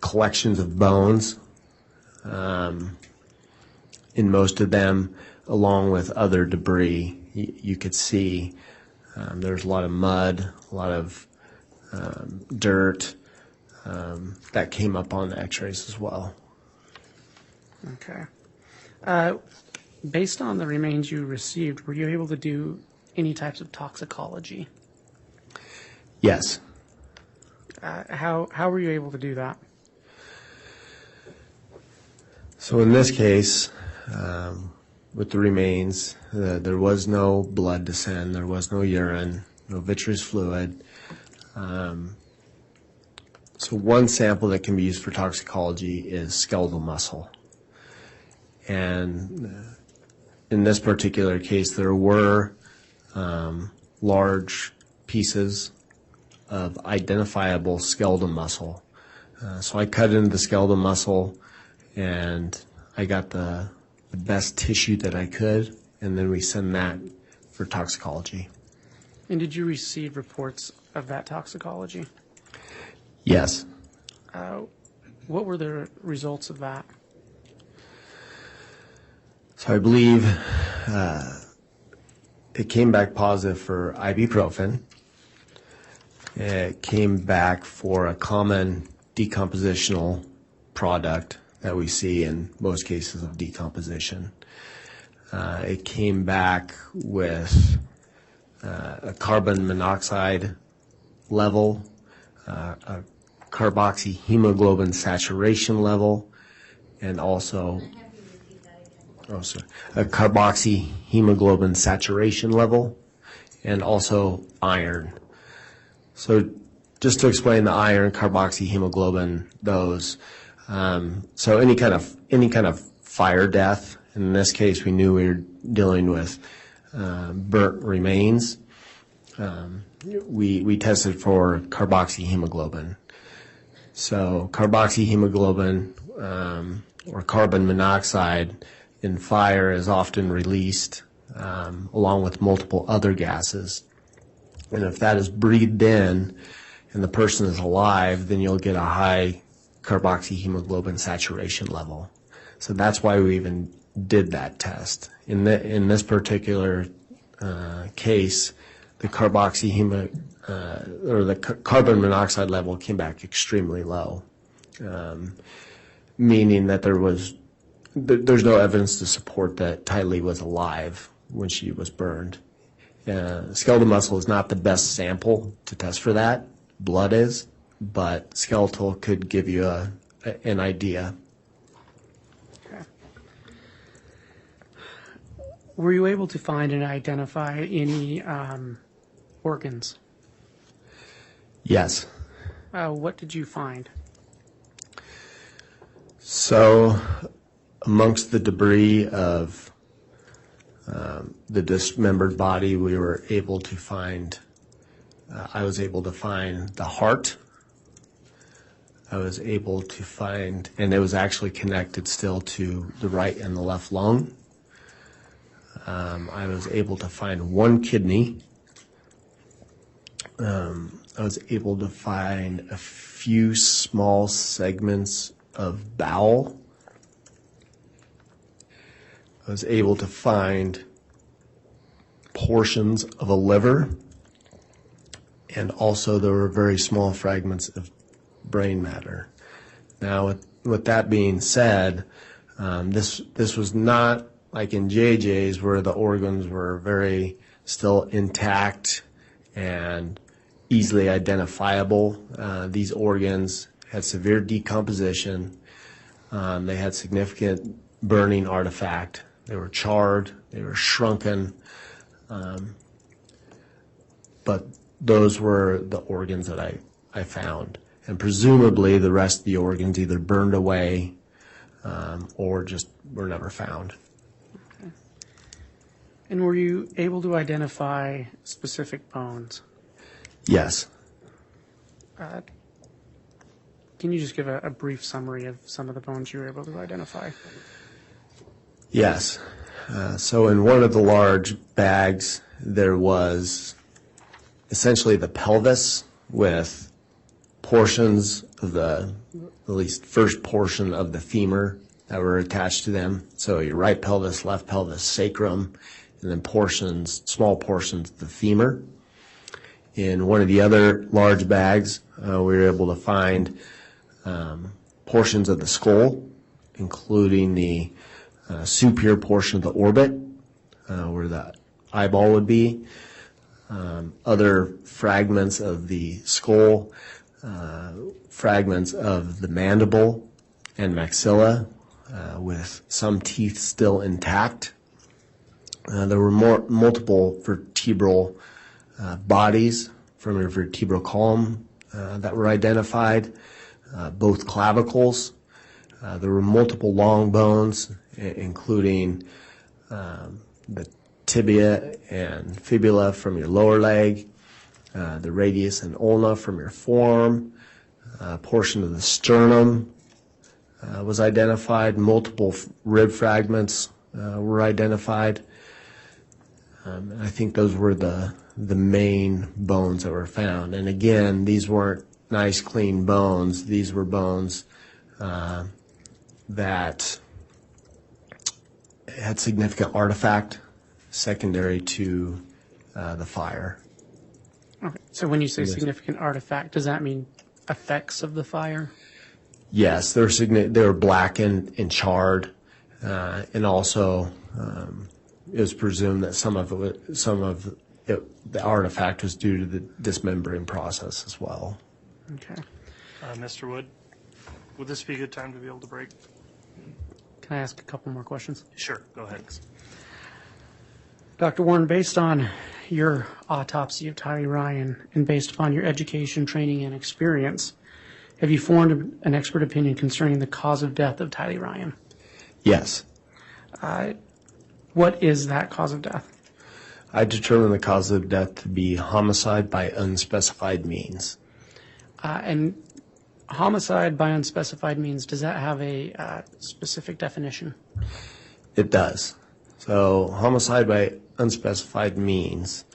collections of bones in most of them, along with other debris. You could see there's a lot of mud, a lot of dirt that came up on the x-rays as well. Okay. Based on the remains you received, were you able to do any types of toxicology? Yes. How were you able to do that? So in this case, with the remains, there was no blood to send, there was no urine, no vitreous fluid. So one sample that can be used for toxicology is skeletal muscle. And in this particular case, there were large pieces of identifiable skeletal muscle. So I cut into the skeletal muscle and I got the best tissue that I could, and then we send that for toxicology. And did you receive reports of that toxicology? Yes. What were the results of that? So I believe it came back positive for ibuprofen. It came back for a common decompositional product that we see in most cases of decomposition. It came back with a carbon monoxide level, a carboxyhemoglobin saturation level, and also a carboxyhemoglobin saturation level, and also iron. So just to explain the iron, carboxyhemoglobin, those. So any kind of fire death. In this case, we knew we were dealing with burnt remains. We tested for carboxyhemoglobin. So carboxyhemoglobin or carbon monoxide in fire is often released along with multiple other gases. And if that is breathed in and the person is alive, then you'll get a high carboxyhemoglobin saturation level. So that's why we even did that test. In this particular case, the carbon monoxide level came back extremely low, meaning that there's no evidence to support that Tylee was alive when she was burned. Skeletal muscle is not the best sample to test for that. Blood is, but skeletal could give you an idea. Okay. Were you able to find and identify any organs? Yes. What did you find? So amongst the debris of the dismembered body, we were able to find, I was able to find the heart. I was able to find, and it was actually connected still to the right and the left lung. I was able to find one kidney. I was able to find a few small segments of bowel. I was able to find portions of a liver, and also there were very small fragments of brain matter. Now, with that being said, this was not like in JJ's where the organs were very still intact and easily identifiable. These organs had severe decomposition. They had significant burning artifact. They were charred. They were shrunken. But those were the organs that I found. And presumably the rest of the organs either burned away or just were never found. Okay. And were you able to identify specific bones? Yes. Can you just give a brief summary of some of the bones you were able to identify? Yes. So in one of the large bags, there was essentially the pelvis with portions of the, at least first portion of the femur that were attached to them. So your right pelvis, left pelvis, sacrum, and then portions, small portions of the femur. In one of the other large bags, we were able to find portions of the skull, including the superior portion of the orbit, where the eyeball would be, other fragments of the skull, fragments of the mandible and maxilla, with some teeth still intact. There were multiple vertebral bodies from your vertebral column that were identified, both clavicles. There were multiple long bones, including the tibia and fibula from your lower leg, the radius and ulna from your forearm, a portion of the sternum was identified, multiple rib fragments were identified. I think those were the main bones that were found. And again, these weren't nice, clean bones. These were bones that had significant artifact secondary to the fire. Okay. So when you say significant artifact, does that mean effects of the fire? Yes, they were blackened and charred, and also it was presumed that some of the artifact was due to the dismembering process as well. Okay. Mr. Wood, would this be a good time to be able to break? Can I ask a couple more questions? Sure, go ahead. Dr. Warren, based on your autopsy of Tylee Ryan and based upon your education, training, and experience, have you formed an expert opinion concerning the cause of death of Tylee Ryan? Yes. What is that cause of death? I determined the cause of death to be homicide by unspecified means. And homicide by unspecified means, does that have a specific definition? It does. So homicide by unspecified means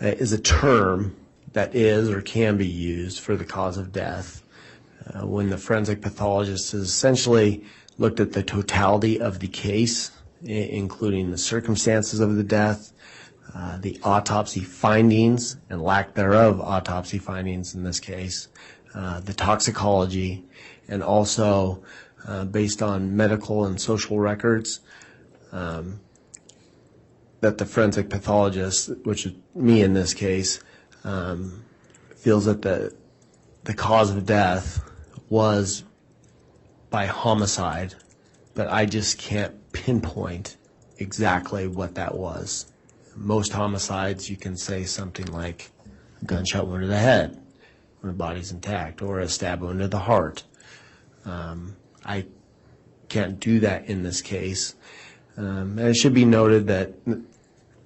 is a term that is or can be used for the cause of death when the forensic pathologist has essentially looked at the totality of the case, including the circumstances of the death, the autopsy findings and lack thereof autopsy findings in this case, the toxicology, and also based on medical and social records, that the forensic pathologist, which is me in this case, feels that the cause of death was by homicide, but I just can't pinpoint exactly what that was. Most homicides, you can say something like a gunshot wound to the head when the body's intact, or a stab wound to the heart. I can't do that in this case. And it should be noted that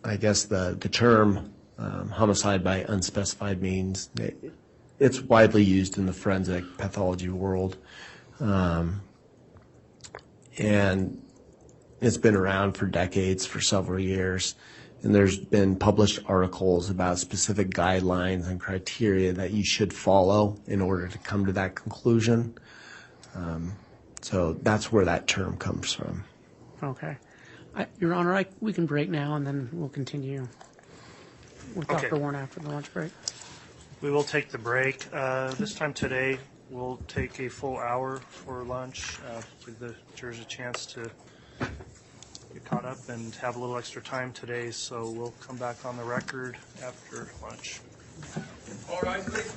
I guess the term homicide by unspecified means, it's widely used in the forensic pathology world. And it's been around for decades, for several years. And there's been published articles about specific guidelines and criteria that you should follow in order to come to that conclusion. So that's where that term comes from. Okay. Your Honor, we can break now and then we'll continue with Okay. Dr. Warren after the lunch break. We will take the break. This time today, we'll take a full hour for lunch, give the jurors a chance to get caught up and have a little extra time today, so we'll come back on the record after lunch. All right, please.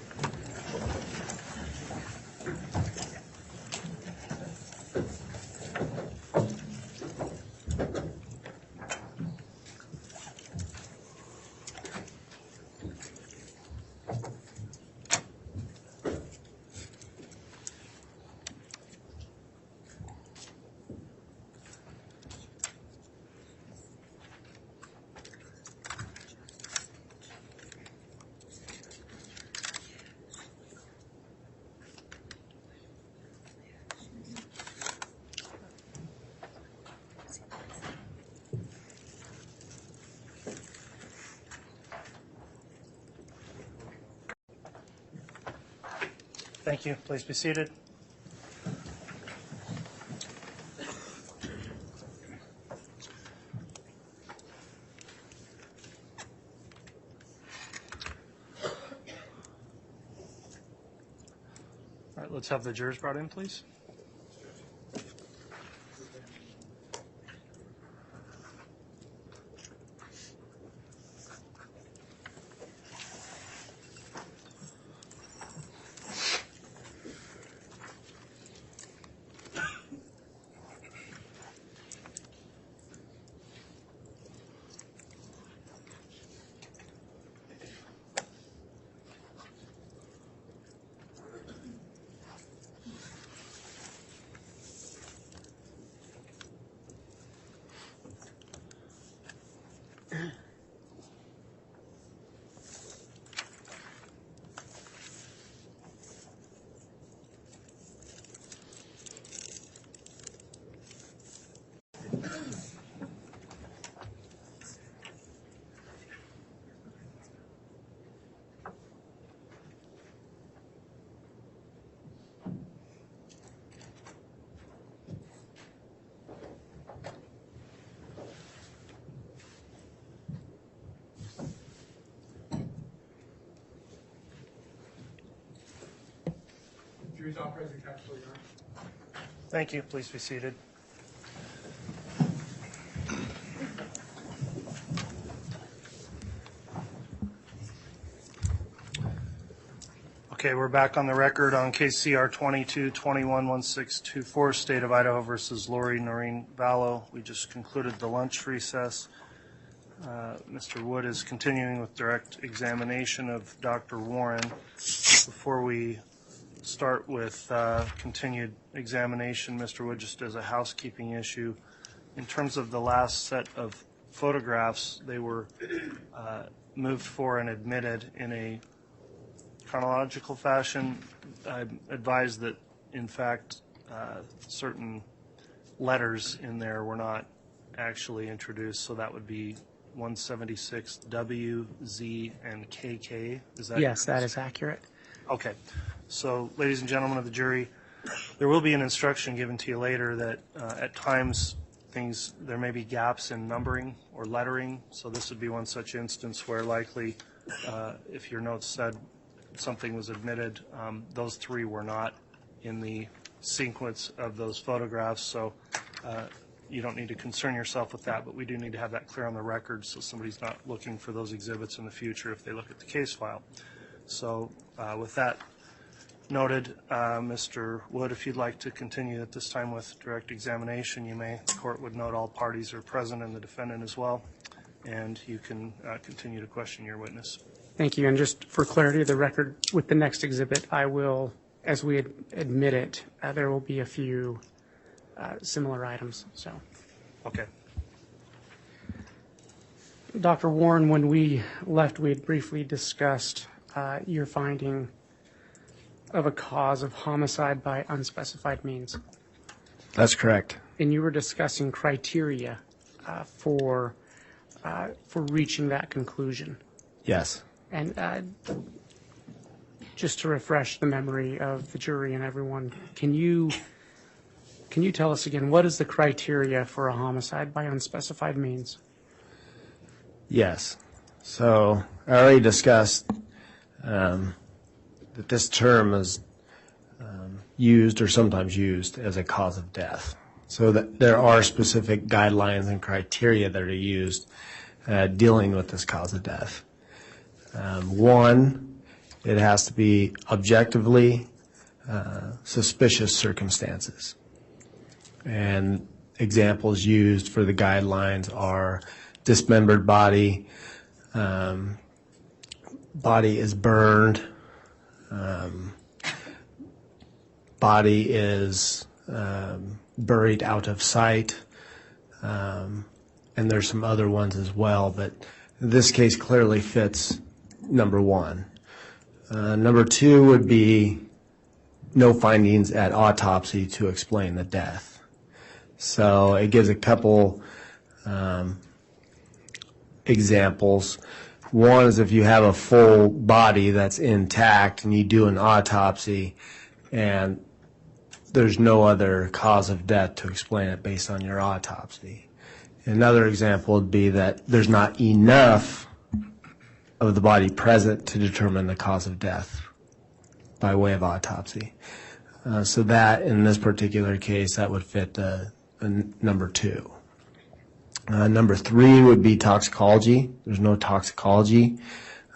Thank you. Please be seated. All right, let's have the jurors brought in, please. Jury's all present, Counsel, Your Honor. Thank you. Please be seated. Okay, we're back on the record on case CR 22-21-1624, State of Idaho versus Lori Noreen Vallow. We just concluded the lunch recess. Mr. Wood is continuing with direct examination of Dr. Warren. Before we start with continued examination, Mr. Wood, just as a housekeeping issue, in terms of the last set of photographs, they were moved for and admitted in a chronological fashion. I advise that, in fact, certain letters in there were not actually introduced, so that would be 176 W, Z, and KK. Is that Yes, that is accurate. Okay. So, ladies and gentlemen of the jury, there will be an instruction given to you later that at times there may be gaps in numbering or lettering. So this would be one such instance where likely if your notes said something was admitted, those three were not in the sequence of those photographs. So you don't need to concern yourself with that, but we do need to have that clear on the record so somebody's not looking for those exhibits in the future if they look at the case file. So with that noted, Mr. Wood, if you'd like to continue at this time with direct examination, you may. The court would note all parties are present and the defendant as well, and you can continue to question your witness. Thank you. And just for clarity of the record, with the next exhibit, I will, as we admit it, there will be a few similar items. So, Okay. Dr. Warren, when we left, we had briefly discussed your finding of a cause of homicide by unspecified means. That's correct. And you were discussing criteria for reaching that conclusion. Yes. And just to refresh the memory of the jury and everyone, can you tell us again, what is the criteria for a homicide by unspecified means? Yes. So I already discussed that this term is used or sometimes used as a cause of death. So that there are specific guidelines and criteria that are used dealing with this cause of death. One, it has to be objectively suspicious circumstances. And examples used for the guidelines are dismembered body, body is burned, body is buried out of sight, and there's some other ones as well, but this case clearly fits number one. Number two would be no findings at autopsy to explain the death. So it gives a couple examples. One is if you have a full body that's intact and you do an autopsy and there's no other cause of death to explain it based on your autopsy. Another example would be that there's not enough of the body present to determine the cause of death by way of autopsy. So that, in this particular case, that would fit number 2. Number 3 would be toxicology. There's no toxicology.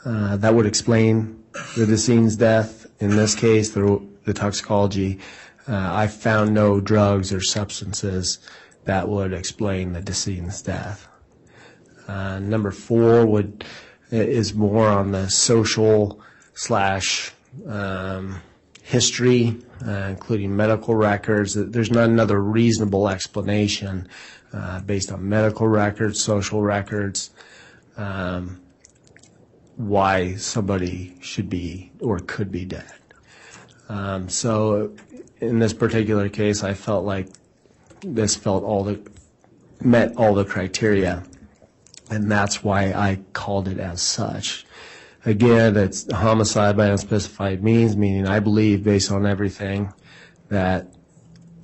That would explain the decedent's death. In this case, the toxicology, I found no drugs or substances that would explain the decedent's death. Number 4 is more on the social / history, including medical records. There's not another reasonable explanation based on medical records, social records, why somebody should be or could be dead. So in this particular case, I felt like this met all the criteria, and that's why I called it as such. Again, it's homicide by unspecified means, meaning I believe, based on everything, that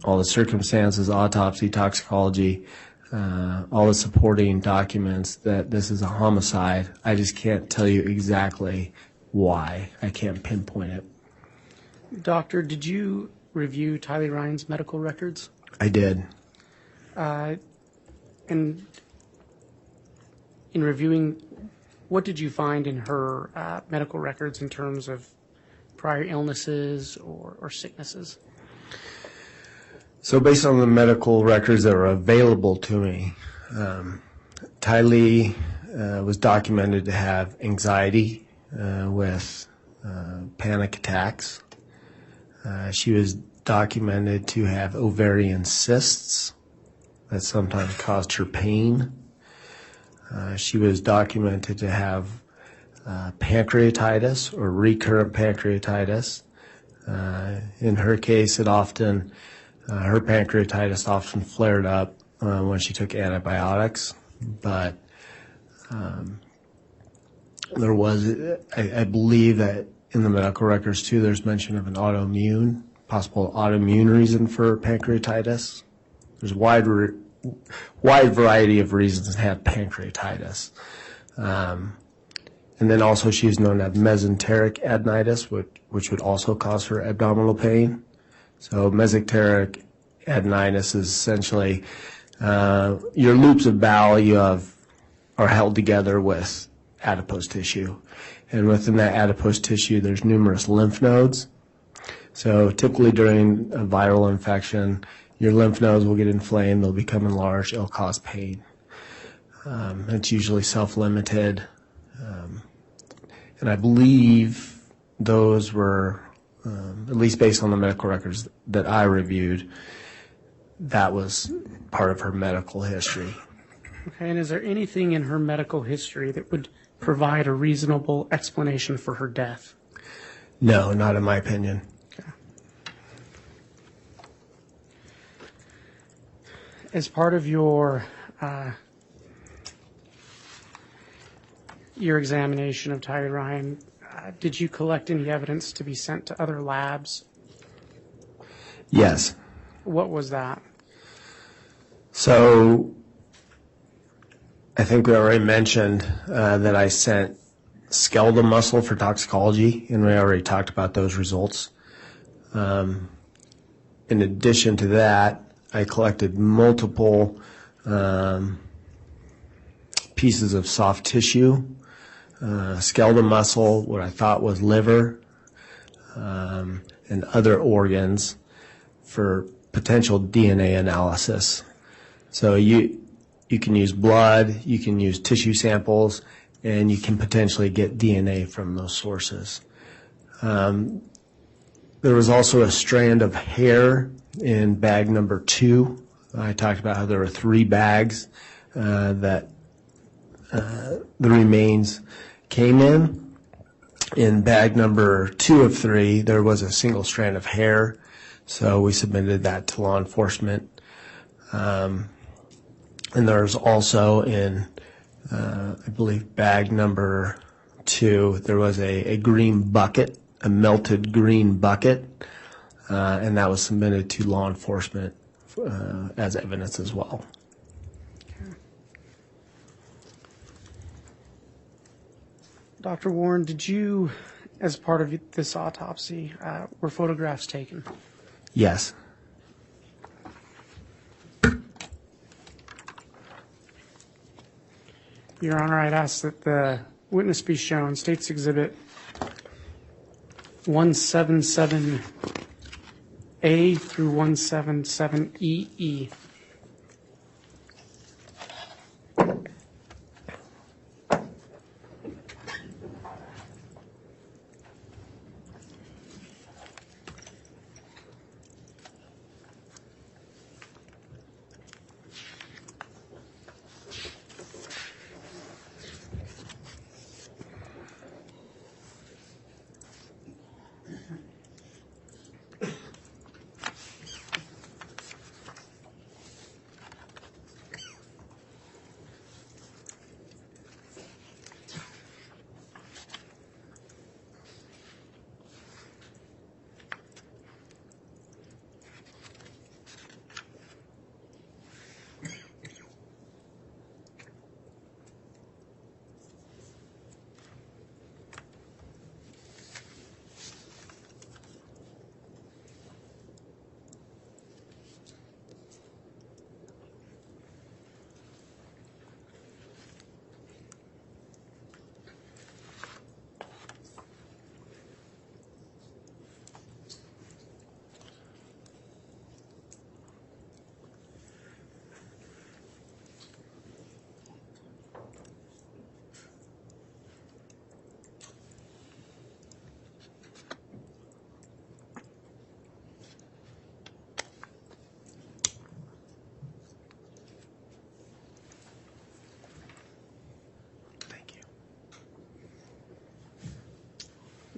all the circumstances, autopsy, toxicology, all the supporting documents, that this is a homicide. I just can't tell you exactly why. I can't pinpoint it. Doctor, did you review Tylee Ryan's medical records? I did. And in reviewing, what did you find in her medical records in terms of prior illnesses or sicknesses? So based on the medical records that were available to me, Tylee was documented to have anxiety with panic attacks. She was documented to have ovarian cysts that sometimes caused her pain. She was documented to have pancreatitis or recurrent pancreatitis. In her case, her pancreatitis often flared up when she took antibiotics, but there was, I believe that in the medical records too, there's mention of an possible autoimmune reason for pancreatitis. There's a wide variety of reasons to have pancreatitis. And then also she was known to have mesenteric adenitis, which would also cause her abdominal pain. So mesenteric adenitis is essentially your loops of bowel are held together with adipose tissue. And within that adipose tissue, there's numerous lymph nodes. So typically during a viral infection, your lymph nodes will get inflamed, they'll become enlarged, it'll cause pain. It's usually self-limited. And I believe those were, at least based on the medical records that I reviewed, that was part of her medical history. Okay, and is there anything in her medical history that would provide a reasonable explanation for her death? No, not in my opinion. Okay. As part of your examination of Tylee Ryan, did you collect any evidence to be sent to other labs? Yes. What was that? So I think we already mentioned that I sent skeletal muscle for toxicology, and we already talked about those results. In addition to that, I collected multiple pieces of soft tissue, skeletal muscle, what I thought was liver, and other organs for potential DNA analysis. So you can use blood, you can use tissue samples, and you can potentially get DNA from those sources. There was also a strand of hair in bag number 2. I talked about how there were 3 bags that the remains came in. In bag number 2 of 3, there was a single strand of hair, so we submitted that to law enforcement. And there's also in I believe bag number 2, there was a green bucket, a melted green bucket, and that was submitted to law enforcement as evidence as well. Dr. Warren, did you, as part of this autopsy, were photographs taken? Yes. Your Honor, I'd ask that the witness be shown State's Exhibit 177A through 177EE.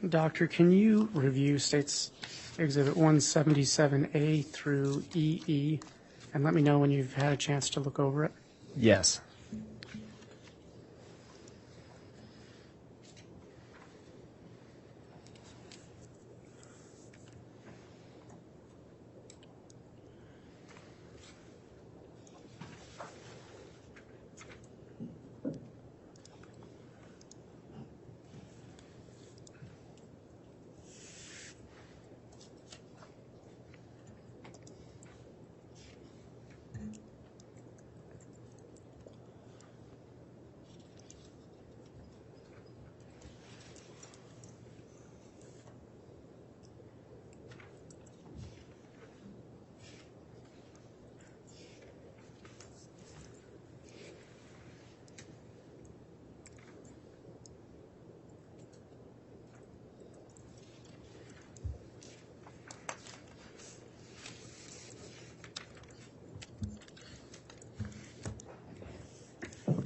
Doctor, can you review State's Exhibit 177A through EE and let me know when you've had a chance to look over it? Yes.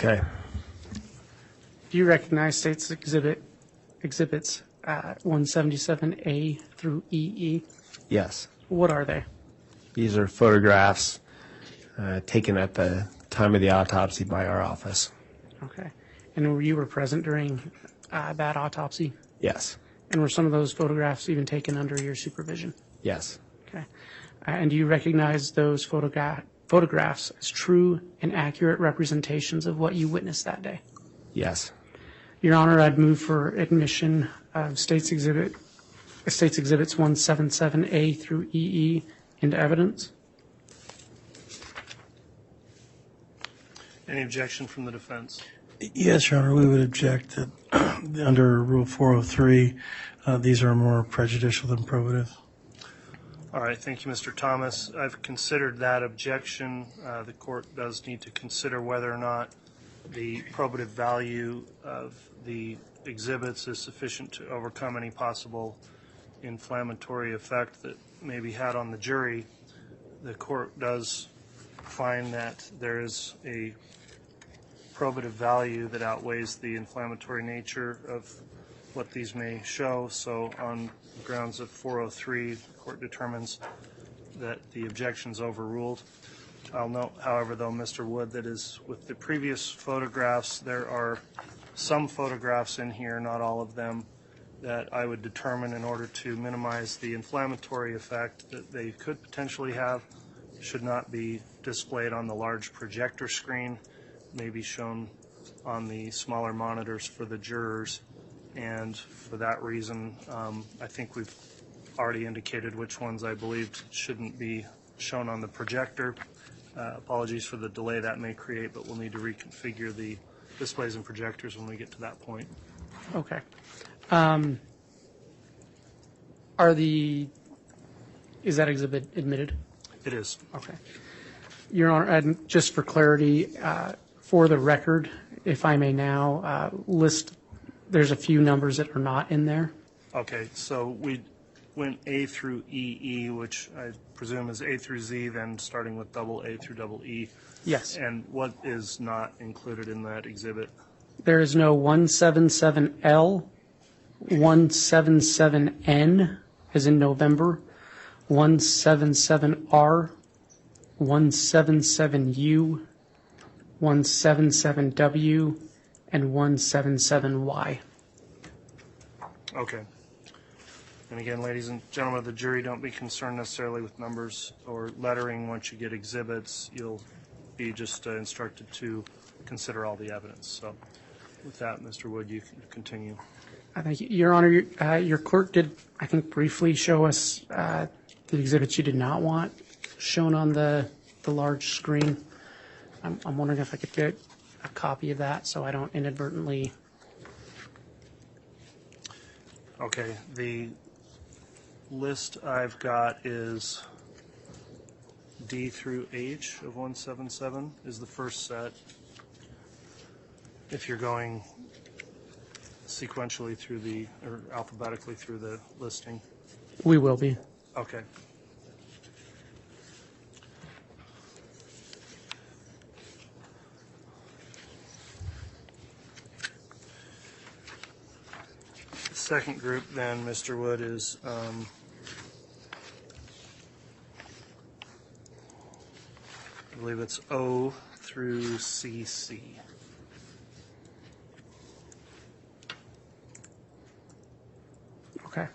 Okay. Do you recognize State's Exhibits 177A through EE? Yes. What are they? These are photographs taken at the time of the autopsy by our office. Okay. And you were present during that autopsy? Yes. And were some of those photographs even taken under your supervision? Yes. Okay. And do you recognize those photographs as true and accurate representations of what you witnessed that day? Yes. Your Honor, I'd move for admission of State's Exhibits 177A through EE into evidence. Any objection from the defense? Yes, Your Honor, we would object that under Rule 403, these are more prejudicial than probative. All right, thank you, Mr. Thomas. I've considered that objection. The court does need to consider whether or not the probative value of the exhibits is sufficient to overcome any possible inflammatory effect that may be had on the jury. The court does find that there is a probative value that outweighs the inflammatory nature of what these may show. So on grounds of 403, the court determines that the objection is overruled. I'll note, however, though, Mr. Wood, that is with the previous photographs, there are some photographs in here, not all of them, that I would determine in order to minimize the inflammatory effect that they could potentially have should not be displayed on the large projector screen, maybe shown on the smaller monitors for the jurors. And for that reason, I think we've already indicated which ones I believed shouldn't be shown on the projector. Apologies for the delay that may create, but we'll need to reconfigure the displays and projectors when we get to that point. Okay. Is that exhibit admitted? It is. Okay. Your Honor, and just for clarity, for the record, if I may now list, there's a few numbers that are not in there. Okay, so we went A through EE, which I presume is A through Z, then starting with double A through double E. Yes. And what is not included in that exhibit? There is no 177L, 177N, as in November, 177R, 177U, 177W, and 177Y. Okay. And again, ladies and gentlemen of the jury, don't be concerned necessarily with numbers or lettering. Once you get exhibits, you'll be just instructed to consider all the evidence. So with that, Mr. Wood, you can continue. Thank you. Your Honor, your clerk did, I think, briefly show us the exhibits you did not want shown on the large screen. I'm wondering if I could get a copy of that so I don't inadvertently. Okay, the list I've got is D through H of 177 is the first set. If you're going sequentially through or alphabetically through the listing. We will be. Okay. The second group then, Mr. Wood, is I believe it's O through CC. Okay.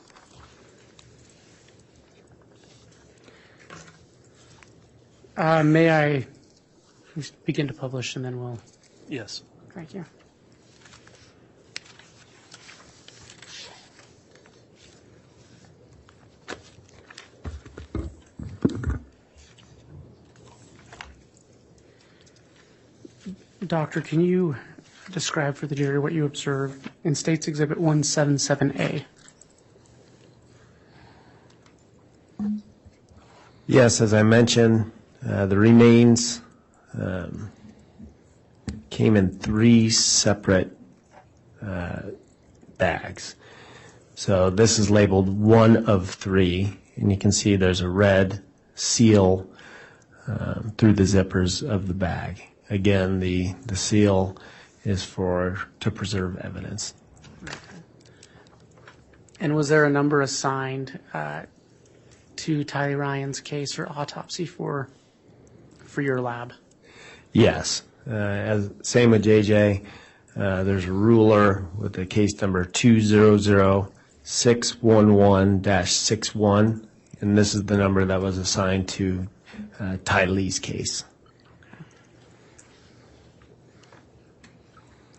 May I begin to publish and then we'll. Yes. Thank you. Doctor, can you describe for the jury what you observed in State's Exhibit 177A? Yes, as I mentioned, the remains came in 3 separate bags. So this is labeled 1 of 3, and you can see there's a red seal through the zippers of the bag. Again, the seal is to preserve evidence. And was there a number assigned to Tylee Ryan's case or autopsy for your lab? Yes. Same with JJ. There's a ruler with the case number 200611-61, and this is the number that was assigned to Tylee's case.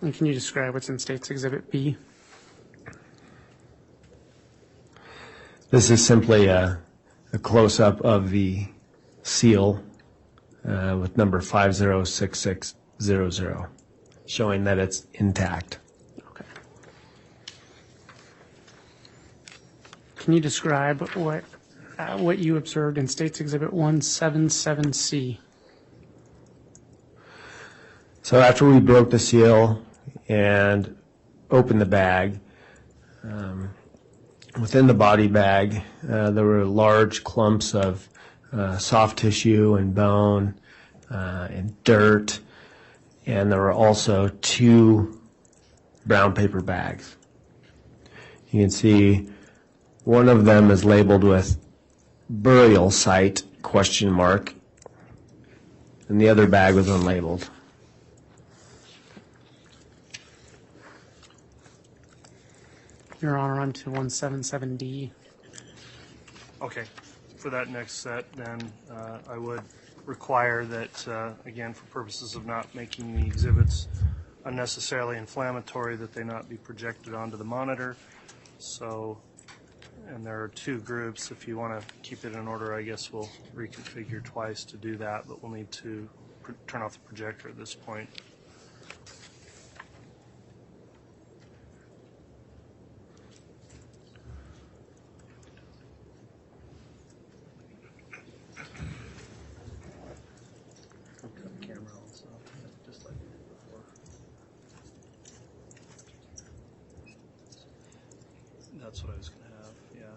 And can you describe what's in State's Exhibit B? This is simply a close-up of the seal with number 506600, showing that it's intact. Okay. Can you describe what you observed in State's Exhibit 177C? So after we broke the seal and opened the bag, within the body bag, there were large clumps of soft tissue and bone and dirt, and there were also 2 brown paper bags. You can see one of them is labeled with burial site ? and the other bag was unlabeled. Your Honor, on to 177D. Okay, for that next set, then I would require that, again, for purposes of not making the exhibits unnecessarily inflammatory, that they not be projected onto the monitor. So, and there are two groups. If you want to keep it in order, I guess we'll reconfigure twice to do that, but we'll need to turn off the projector at this point. That's what I was going to have, yeah.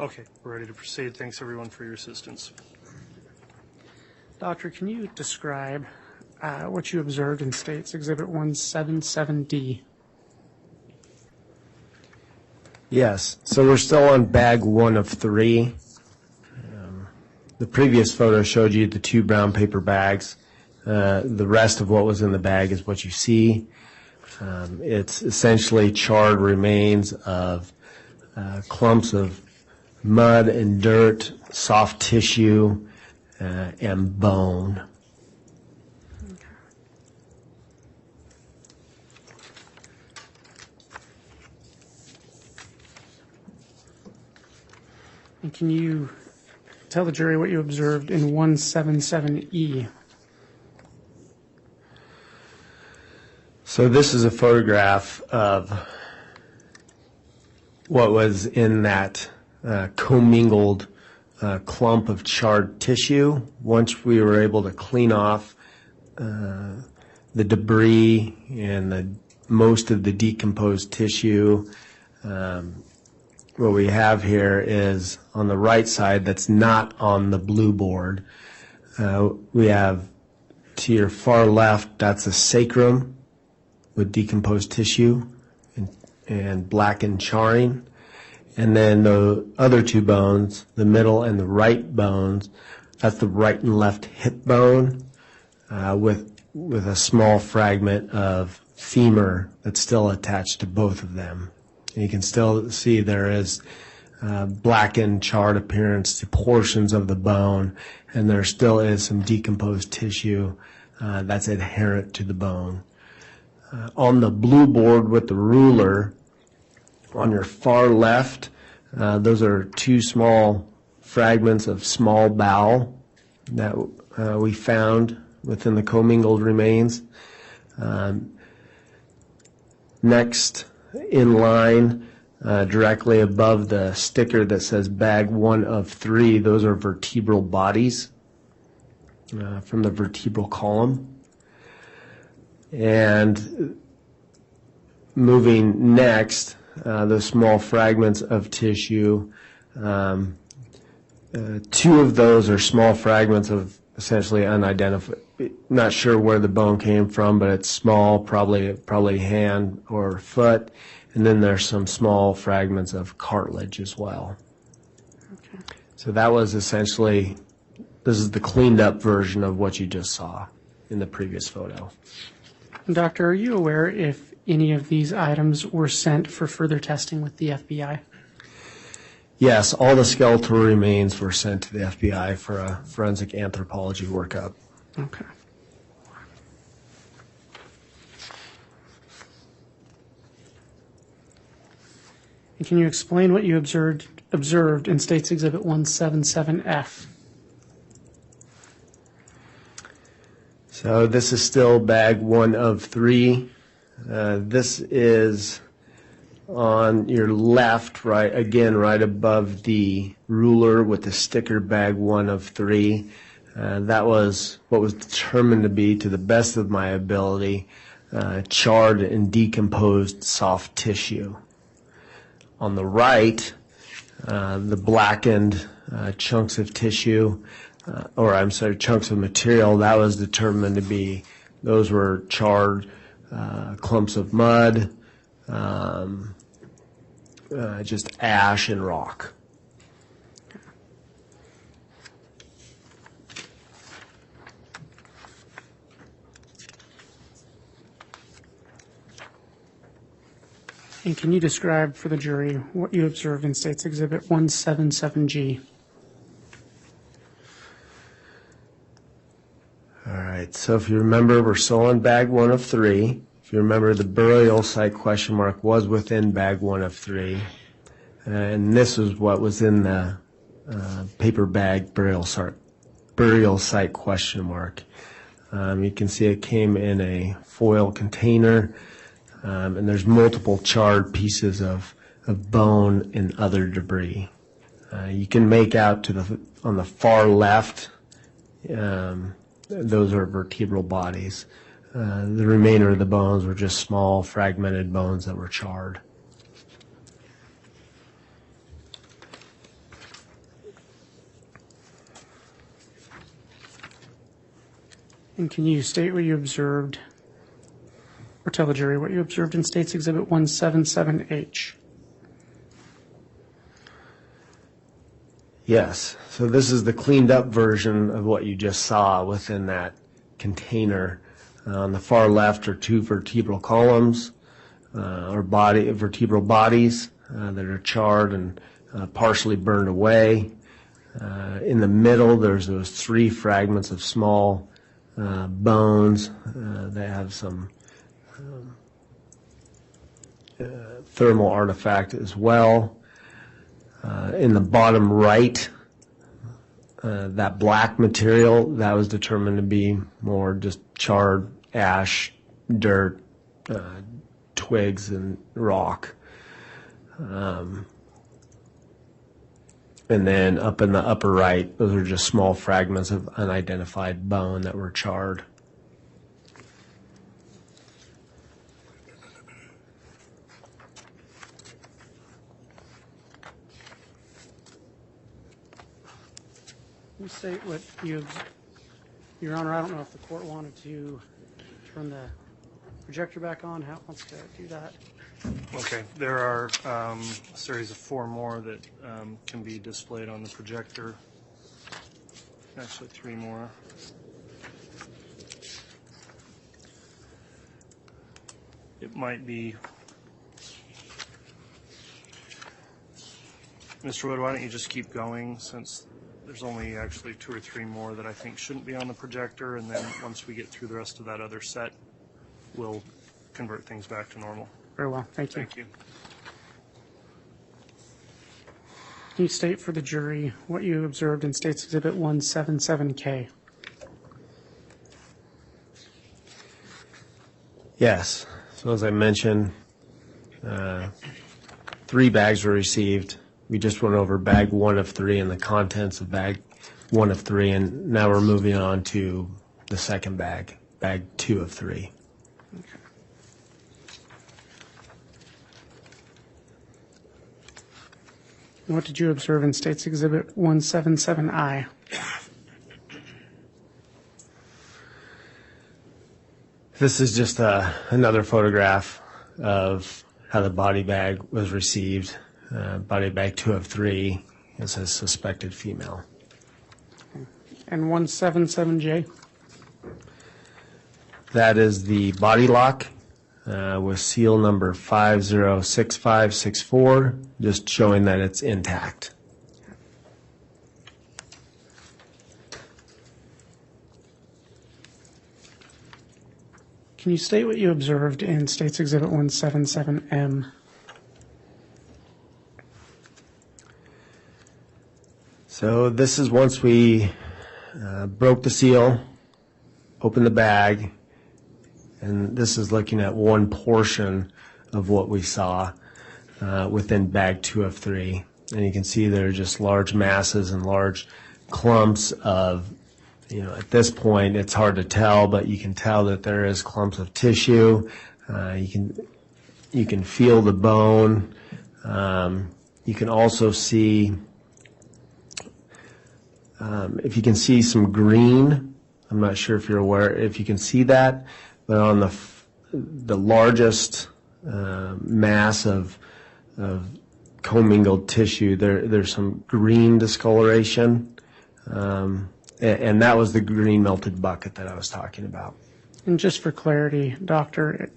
Okay, we're ready to proceed. Thanks, everyone, for your assistance. Doctor, can you describe what you observed in States Exhibit 177D? Yes, so we're still on bag 1 of 3. The previous photo showed you the 2 brown paper bags. The rest of what was in the bag is what you see. It's essentially charred remains of clumps of mud and dirt, soft tissue, and bone. And can you tell the jury what you observed in 177E? So this is a photograph of what was in that commingled clump of charred tissue. Once we were able to clean off the debris and most of the decomposed tissue, what we have here is on the right side that's not on the blue board. We have to your far left, that's a sacrum with decomposed tissue and blackened charring. And then the other 2 bones, the middle and the right bones, that's the right and left hip bone with a small fragment of femur that's still attached to both of them. And you can still see there is blackened, charred appearance to portions of the bone, and there still is some decomposed tissue that's adherent to the bone. On the blue board with the ruler, on your far left, those are 2 small fragments of small bowel that we found within the commingled remains. Next in line, directly above the sticker that says bag 1 of 3, those are vertebral bodies from the vertebral column. And moving next, the small fragments of tissue. 2 of those are small fragments of essentially unidentified. Not sure where the bone came from, but it's small, probably hand or foot. And then there's some small fragments of cartilage as well. Okay. So that was essentially, this is the cleaned up version of what you just saw in the previous photo. Doctor, are you aware if any of these items were sent for further testing with the FBI? Yes, all the skeletal remains were sent to the FBI for a forensic anthropology workup. Okay. And can you explain what you observed in States Exhibit 177F? So this is still bag 1 of 3. This is on your left, right above the ruler with the sticker bag 1 of 3. That was what was determined to be, to the best of my ability, charred and decomposed soft tissue. On the right, the blackened chunks of tissue, chunks of material, that was determined to be, those were charred clumps of mud, just ash and rock. And can you describe for the jury what you observed in States Exhibit 177G? All right, so if you remember, we're still on bag 1 of 3. If you remember, the burial site question mark was within bag 1 of 3. And this is what was in the paper bag burial site question mark. You can see it came in a foil container. And there's multiple charred pieces of bone and other debris. You can make out on the far left, those are vertebral bodies. The remainder of the bones were just small fragmented bones that were charred. And can you state what you observed, or tell the jury what you observed in States Exhibit 177H? Yes, so this is the cleaned up version of what you just saw within that container. On the far left are 2 vertebral columns, vertebral bodies that are charred and partially burned away. In the middle, there's those 3 fragments of small bones that have some thermal artifact as well. In the bottom right, that black material, that was determined to be more just charred ash, dirt, twigs, and rock. And then up in the upper right, those are just small fragments of unidentified bone that were charred. You state what you, Your Honor, I don't know if the court wanted to turn the projector back on. How it wants to do that? Okay, there are a series of 4 more that can be displayed on the projector. Actually, 3 more. It might be... Mr. Wood, why don't you just keep going, since there's only actually 2 or 3 more that I think shouldn't be on the projector, and then once we get through the rest of that other set, we'll convert things back to normal. Very well, thank you. Thank you. Can you state for the jury what you observed in States Exhibit 177K? Yes. So as I mentioned, 3 bags were received. We just went over bag 1 of 3 and the contents of bag 1 of 3, and now we're moving on to the second bag, bag 2 of 3. What did you observe in State's Exhibit 177I? This is just another photograph of how the body bag was received. Body bag 2 of 3 is a suspected female. And 177J? That is the body lock with seal number 506564, just showing that it's intact. Can you state what you observed in State's Exhibit 177M? So this is once we broke the seal, opened the bag, and this is looking at one portion of what we saw within bag 2 of 3. And you can see there are just large masses and large clumps of, at this point it's hard to tell, but you can tell that there is clumps of tissue. You can feel the bone. You can also see, if you can see some green, I'm not sure if you're aware, if you can see that, but on the largest mass of commingled tissue, there's some green discoloration, and that was the green melted bucket that I was talking about. And just for clarity, Doctor,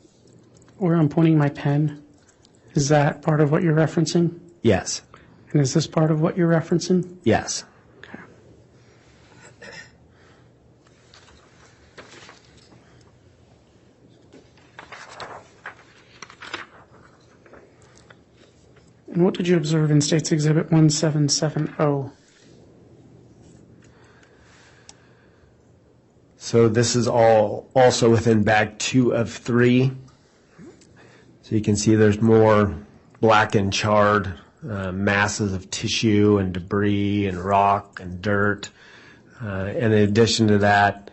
where I'm pointing my pen, is that part of what you're referencing? Yes. And is this part of what you're referencing? Yes. Okay. And what did you observe in State's Exhibit 1770? So this is all also within bag 2 of 3. So you can see there's more black and charred masses of tissue and debris and rock and dirt. And in addition to that,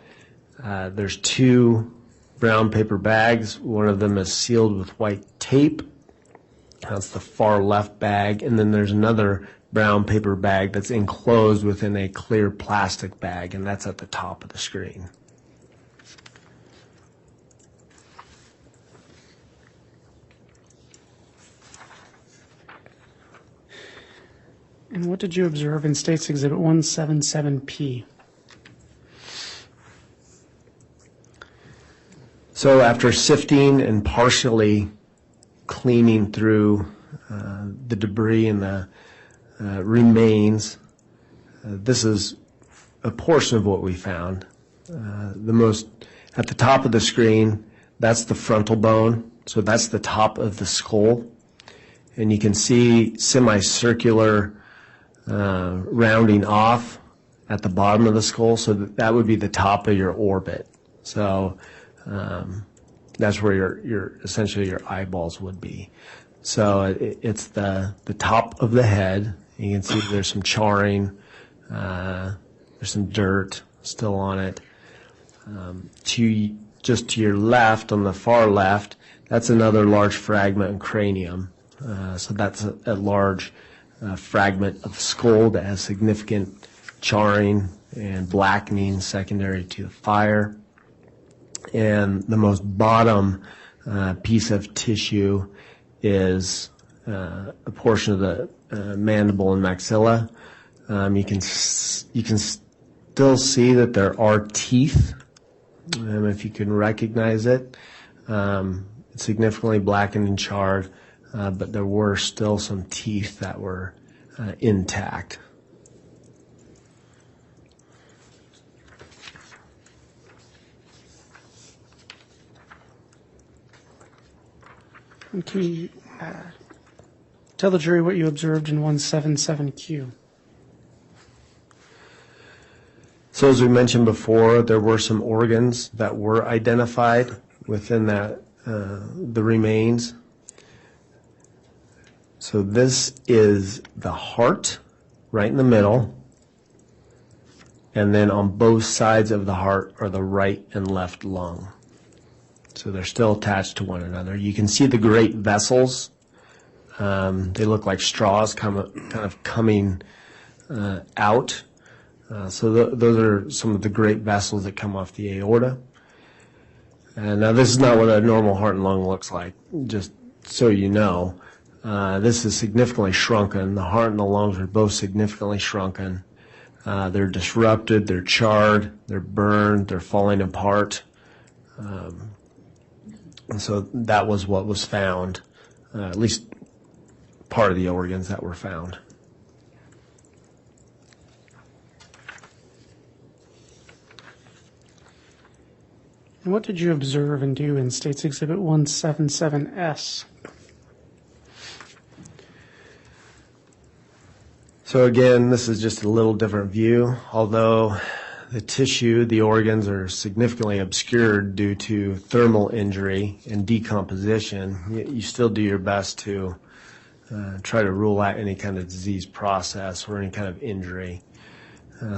there's 2 brown paper bags. One of them is sealed with white tape. That's the far left bag. And then there's another brown paper bag that's enclosed within a clear plastic bag, and that's at the top of the screen. And what did you observe in State's Exhibit 177P? So after sifting and partially cleaning through the debris and the remains, this is a portion of what we found. At the top of the screen, that's the frontal bone, so that's the top of the skull. And you can see semicircular rounding off at the bottom of the skull, so that would be the top of your orbit. So that's where your essentially your eyeballs would be. So it's the top of the head. You can see there's some charring, there's some dirt still on it. Just to your left, on the far left, that's another large fragment and cranium. So that's a large fragment of skull that has significant charring and blackening secondary to the fire. And the most bottom piece of tissue is a portion of the mandible and maxilla. You can still see that there are teeth, if you can recognize it. It's significantly blackened and charred, but there were still some teeth that were intact. And can you tell the jury what you observed in 177Q? So as we mentioned before, there were some organs that were identified within that the remains. So this is the heart right in the middle, and then on both sides of the heart are the right and left lung. So they're still attached to one another. You can see the great vessels. They look like straws kind of coming out. So those are some of the great vessels that come off the aorta. And now this is not what a normal heart and lung looks like, just so you know. This is significantly shrunken. The heart and the lungs are both significantly shrunken. They're disrupted, they're charred, they're burned, they're falling apart. And so that was what was found, at least part of the organs that were found. And what did you observe and do in States Exhibit 177S? So again, this is just a little different view. Although the tissue, the organs are significantly obscured due to thermal injury and decomposition, you still do your best to try to rule out any kind of disease process or any kind of injury.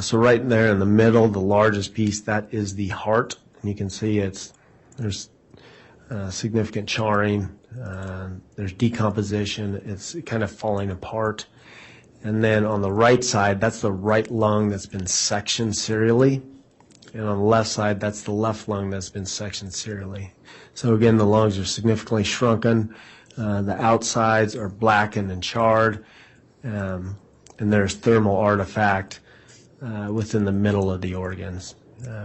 So right there in the middle, the largest piece, that is the heart. And you can see there's significant charring, there's decomposition, it's kind of falling apart. And then on the right side, that's the right lung that's been sectioned serially. And on the left side, that's the left lung that's been sectioned serially. So again, the lungs are significantly shrunken. The outsides are blackened and charred. And there's thermal artifact within the middle of the organs.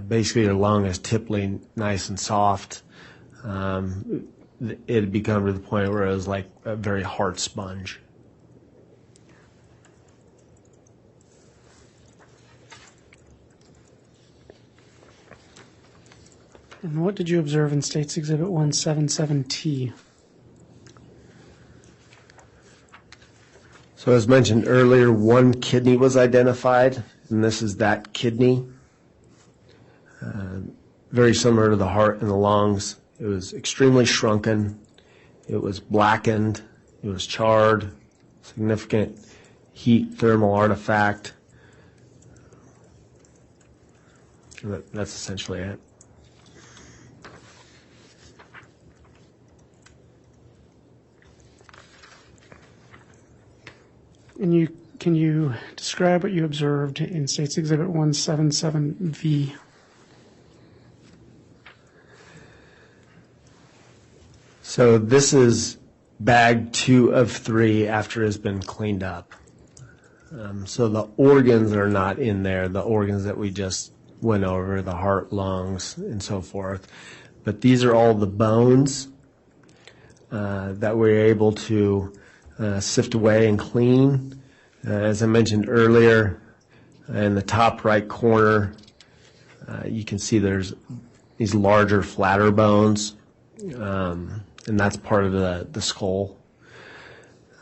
Basically, your lung is typically nice and soft. It had become to the point where it was like a very hard sponge. And what did you observe in States Exhibit 177T? So as mentioned earlier, one kidney was identified, and this is that kidney. Very similar to the heart and the lungs. It was extremely shrunken. It was blackened. It was charred. Significant heat thermal artifact. That's essentially it. And can you describe what you observed in States Exhibit 177V? So this is bag 2 of 3 after it's been cleaned up. So the organs are not in there, the organs that we just went over, the heart, lungs, and so forth. But these are all the bones that we're able to sift away and clean. As I mentioned earlier, in the top right corner, you can see there's these larger, flatter bones, and that's part of the skull.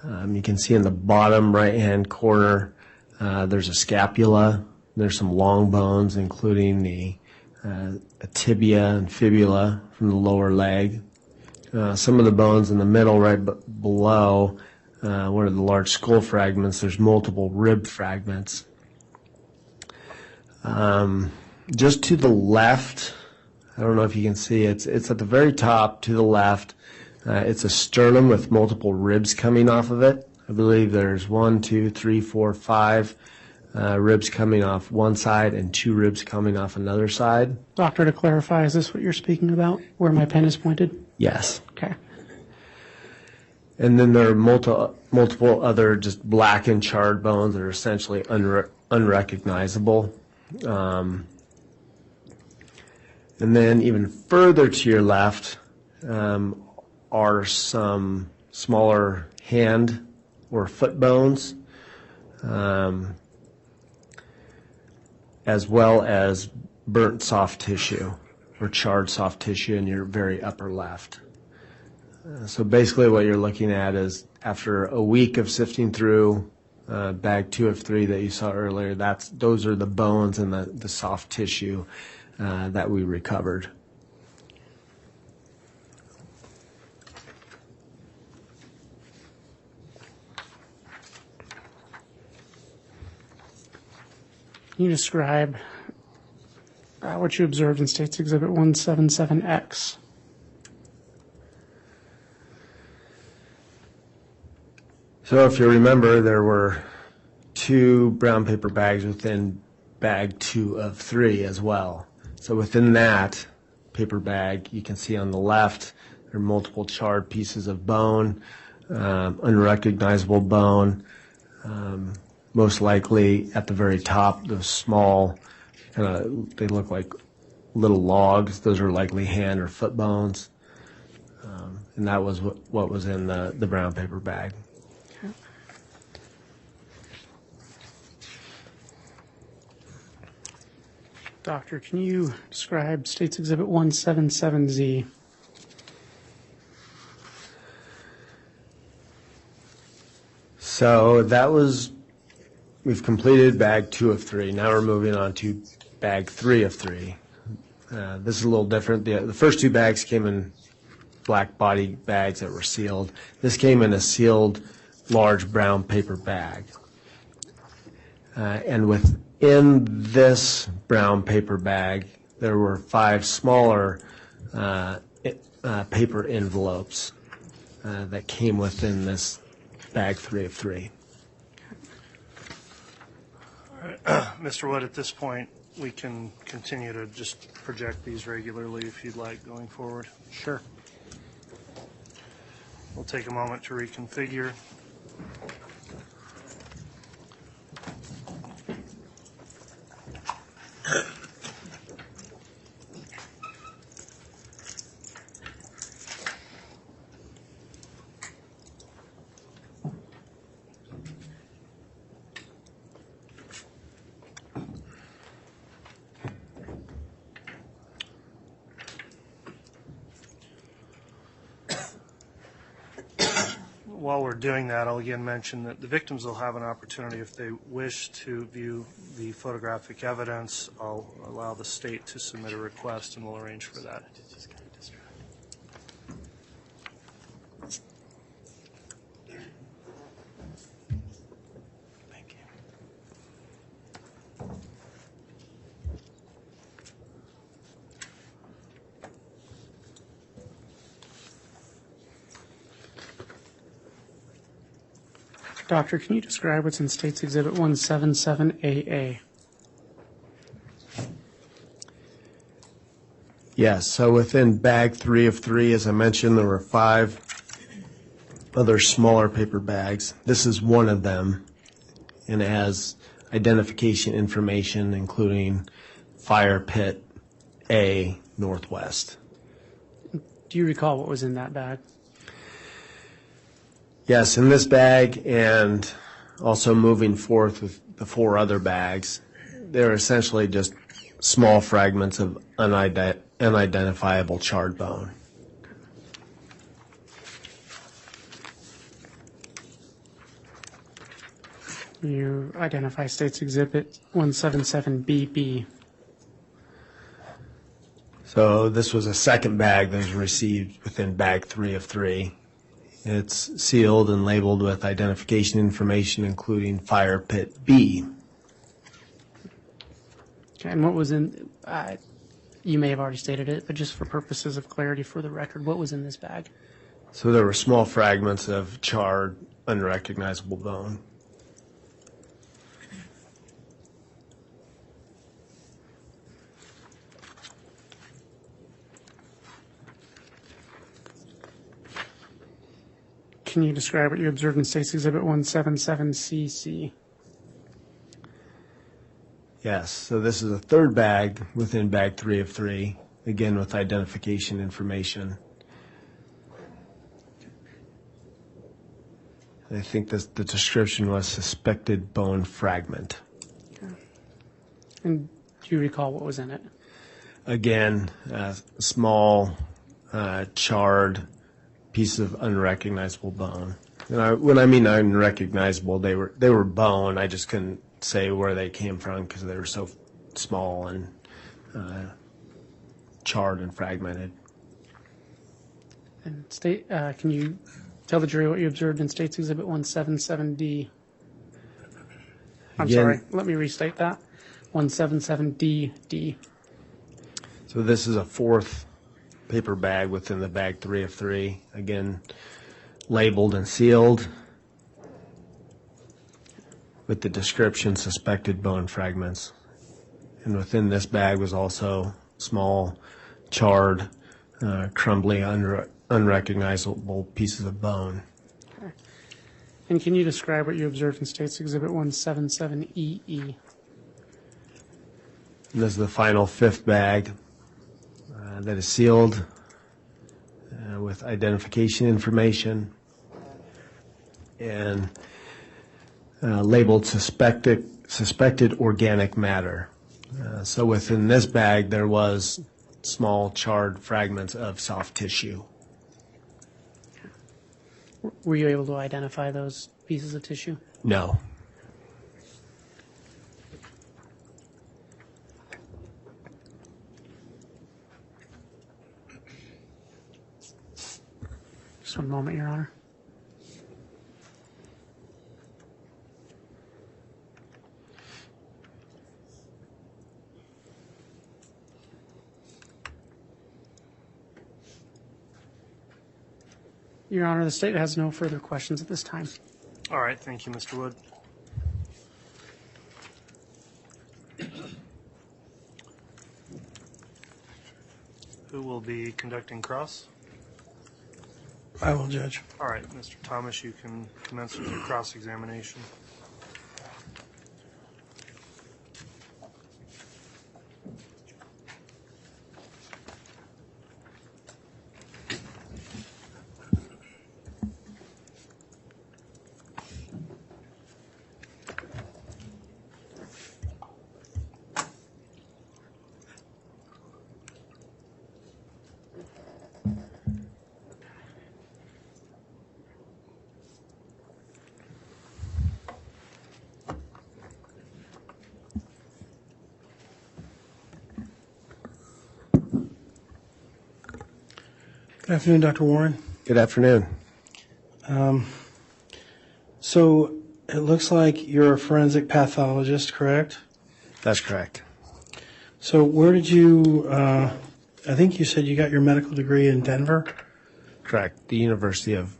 You can see in the bottom right-hand corner, there's a scapula. There's some long bones, including a tibia and fibula from the lower leg. Some of the bones in the middle, right below one of the large skull fragments, there's multiple rib fragments. Just to the left, I don't know if you can see, it's at the very top to the left. It's a sternum with multiple ribs coming off of it. I believe there's 1, 2, 3, 4, 5 ribs coming off one side and 2 ribs coming off another side. Doctor, to clarify, is this what you're speaking about, where my pen is pointed? Yes. Okay. And then there are multiple other just black and charred bones that are essentially unrecognizable. And then even further to your left are some smaller hand or foot bones, as well as burnt soft tissue or charred soft tissue in your very upper left. So basically what you're looking at is after a week of sifting through bag 2 of 3 that you saw earlier, those are the bones and the soft tissue that we recovered. Can you describe what you observed in States Exhibit 177X? So if you remember, there were 2 brown paper bags within bag 2 of 3 as well. So within that paper bag, you can see on the left, there are multiple charred pieces of bone, unrecognizable bone. Most likely at the very top, those small, they look like little logs. Those are likely hand or foot bones. And that was what was in the brown paper bag. Doctor, can you describe States Exhibit 177Z? So we've completed bag 2 of 3. Now we're moving on to bag 3 of 3. This is a little different. The first 2 bags came in black body bags that were sealed. This came in a sealed large brown paper bag. And within this brown paper bag, there were 5 smaller paper envelopes that came within this bag 3 of 3. Mr. Wood, at this point, we can continue to just project these regularly if you'd like going forward. Sure. We'll take a moment to reconfigure. While we're doing that, I'll again mention that the victims will have an opportunity if they wish to view the photographic evidence. I'll allow the state to submit a request and we'll arrange for that. Thank you. Doctor, can you describe what's in States Exhibit 177AA? Yes, so within bag 3 of 3, as I mentioned, there were 5 other smaller paper bags. This is one of them, and it has identification information, including Fire Pit A Northwest. Do you recall what was in that bag? Yes, in this bag, and also moving forth with the 4 other bags, they're essentially just small fragments of unidentifiable charred bone. You identify States Exhibit 177BB. So this was a second bag that was received within bag 3 of 3. It's sealed and labeled with identification information, including Fire Pit B. Okay, and what was in, you may have already stated it, but just for purposes of clarity for the record, what was in this bag? So there were small fragments of charred, unrecognizable bone. Can you describe what you observed in States Exhibit 177CC? Yes, so this is a third bag within bag 3 of 3, again with identification information. I think the description was suspected bone fragment. Okay. And do you recall what was in it? Again, small, charred piece of unrecognizable bone. And when I mean unrecognizable, they were bone. I just couldn't say where they came from because they were so small and charred and fragmented. And can you tell the jury what you observed in States Exhibit 177D? I'm Again- sorry, let me restate that. 177DD. So this is a fourth paper bag within the bag 3 of 3. Again, labeled and sealed with the description suspected bone fragments. And within this bag was also small, charred, crumbly, unrecognizable pieces of bone. And can you describe what you observed in States Exhibit 177EE? And this is the final fifth bag that is sealed with identification information and labeled suspected organic matter. So within this bag there was small charred fragments of soft tissue. Were you able to identify those pieces of tissue? No. Just one moment, Your Honor. Your Honor, the state has no further questions at this time. All right, thank you, Mr. Wood. Who will be conducting cross? I will, Judge. All right, Mr. Thomas, you can commence with your cross-examination. Good afternoon, Dr. Warren. Good afternoon. So it looks like you're a forensic pathologist, correct? That's correct. So where did you, I think you said you got your medical degree in Denver? Correct. The University of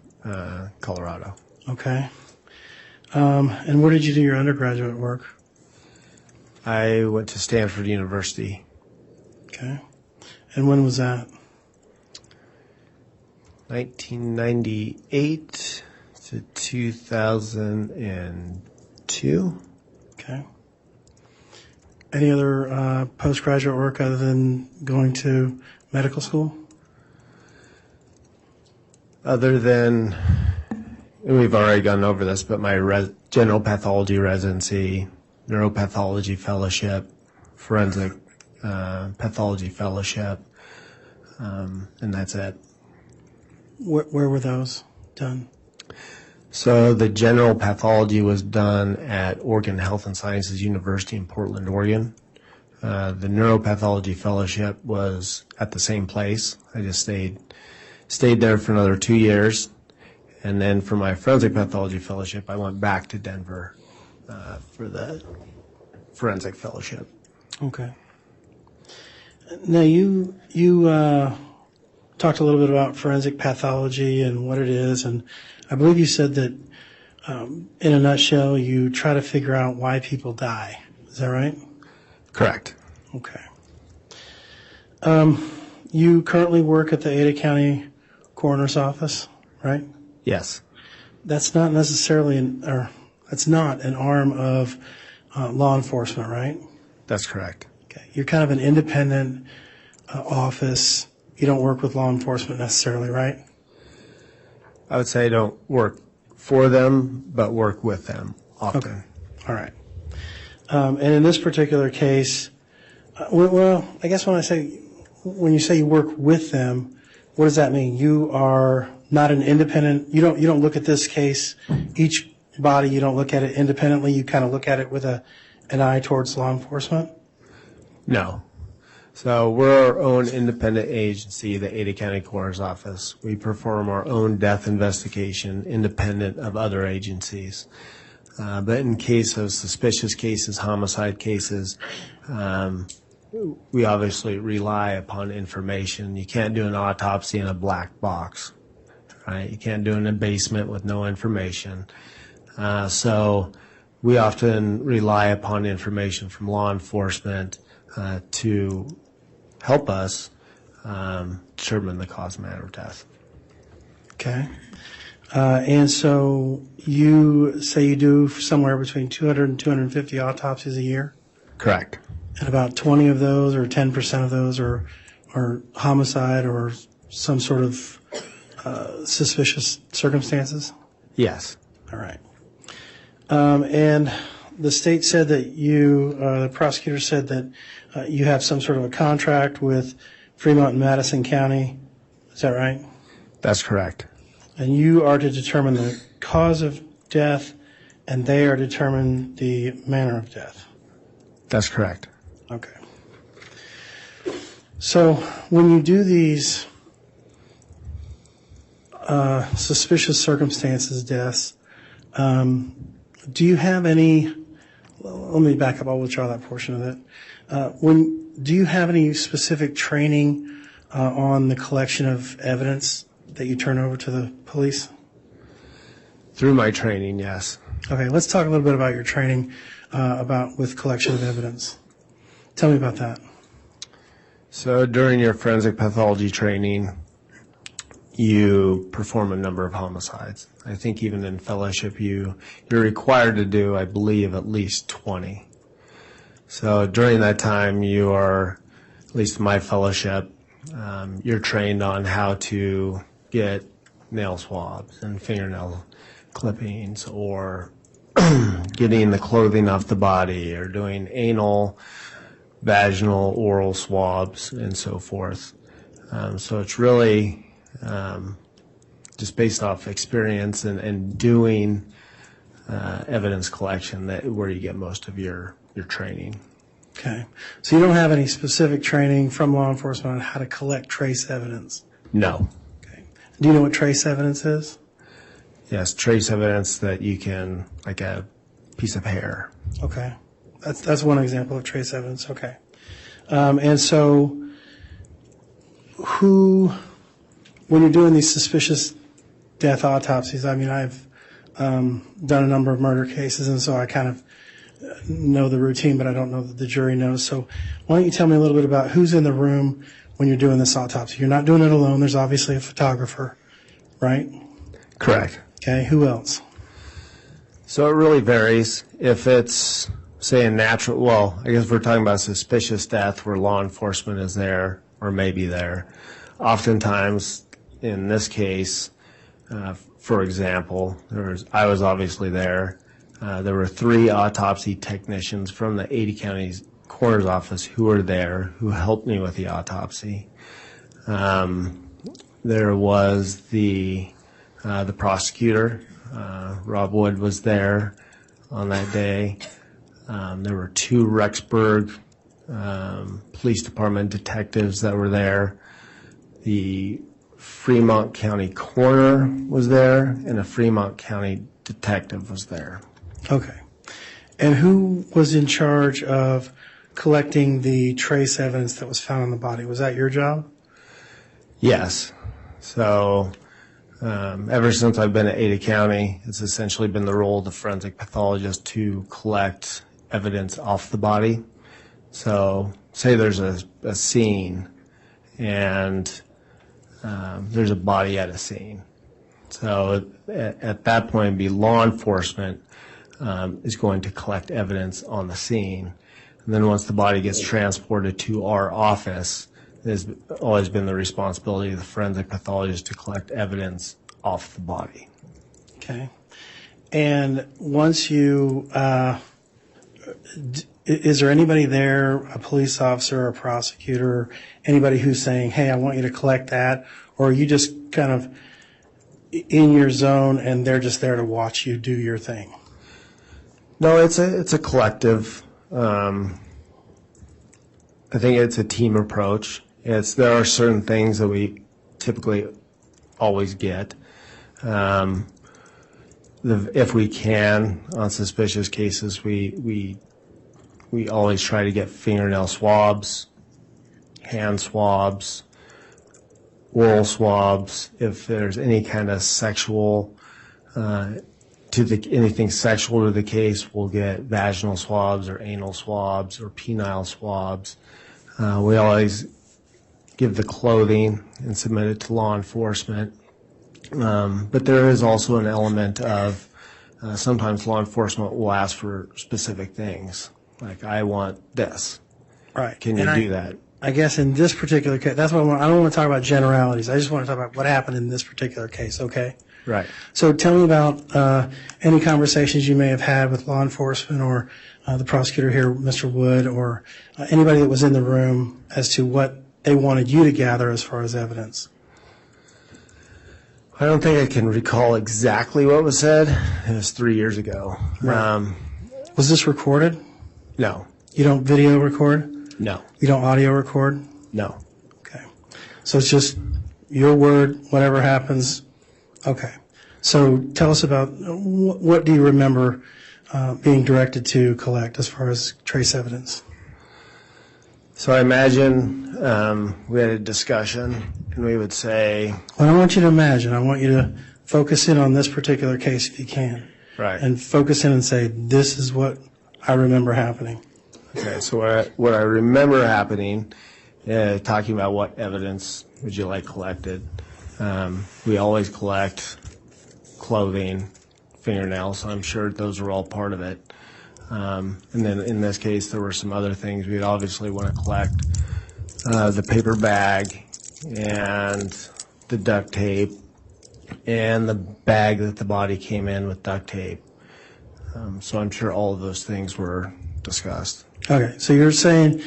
Colorado. Okay. And where did you do your undergraduate work? I went to Stanford University. Okay. And when was that? 1998 to 2002. Okay. Any other postgraduate work other than going to medical school? Other than, and we've already gone over this, but my general pathology residency, neuropathology fellowship, forensic pathology fellowship, and that's it. Where were those done? So the general pathology was done at Oregon Health and Sciences University in Portland, Oregon. The neuropathology fellowship was at the same place. I just stayed there for another 2 years. And then for my forensic pathology fellowship, I went back to Denver for the forensic fellowship. Okay. Now you talked a little bit about forensic pathology and what it is, and I believe you said that in a nutshell you try to figure out why people die. Is that right? Correct. Okay. You currently work at the Ada County Coroner's Office, right? Yes. That's not necessarily that's not an arm of law enforcement, right? That's correct. Okay. You're kind of an independent office. You don't work with law enforcement necessarily, right? I would say I don't work for them, but work with them often. Okay. All right. And in this particular case, well, I guess when you say you work with them, what does that mean? You are not an independent. You don't look at this case, each body. You don't look at it independently. You kind of look at it with an eye towards law enforcement. No. So we're our own independent agency, the Ada County Coroner's Office. We perform our own death investigation independent of other agencies. But in case of suspicious cases, homicide cases, we obviously rely upon information. You can't do an autopsy in a black box, right? You can't do it in a basement with no information. So we often rely upon information from law enforcement to help us determine the cause and manner of death. Okay. And so you say you do somewhere between 200 and 250 autopsies a year? Correct. And about 20 of those or 10% of those are homicide or some sort of suspicious circumstances? Yes. All right. And the state said that the prosecutor said that you have some sort of a contract with Fremont and Madison County. Is that right? That's correct. And you are to determine the cause of death, and they are to determine the manner of death. That's correct. Okay. So when you do these suspicious circumstances deaths, do you have any, let me back up, I'll withdraw that portion of it. Do you have any specific training on the collection of evidence that you turn over to the police? Through my training, yes. Okay, let's talk a little bit about your training with collection of evidence. Tell me about that. So during your forensic pathology training, you perform a number of homicides. I think even in fellowship, you're required to do, I believe, at least 20. So during that time, you are, at least in my fellowship, you're trained on how to get nail swabs and fingernail clippings, or getting the clothing off the body, or doing anal, vaginal, oral swabs, and so forth. So it's really just based off experience and doing evidence collection where you get most of your training. Okay. So you don't have any specific training from law enforcement on how to collect trace evidence? No. Okay. Do you know what trace evidence is? Yes, trace evidence that you can, like a piece of hair. Okay. That's one example of trace evidence. Okay. And so when you're doing these suspicious death autopsies, I mean, I've done a number of murder cases, and so I kind of know the routine, but I don't know that the jury knows. So why don't you tell me a little bit about who's in the room when you're doing this autopsy? You're not doing it alone. There's obviously a photographer, right? Correct. Okay. Who else? So it really varies. If it's, say, a natural, well, I guess we're talking about suspicious death where law enforcement is there or may be there. Oftentimes, in this case, for example, I was obviously there. There were 3 autopsy technicians from the 80 County Coroner's Office who were there, who helped me with the autopsy. There was the prosecutor, Rob Wood, was there on that day. There were 2 Rexburg Police Department detectives that were there. The Fremont County Coroner was there, and a Fremont County detective was there. Okay. And who was in charge of collecting the trace evidence that was found on the body? Was that your job? Yes. So ever since I've been at Ada County, it's essentially been the role of the forensic pathologist to collect evidence off the body. So say there's a scene and there's a body at a scene. So at that point, it'd be law enforcement is going to collect evidence on the scene. And then once the body gets transported to our office, it has always been the responsibility of the forensic pathologist to collect evidence off the body. Okay. And once you, is there anybody there, a police officer, a prosecutor, anybody who's saying, hey, I want you to collect that? Or are you just kind of in your zone and they're just there to watch you do your thing? No, it's a collective. I think it's a team approach. There are certain things that we typically always get. if we can, on suspicious cases, we always try to get fingernail swabs, hand swabs, oral swabs. If there's any kind of sexual anything sexual to the case, we'll get vaginal swabs or anal swabs or penile swabs. We always give the clothing and submit it to law enforcement. But there is also an element of sometimes law enforcement will ask for specific things, like, I want this. Right. Can you do that? I guess in this particular case, that's what I don't want to talk about generalities. I just want to talk about what happened in this particular case, okay? Right. So tell me about any conversations you may have had with law enforcement or the prosecutor here, Mr. Wood, or anybody that was in the room as to what they wanted you to gather as far as evidence. I don't think I can recall exactly what was said. It was 3 years ago. Right. Was this recorded? No. You don't video record? No. You don't audio record? No. Okay. So it's just your word, whatever happens. Okay. So tell us about what do you remember being directed to collect as far as trace evidence? So I imagine we had a discussion, and we would say... Well, I don't want you to imagine. I want you to focus in on this particular case if you can. Right. And focus in and say, this is what I remember happening. Okay, so what I remember happening, talking about what evidence would you like collected, we always collect clothing, fingernails, so I'm sure those are all part of it. And then in this case, there were some other things. We'd obviously want to collect the paper bag and the duct tape and the bag that the body came in with duct tape. So I'm sure all of those things were discussed. Okay, so you're saying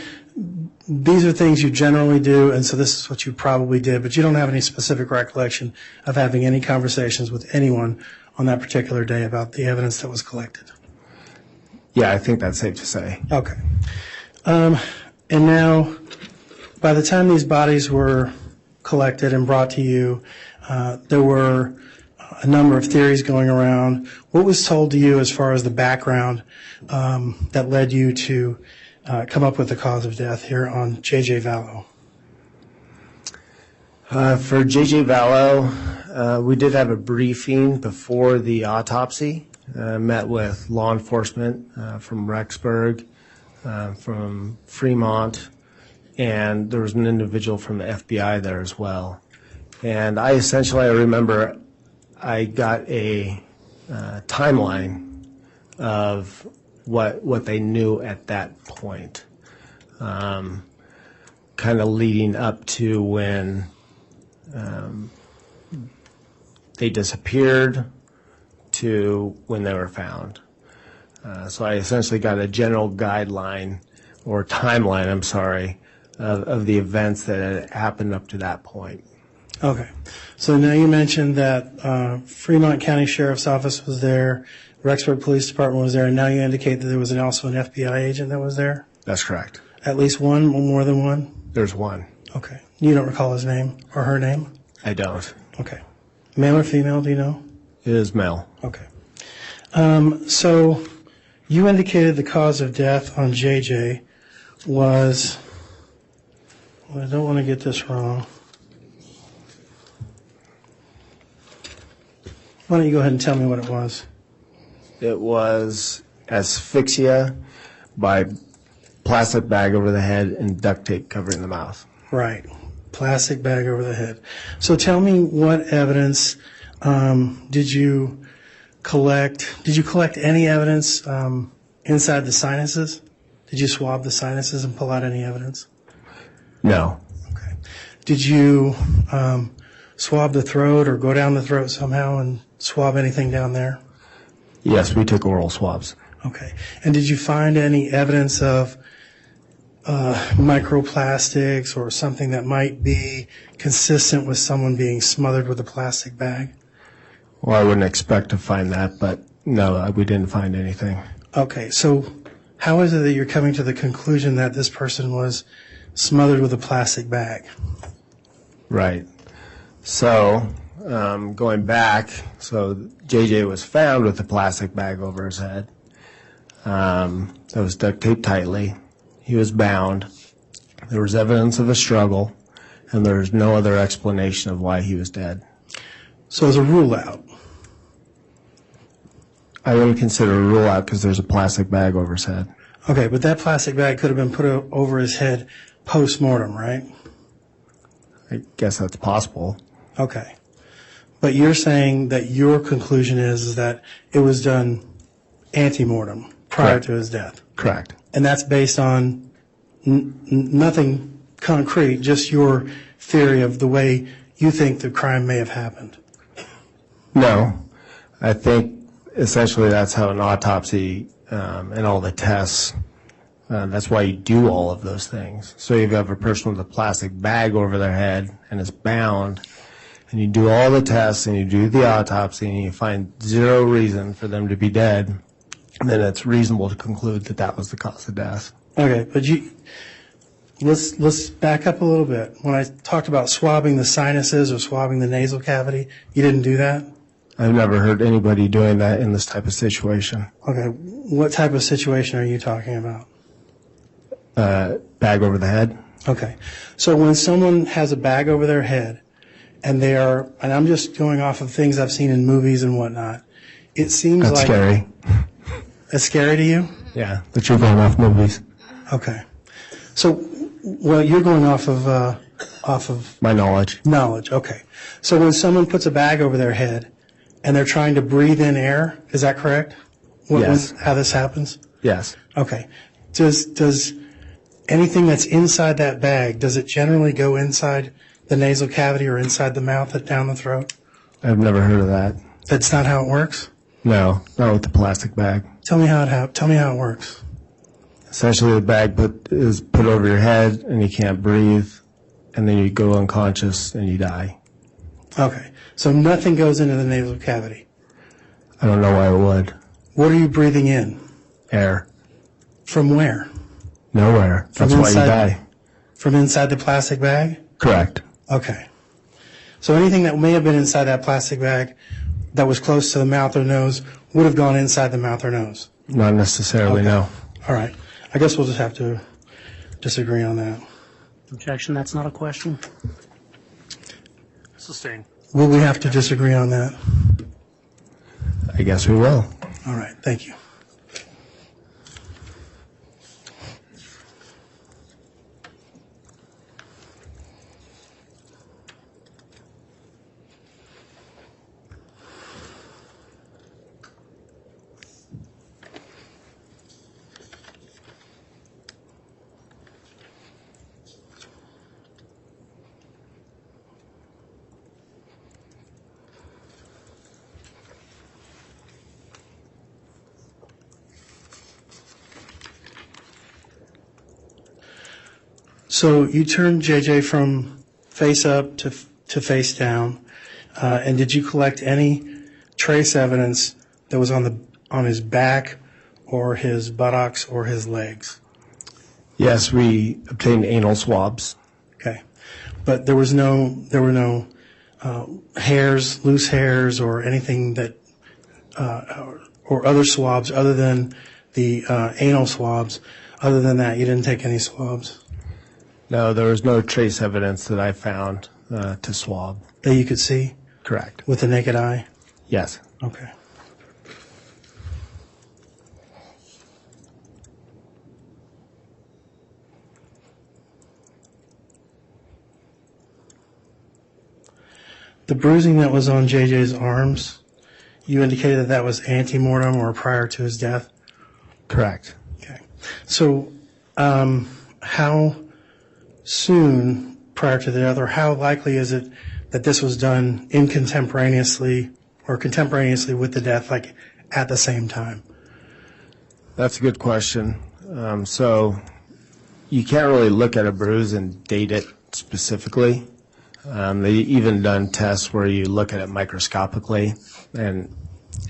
these are things you generally do, and so this is what you probably did, but you don't have any specific recollection of having any conversations with anyone on that particular day about the evidence that was collected. Yeah, I think that's safe to say. Okay. And now, by the time these bodies were collected and brought to you, there were a number of theories going around. What was told to you as far as the background that led you to come up with the cause of death here on JJ Vallow? For JJ Vallow, we did have a briefing before the autopsy. Met with law enforcement from Rexburg, from Fremont, and there was an individual from the FBI there as well. And I remember I got a timeline of what they knew at that point, kind of leading up to when they disappeared to when they were found. So I essentially got a general guideline or timeline, of the events that had happened up to that point. Okay. So now you mentioned that Fremont County Sheriff's Office was there, Rexburg Police Department was there, and now you indicate that there was also an FBI agent that was there? That's correct. At least one, or more than one? There's one. Okay. You don't recall his name or her name? I don't. Okay. Male or female, do you know? It is male. Okay. So you indicated the cause of death on JJ was, well, I don't want to get this wrong. Why don't you go ahead and tell me what it was? It was asphyxia by plastic bag over the head and duct tape covering the mouth. Right. Plastic bag over the head. So tell me what evidence did you collect? Did you collect any evidence inside the sinuses? Did you swab the sinuses and pull out any evidence? No. Okay. Did you swab the throat or go down the throat somehow and swab anything down there? Yes, we took oral swabs. Okay. And did you find any evidence of microplastics or something that might be consistent with someone being smothered with a plastic bag? Well, I wouldn't expect to find that, but no, we didn't find anything. Okay. So how is it that you're coming to the conclusion that this person was smothered with a plastic bag? Right. So going back, so JJ was found with a plastic bag over his head that was duct taped tightly. He was bound. There was evidence of a struggle, and there was no other explanation of why he was dead. So as a rule out, I wouldn't consider a rule out because there's a plastic bag over his head. okay, but that plastic bag could have been put over his head post-mortem, right? I guess that's possible. Okay. But you're saying that your conclusion is that it was done ante-mortem, prior Correct. to his death. Correct. And that's based on nothing concrete, just your theory of the way you think the crime may have happened. No. I think essentially that's how an autopsy and all the tests, that's why you do all of those things. So you have a person with a plastic bag over their head and it's bound, and you do all the tests and you do the autopsy and you find zero reason for them to be dead, then it's reasonable to conclude that that was the cause of death. Okay, but let's back up a little bit. When I talked about swabbing the sinuses or swabbing the nasal cavity, you didn't do that? I've never heard anybody doing that in this type of situation. Okay, what type of situation are you talking about? Bag over the head? Okay, so when someone has a bag over their head and and I'm just going off of things I've seen in movies and whatnot, it seems That's like... scary. It's scary to you? Yeah, but you're going off movies. Okay. So, well, you're going off of My knowledge. knowledge. Okay. So when someone puts a bag over their head and they're trying to breathe in air, is that correct? Yes. How this happens? Yes. Okay. Does anything that's inside that bag, does it generally go inside the nasal cavity or inside the mouth and down the throat? I've never heard of that. That's not how it works? No, not with the plastic bag. Tell me how it works. Essentially, the bag is put over your head and you can't breathe, and then you go unconscious and you die. Okay. So nothing goes into the nasal cavity. I don't know why it would. What are you breathing in? Air. From where? Nowhere. That's why you die. From inside the plastic bag? Correct. Okay. So anything that may have been inside that plastic bag that was close to the mouth or nose would have gone inside the mouth or nose? Not necessarily, Okay. no. All right. I guess we'll just have to disagree on that. Objection, that's not a question. Sustained. Will we have to disagree on that? I guess we will. All right. Thank you. So you turned JJ from face up to face down, and did you collect any trace evidence that was on his back or his buttocks or his legs? Yes, we obtained anal swabs. Okay, but there were no hairs, loose hairs, or anything that or other swabs other than the anal swabs. Other than that, you didn't take any swabs No, there was no trace evidence that I found to swab. that you could see Correct. with the naked eye. Yes. Okay. The bruising that was on JJ's arms, you indicated that was ante-mortem or prior to his death? Correct. Okay. So, how soon prior to the death, or how likely is it that this was done contemporaneously with the death, like at the same time? That's a good question. So you can't really look at a bruise and date it specifically. They even done tests where you look at it microscopically, and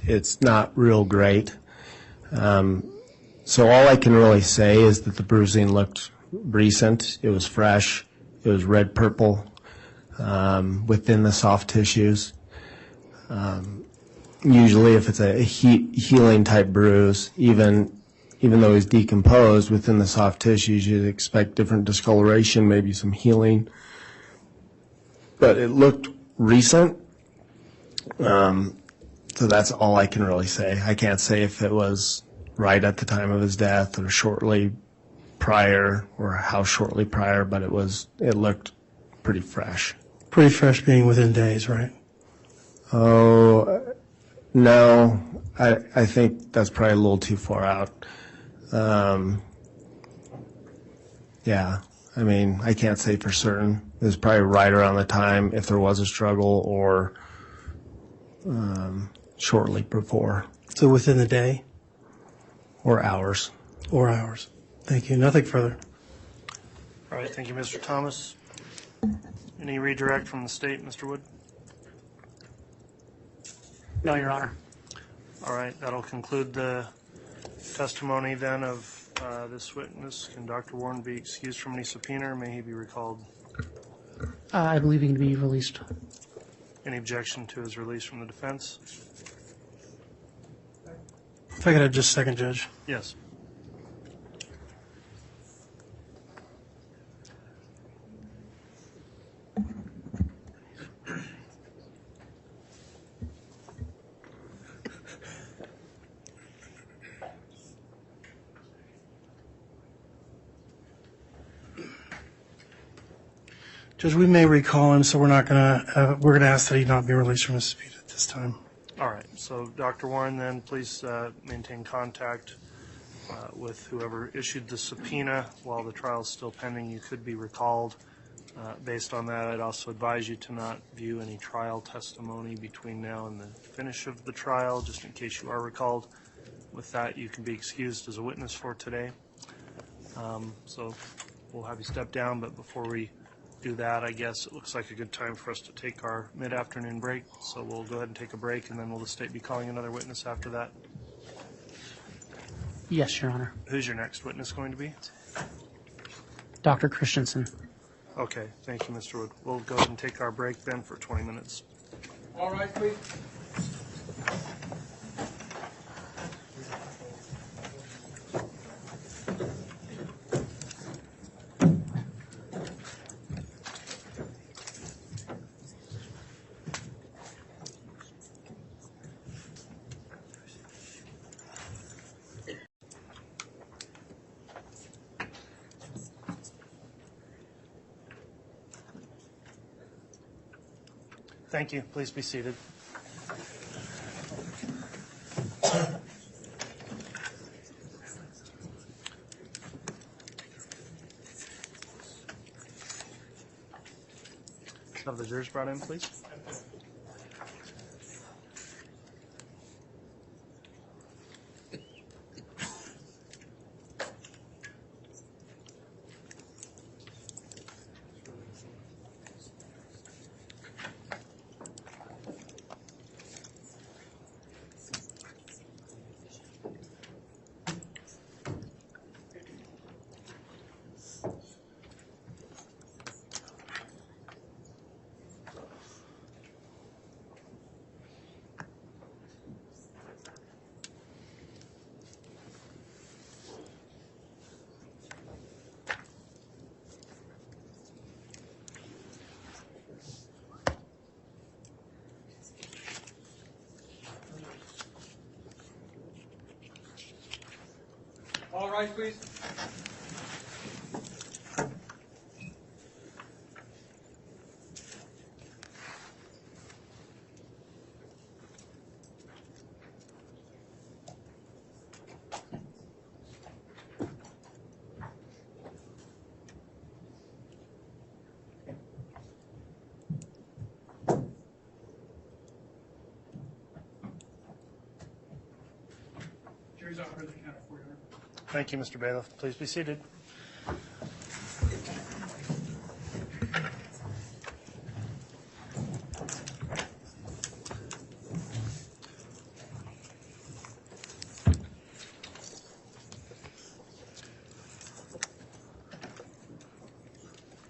it's not real great. So all I can really say is that the bruising looked recent. It was fresh. It was red-purple within the soft tissues. Usually if it's a healing type bruise, even though he's decomposed within the soft tissues, you'd expect different discoloration, maybe some healing. But it looked recent, so that's all I can really say. I can't say if it was right at the time of his death or shortly prior or how shortly prior, but it looked pretty fresh. Pretty fresh being within days, right? Oh, no, I think that's probably a little too far out. Yeah, I mean, I can't say for certain. It was probably right around the time if there was a struggle or shortly before. So within the day? Or hours. Or hours. Thank you. Nothing further. All right, thank you, Mr. Thomas. Any redirect from the state, Mr. Wood? No, Your Honor. All right, that'll conclude the testimony then of this witness. Can Dr. Warren be excused from any subpoena, or may he be recalled? I believe he can be released. Any objection to his release from the defense? If I could have just a second, Judge. Yes. Judge, we may recall him, so we're gonna ask that he not be released from his subpoena at this time. All right, so Dr. Warren, then please maintain contact with whoever issued the subpoena while the trial is still pending. You could be recalled. Based on that, I'd also advise you to not view any trial testimony between now and the finish of the trial, just in case you are recalled. With that, you can be excused as a witness for today. So we'll have you step down, but before we do that, I guess it looks like a good time for us to take our mid-afternoon break. So we'll go ahead and take a break, and then will the state be calling another witness after that? Yes, Your Honor. Who's your next witness going to be? Dr. Christensen. Okay, thank you, Mr. Wood. We'll go ahead and take our break then for 20 minutes. All right, please. Thank you. Please be seated. Have the jurors brought in, please. All right, please. Jury's out for the count of 400. Thank you, Mr. Bailiff. Please be seated.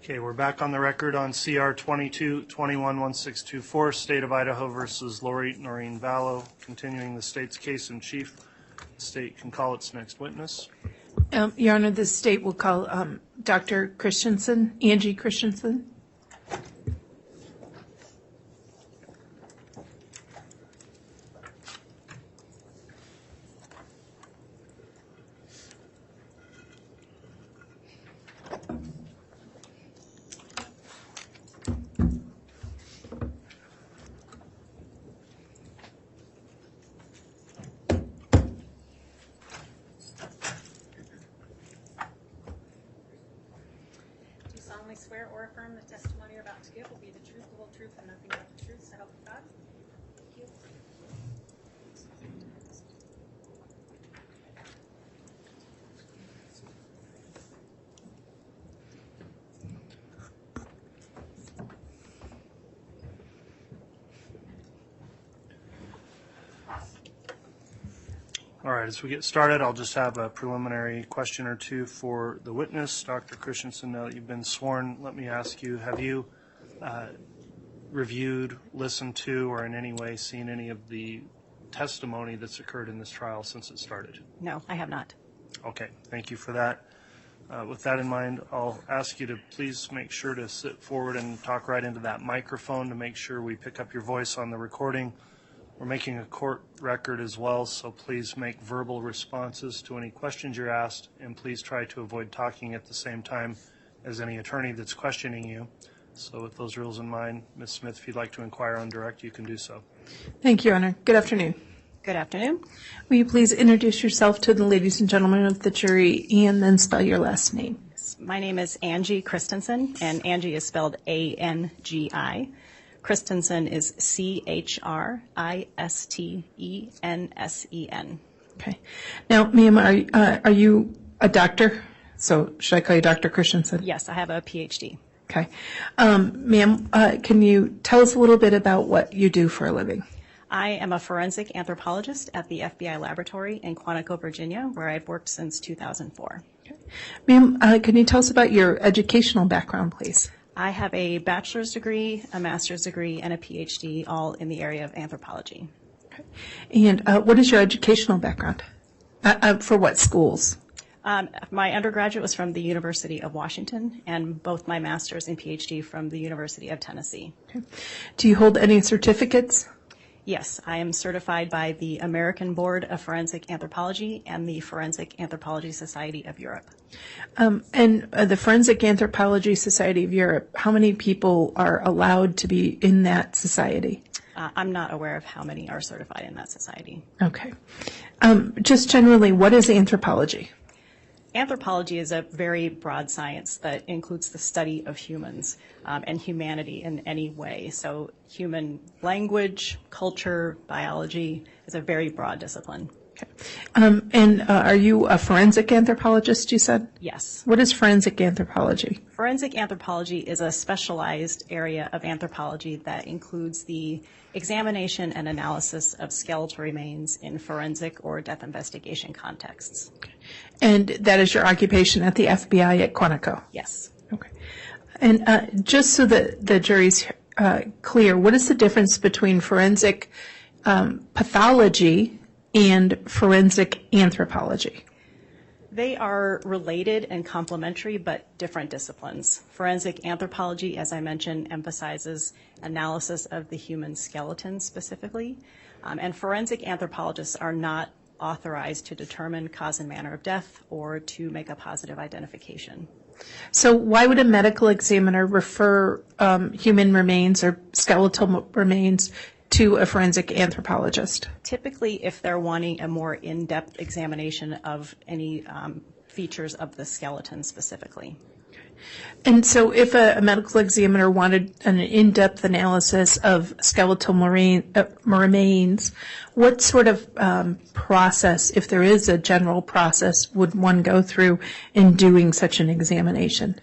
Okay, we're back on the record on CR 22-21-1624, State of Idaho versus Lori Noreen Vallow, continuing the state's case in chief. The state can call its next witness. Your Honor, the state will call Dr. Christensen, Angie Christensen. Swear or affirm the testimony you're about to give will be the truth, the whole truth, and nothing but the truth, so help you God. Thank you. All right, as we get started, I'll just have a preliminary question or two for the witness. Dr. Christensen, now that you've been sworn, let me ask you, have you reviewed, listened to, or in any way seen any of the testimony that's occurred in this trial since it started? No, I have not. Okay, thank you for that. With that in mind, I'll ask you to please make sure to sit forward and talk right into that microphone to make sure we pick up your voice on the recording. We're making a court record as well, so please make verbal responses to any questions you're asked, and please try to avoid talking at the same time as any attorney that's questioning you. So with those rules in mind, Ms. Smith, if you'd like to inquire on direct, you can do so. Thank you, Your Honor. Good afternoon. Good afternoon. Will you please introduce yourself to the ladies and gentlemen of the jury and then spell your last name? My name is Angie Christensen, and Angie is spelled A-N-G-I. Christensen is C-H-R-I-S-T-E-N-S-E-N. Okay. Now, ma'am, are you a doctor? So should I call you Dr. Christensen? Yes, I have a PhD. Okay. Ma'am, can you tell us a little bit about what you do for a living? I am a forensic anthropologist at the FBI laboratory in Quantico, Virginia, where I've worked since 2004. Okay. Ma'am, can you tell us about your educational background, please? I have a bachelor's degree, a master's degree, and a PhD, all in the area of anthropology. Okay. And what is your educational background? For what schools? My undergraduate was from the University of Washington, and both my master's and PhD from the University of Tennessee. Okay. Do you hold any certificates? Yes, I am certified by the American Board of Forensic Anthropology and the Forensic Anthropology Society of Europe. And the Forensic Anthropology Society of Europe, how many people are allowed to be in that society? I'm not aware of how many are certified in that society. Okay. Just generally, what is anthropology? Anthropology is a very broad science that includes the study of humans and humanity in any way. So human language, culture, biology is a very broad discipline. Okay. And are you a forensic anthropologist, you said? Yes. What is forensic anthropology? Forensic anthropology is a specialized area of anthropology that includes the examination and analysis of skeletal remains in forensic or death investigation contexts. Okay. And that is your occupation at the FBI at Quantico? Yes. Okay. And just so that the jury's clear, what is the difference between forensic pathology and forensic anthropology? They are related and complementary, but different disciplines. Forensic anthropology, as I mentioned, emphasizes analysis of the human skeleton specifically, and forensic anthropologists are not authorized to determine cause and manner of death or to make a positive identification. So why would a medical examiner refer human remains or skeletal remains to a forensic anthropologist? Typically, if they're wanting a more in-depth examination of any features of the skeleton specifically. And so if a medical examiner wanted an in-depth analysis of skeletal remains, what sort of process, if there is a general process, would one go through in doing such an examination?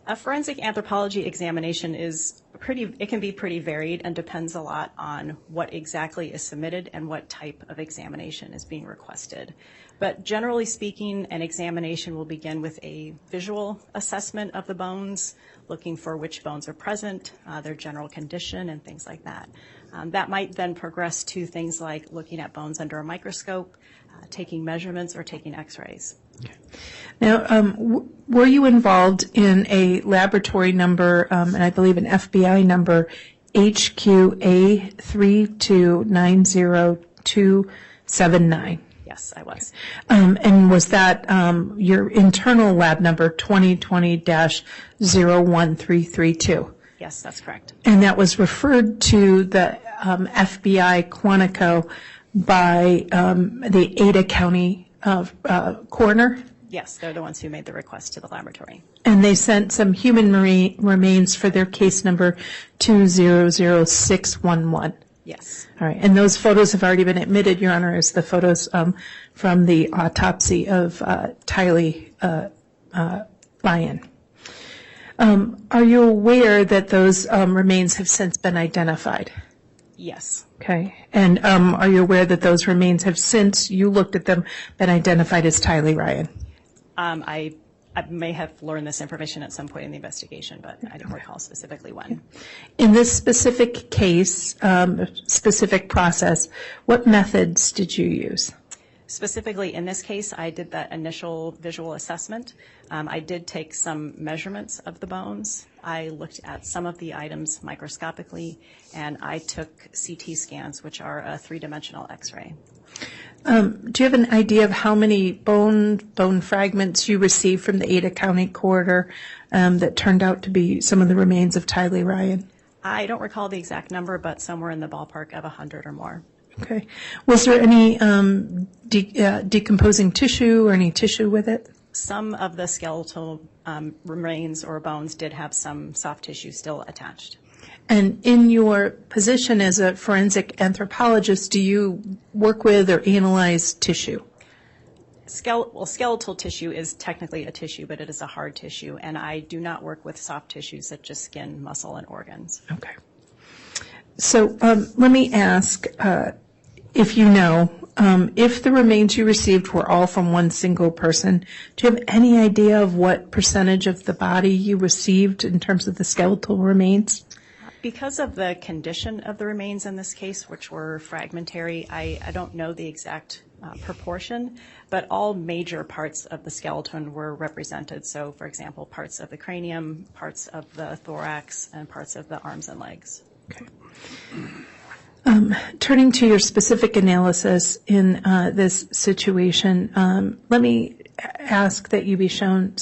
A forensic anthropology examination is it can be pretty varied and depends a lot on what exactly is submitted and what type of examination is being requested. But generally speaking, an examination will begin with a visual assessment of the bones, looking for which bones are present, their general condition, and things like that. That might then progress to things like looking at bones under a microscope, taking measurements, or taking x-rays. Now, were you involved in a laboratory number, and I believe an FBI number, HQA329029? Yes, I was. And was that your internal lab number 2020-01332? Yes, that's correct. And that was referred to the FBI Quantico by the Ada County coroner? Yes, they're the ones who made the request to the laboratory. And they sent some human remains for their case number 200611. Yes. All right, and those photos have already been admitted, Your Honor, as the photos from the autopsy of Tylee Ryan. Are you aware that those remains have since been identified? Yes. Okay, and are you aware that those remains have since you looked at them been identified as Tylee Ryan? I may have learned this information at some point in the investigation, but I don't recall specifically when. In this specific case, specific process, what methods did you use? Specifically in this case, I did that initial visual assessment. I did take some measurements of the bones. I looked at some of the items microscopically, and I took CT scans, which are a three-dimensional X-ray. Do you have an idea of how many bone fragments you received from the Ada County coroner that turned out to be some of the remains of Tylee Ryan? I don't recall the exact number, but somewhere in the ballpark of 100 or more. Okay. Was there any decomposing tissue or any tissue with it? Some of the skeletal remains or bones did have some soft tissue still attached. And in your position as a forensic anthropologist, do you work with or analyze tissue? Skeletal tissue is technically a tissue, but it is a hard tissue, and I do not work with soft tissues such as skin, muscle, and organs. Okay. So let me ask, if you know, if the remains you received were all from one single person, do you have any idea of what percentage of the body you received in terms of the skeletal remains? Because of the condition of the remains in this case, which were fragmentary, I don't know the exact proportion, but all major parts of the skeleton were represented. So, for example, parts of the cranium, parts of the thorax, and parts of the arms and legs. Okay. Turning to your specific analysis in this situation, let me ask that you be shown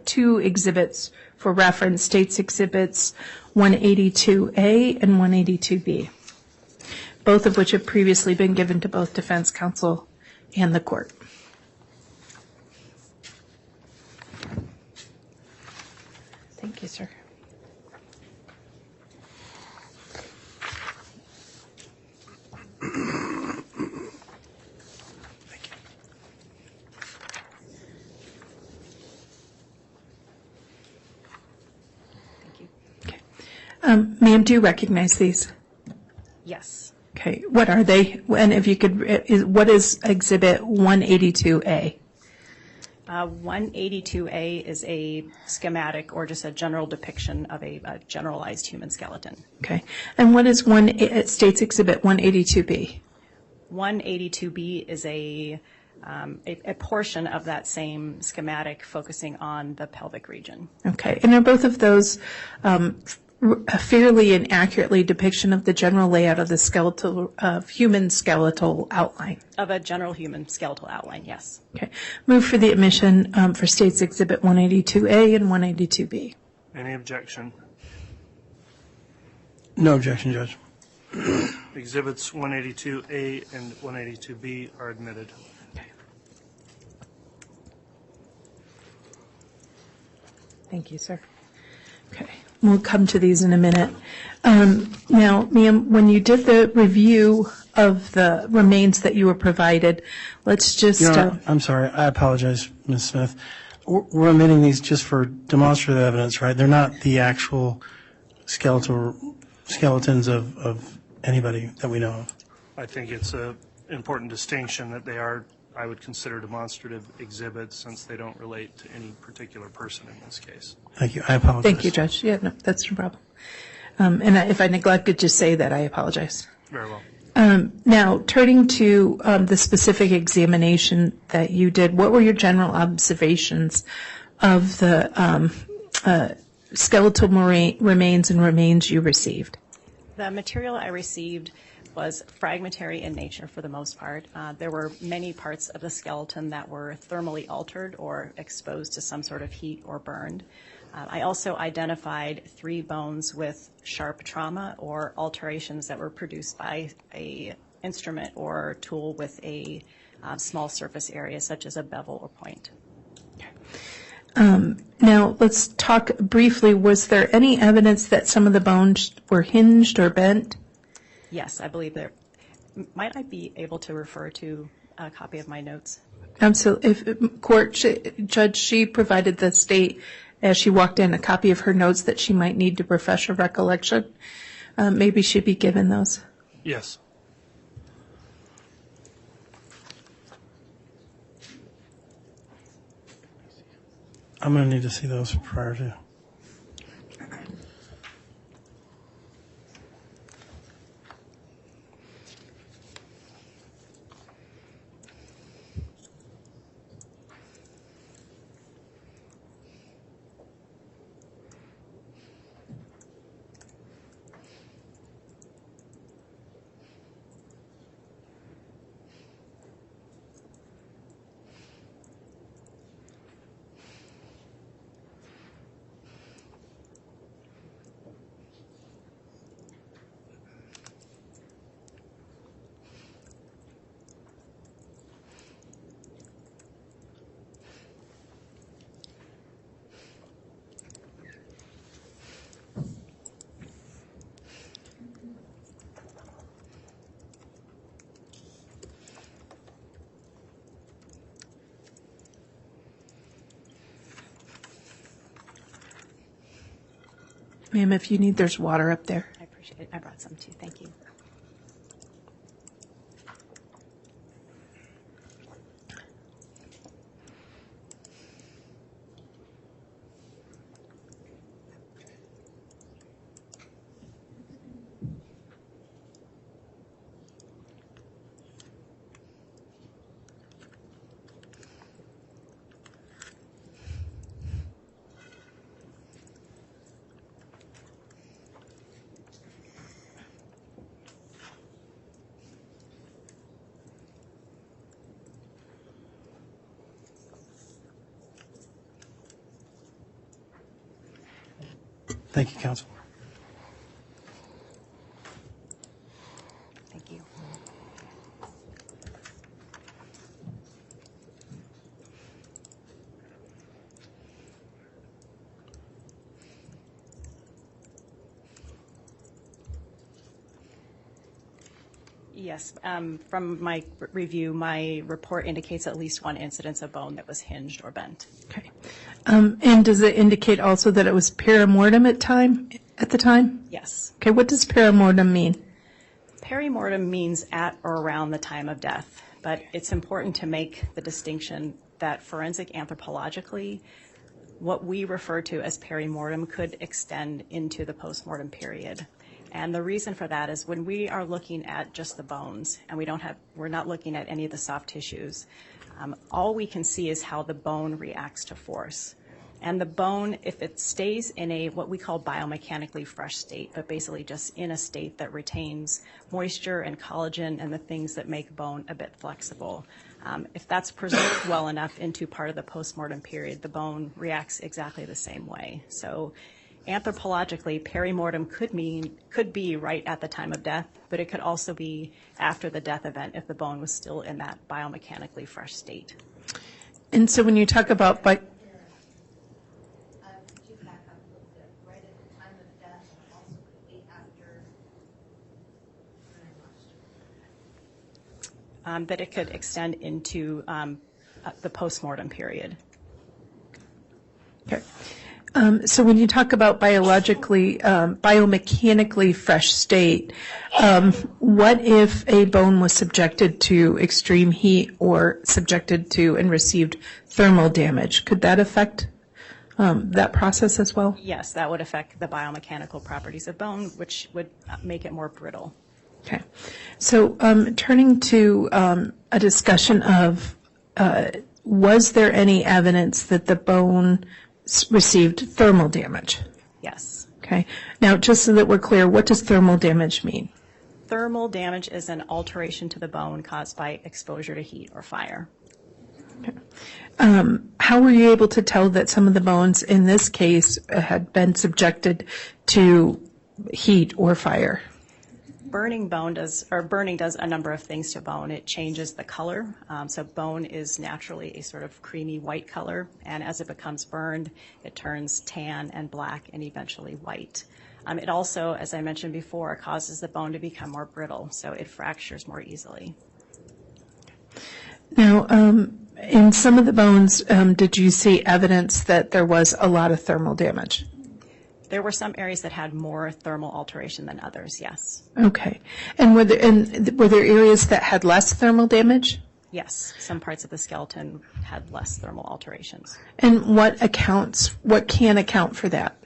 two exhibits for reference, States Exhibits 182A and 182B, both of which have previously been given to both defense counsel and the court. Thank you, sir. Ma'am, do you recognize these? Yes. Okay. What are they? And if you could, what is Exhibit 182A? 182A is a schematic or just a general depiction of a generalized human skeleton. Okay. And what is States Exhibit 182B? 182B is a portion of that same schematic focusing on the pelvic region. Okay. And are both of those a fairly and accurately depiction of the general layout of the skeletal, of human skeletal outline? Of a general human skeletal outline, yes. Okay. Move for the admission for States Exhibit 182A and 182B. Any objection? No objection, Judge. Exhibits 182A and 182B are admitted. Okay. Thank you, sir. Okay. We'll come to these in a minute. Now, ma'am, when you did the review of the remains that you were provided, let's just... I'm sorry. I apologize, Ms. Smith. We're omitting these just for demonstrative evidence, right? They're not the actual skeletons of anybody that we know of. I think it's an important distinction that they are I would consider demonstrative exhibits since they don't relate to any particular person in this case. Thank you. I apologize. Thank you, Judge. Yeah, no, that's no problem. And if I neglected to say that, I apologize. Very well. Now, turning to the specific examination that you did, what were your general observations of the skeletal remains and remains you received? The material I received was fragmentary in nature for the most part. There were many parts of the skeleton that were thermally altered or exposed to some sort of heat or burned. I also identified 3 bones with sharp trauma or alterations that were produced by a instrument or tool with a small surface area, such as a bevel or point. Now, let's talk briefly. Was there any evidence that some of the bones were hinged or bent? Yes, I believe there. Might I be able to refer to a copy of my notes? Absolutely. Judge, she provided the state, as she walked in, a copy of her notes that she might need to refresh her recollection. Maybe she'd be given those. Yes. I'm going to need to see those prior to. Ma'am, if you need, there's water up there. I appreciate it. I brought some too. Thank you. Thank you, counsel. Thank you. Yes, from my review, my report indicates at least one incidence of bone that was hinged or bent. Okay. And does it indicate also that it was perimortem at the time? Yes. Okay, what does perimortem mean? Perimortem means at or around the time of death, but it's important to make the distinction that forensic anthropologically, what we refer to as perimortem could extend into the postmortem period. And the reason for that is when we are looking at just the bones and we're not looking at any of the soft tissues, all we can see is how the bone reacts to force. And the bone, if it stays in a what we call biomechanically fresh state, but basically just in a state that retains moisture and collagen and the things that make bone a bit flexible, if that's preserved well enough into part of the postmortem period, the bone reacts exactly the same way. So anthropologically, perimortem could be right at the time of death, but it could also be after the death event if the bone was still in that biomechanically fresh state. And so when you talk about Could you back up a little bit? Right at the time of death, and also could be after. That it could extend into the postmortem period. Okay. So when you talk about biomechanically fresh state, what if a bone was subjected to extreme heat or subjected to and received thermal damage? Could that affect that process as well? Yes, that would affect the biomechanical properties of bone, which would make it more brittle. Okay. So turning to a discussion of was there any evidence that the bone received thermal damage? Yes. Okay. Now, just so that we're clear, what does thermal damage mean? Thermal damage is an alteration to the bone caused by exposure to heat or fire. Okay. How were you able to tell that some of the bones in this case had been subjected to heat or fire? Burning does a number of things to bone. It changes the color. So bone is naturally a sort of creamy white color, and as it becomes burned, it turns tan and black and eventually white. It also, as I mentioned before, causes the bone to become more brittle, so it fractures more easily. Now, in some of the bones, did you see evidence that there was a lot of thermal damage? There were some areas that had more thermal alteration than others, yes. Okay. And were there areas that had less thermal damage? Yes, some parts of the skeleton had less thermal alterations. And what can account for that?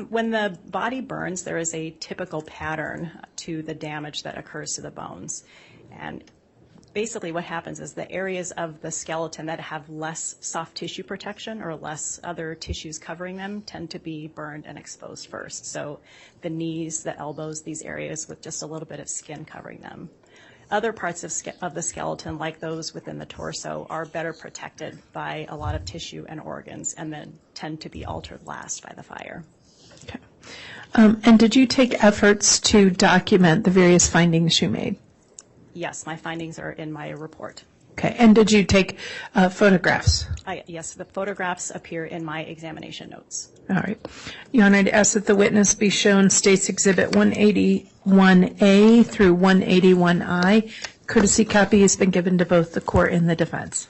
When the body burns, there is a typical pattern to the damage that occurs to the bones. And basically what happens is the areas of the skeleton that have less soft tissue protection or less other tissues covering them tend to be burned and exposed first. So the knees, the elbows, these areas with just a little bit of skin covering them. Other parts of the skeleton, like those within the torso, are better protected by a lot of tissue and organs and then tend to be altered last by the fire. Okay. And did you take efforts to document the various findings you made? Yes, my findings are in my report. Okay. And did you take photographs? Yes, the photographs appear in my examination notes. All right. Your Honor, I'd ask that the witness be shown State's Exhibit 181A through 181I. Courtesy copy has been given to both the court and the defense.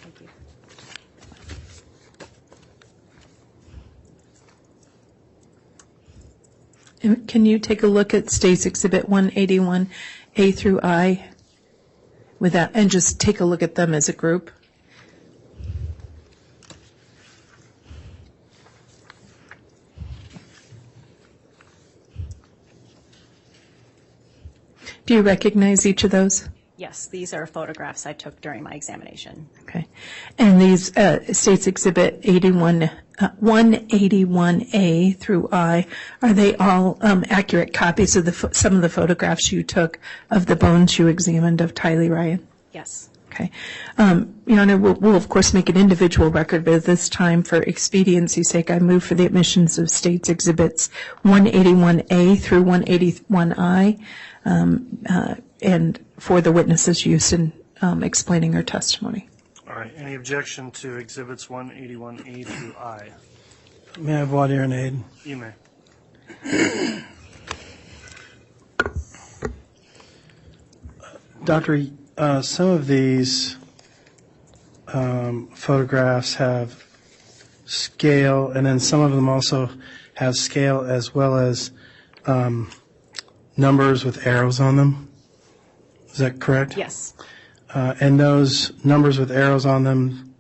Thank you. And can you take a look at State's Exhibit 181A through I with that, and just take a look at them as a group? Do you recognize each of those? Yes, these are photographs I took during my examination. Okay. And these State's Exhibit 181A through I, are they all accurate copies of some of the photographs you took of the bones you examined of Tylee Ryan? Yes. Okay. Your Honor, we'll of course make an individual record, but at this time, for expediency's sake, I move for the admissions of State's Exhibits 181A through 181I, and for the witness's use in explaining her testimony. All right. Any objection to Exhibits 181A through I? May I have water and aid? You may. Doctor, some of these photographs have scale, and then some of them also have scale as well as numbers with arrows on them. Is that correct? Yes. And those numbers with arrows on them,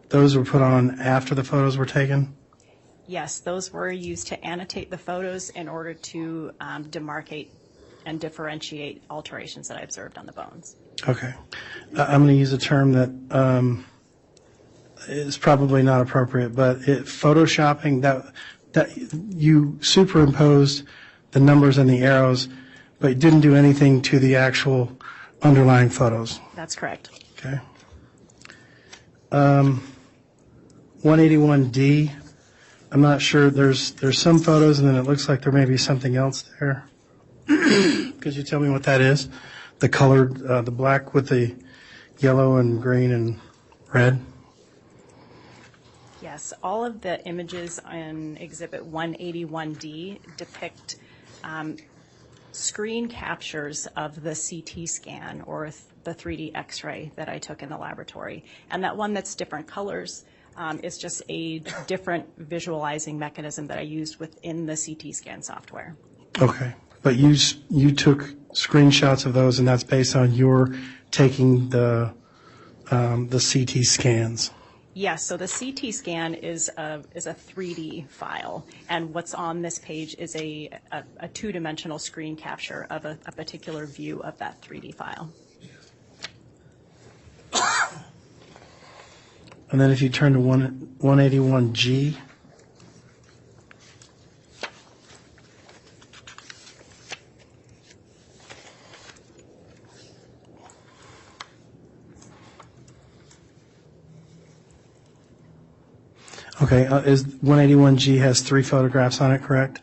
those were put on after the photos were taken? Yes, those were used to annotate the photos in order to demarcate and differentiate alterations that I observed on the bones. Okay. I'm going to use a term that is probably not appropriate, but photoshopping, that you superimposed the numbers and the arrows, but didn't do anything to the actual underlying photos. That's correct. Okay. 181D, I'm not sure, there's some photos and then it looks like there may be something else there. Could you tell me what that is? The colored, the black with the yellow and green and red? Yes, all of the images in Exhibit 181D depict screen captures of the CT scan or the 3D X-ray that I took in the laboratory. And that one that's different colors is just a different visualizing mechanism that I used within the CT scan software. Okay, but you took screenshots of those and that's based on your taking the CT scans? Yes, so the CT scan is a 3D file, and what's on this page is a two-dimensional screen capture of a particular view of that 3D file. And then if you turn to 181G, okay, is 181G has 3 photographs on it, correct?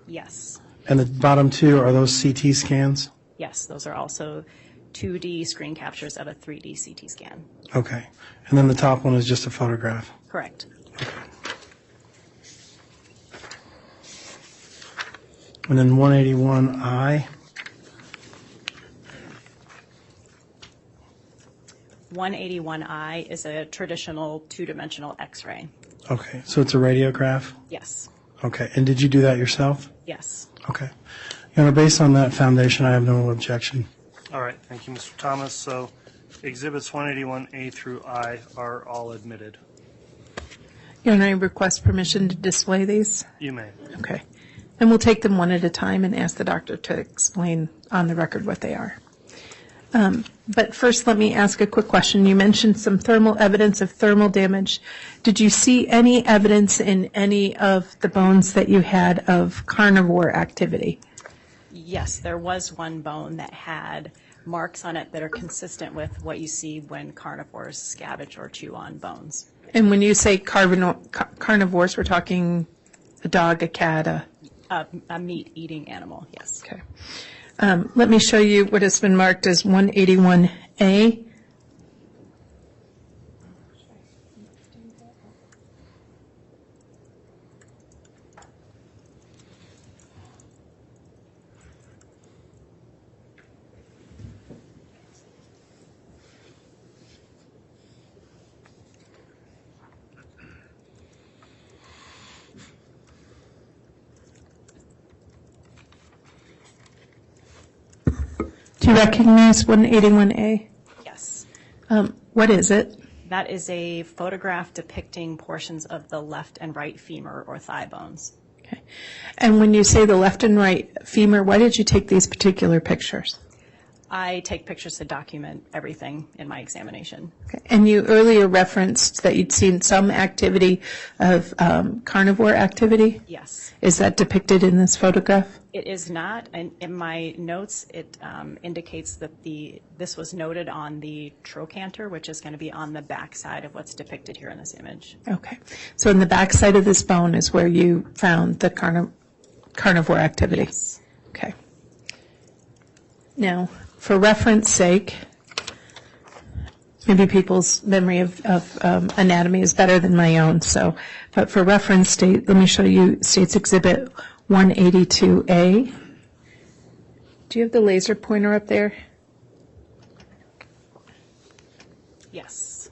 Yes. And the bottom 2, are those CT scans? Yes, those are also 2D screen captures of a 3D CT scan. Okay. And then the top one is just a photograph? Correct. And then 181I? 181I is a traditional two-dimensional X-ray. Okay, so it's a radiograph? Yes. Okay, and did you do that yourself? Yes. Okay. Your Honor, based on that foundation, I have no objection. All right, thank you, Mr. Thomas. So exhibits 181A through I are all admitted. Your Honor, I request permission to display these. You may. Okay. And we'll take them one at a time and ask the doctor to explain on the record what they are. But first, let me ask a quick question. You mentioned some thermal evidence of thermal damage. Did you see any evidence in any of the bones that you had of carnivore activity? Yes, there was one bone that had marks on it that are consistent with what you see when carnivores scavenge or chew on bones. And when you say carnivores, we're talking a dog, a cat, A meat-eating animal, yes. Okay. Let me show you what has been marked as 181A. Do you recognize 181A? Yes. What is it? That is a photograph depicting portions of the left and right femur or thigh bones. Okay. And when you say the left and right femur, why did you take these particular pictures? I take pictures to document everything in my examination. Okay. And you earlier referenced that you'd seen some activity of carnivore activity? Yes. Is that depicted in this photograph? It is not. And in my notes, it indicates that this was noted on the trochanter, which is going to be on the back side of what's depicted here in this image. Okay. So in the back side of this bone is where you found the carnivore activity? Yes. Okay. Now, for reference sake, maybe people's memory of anatomy is better than my own, but for reference, let me show you State's Exhibit 182A. Do you have the laser pointer up there? Yes.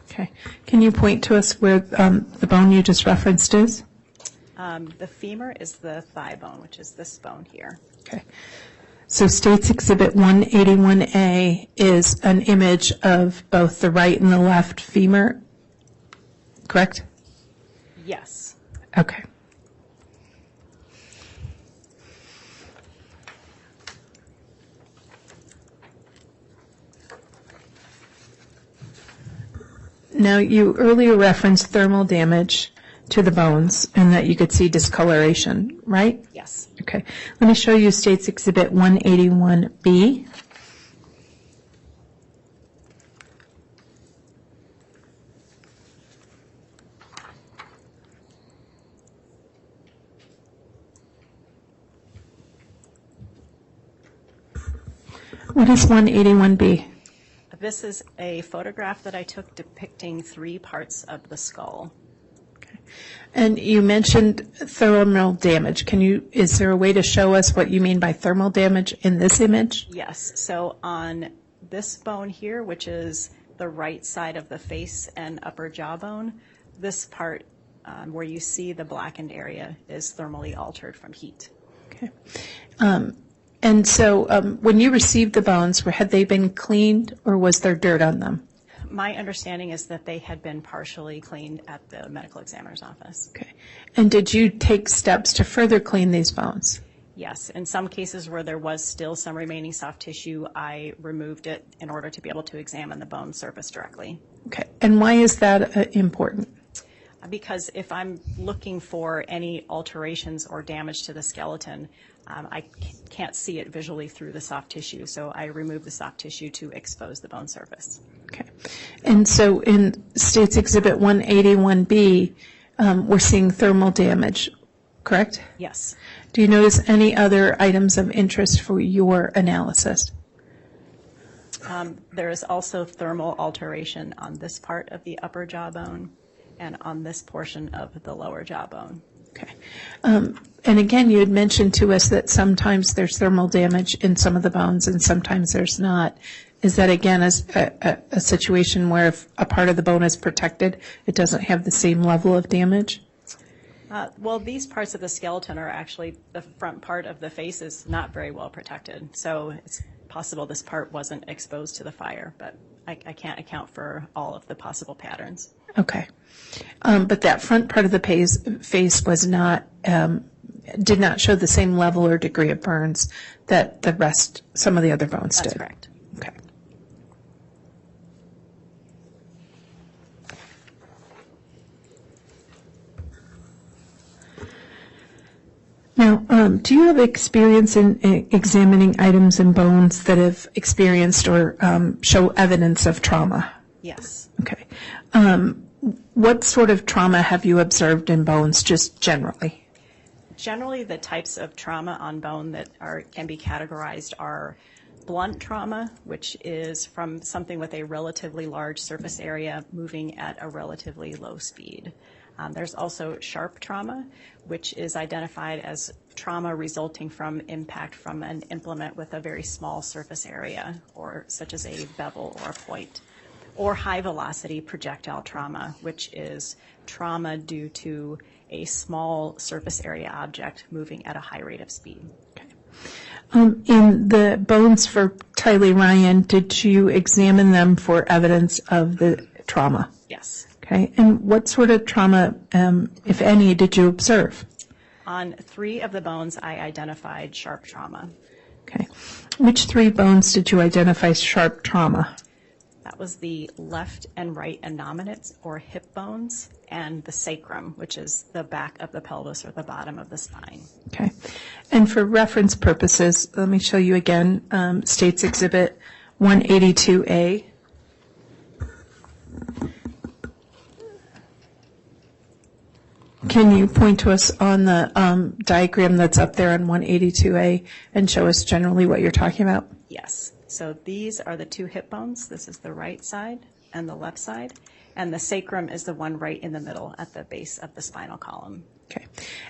Okay. Can you point to us where the bone you just referenced is? The femur is the thigh bone, which is this bone here. Okay. So State's Exhibit 181A is an image of both the right and the left femur, correct? Yes. Okay. Now, you earlier referenced thermal damage to the bones and that you could see discoloration, right? Yes. Okay. Let me show you State's Exhibit 181B. What is 181B? This is a photograph that I took depicting 3 parts of the skull. And you mentioned thermal damage. Is there a way to show us what you mean by thermal damage in this image? Yes. So on this bone here, which is the right side of the face and upper jawbone, this part where you see the blackened area is thermally altered from heat. Okay. And so when you received the bones, had they been cleaned or was there dirt on them? My understanding is that they had been partially cleaned at the medical examiner's office. Okay. And did you take steps to further clean these bones? Yes. In some cases where there was still some remaining soft tissue, I removed it in order to be able to examine the bone surface directly. Okay. And why is that important? Because if I'm looking for any alterations or damage to the skeleton, I can't see it visually through the soft tissue, so I remove the soft tissue to expose the bone surface. Okay. And so in State's Exhibit 181B, we're seeing thermal damage, correct? Yes. Do you notice any other items of interest for your analysis? There is also thermal alteration on this part of the upper jawbone and on this portion of the lower jawbone. Okay. And again, you had mentioned to us that sometimes there's thermal damage in some of the bones and sometimes there's not. Is that, again, a situation where if a part of the bone is protected, it doesn't have the same level of damage? Well, these parts of the skeleton are actually, the front part of the face is not very well protected. So it's possible this part wasn't exposed to the fire, but I can't account for all of the possible patterns. Okay. But that front part of the face was not, did not show the same level or degree of burns that some of the other bones did. That's correct. Okay. Now, do you have experience in examining items and bones that have experienced or show evidence of trauma? Yes. Okay. What sort of trauma have you observed in bones, just generally? Generally, the types of trauma on bone that can be categorized are blunt trauma, which is from something with a relatively large surface area moving at a relatively low speed. There's also sharp trauma, which is identified as trauma resulting from impact from an implement with a very small surface area, or such as a bevel or a point. Or high velocity projectile trauma, which is trauma due to a small surface area object moving at a high rate of speed. Okay. In the bones for Tylee Ryan, did you examine them for evidence of the trauma? Yes. Okay. And what sort of trauma, if any, did you observe? On 3 of the bones, I identified sharp trauma. Okay. Which 3 bones did you identify sharp trauma? That was the left and right innominates, or hip bones, and the sacrum, which is the back of the pelvis or the bottom of the spine. Okay. And for reference purposes, let me show you again, State's Exhibit 182A. Can you point to us on the diagram that's up there on 182A and show us generally what you're talking about? Yes. So these are the 2 hip bones. This is the right side and the left side. And the sacrum is the one right in the middle at the base of the spinal column. Okay.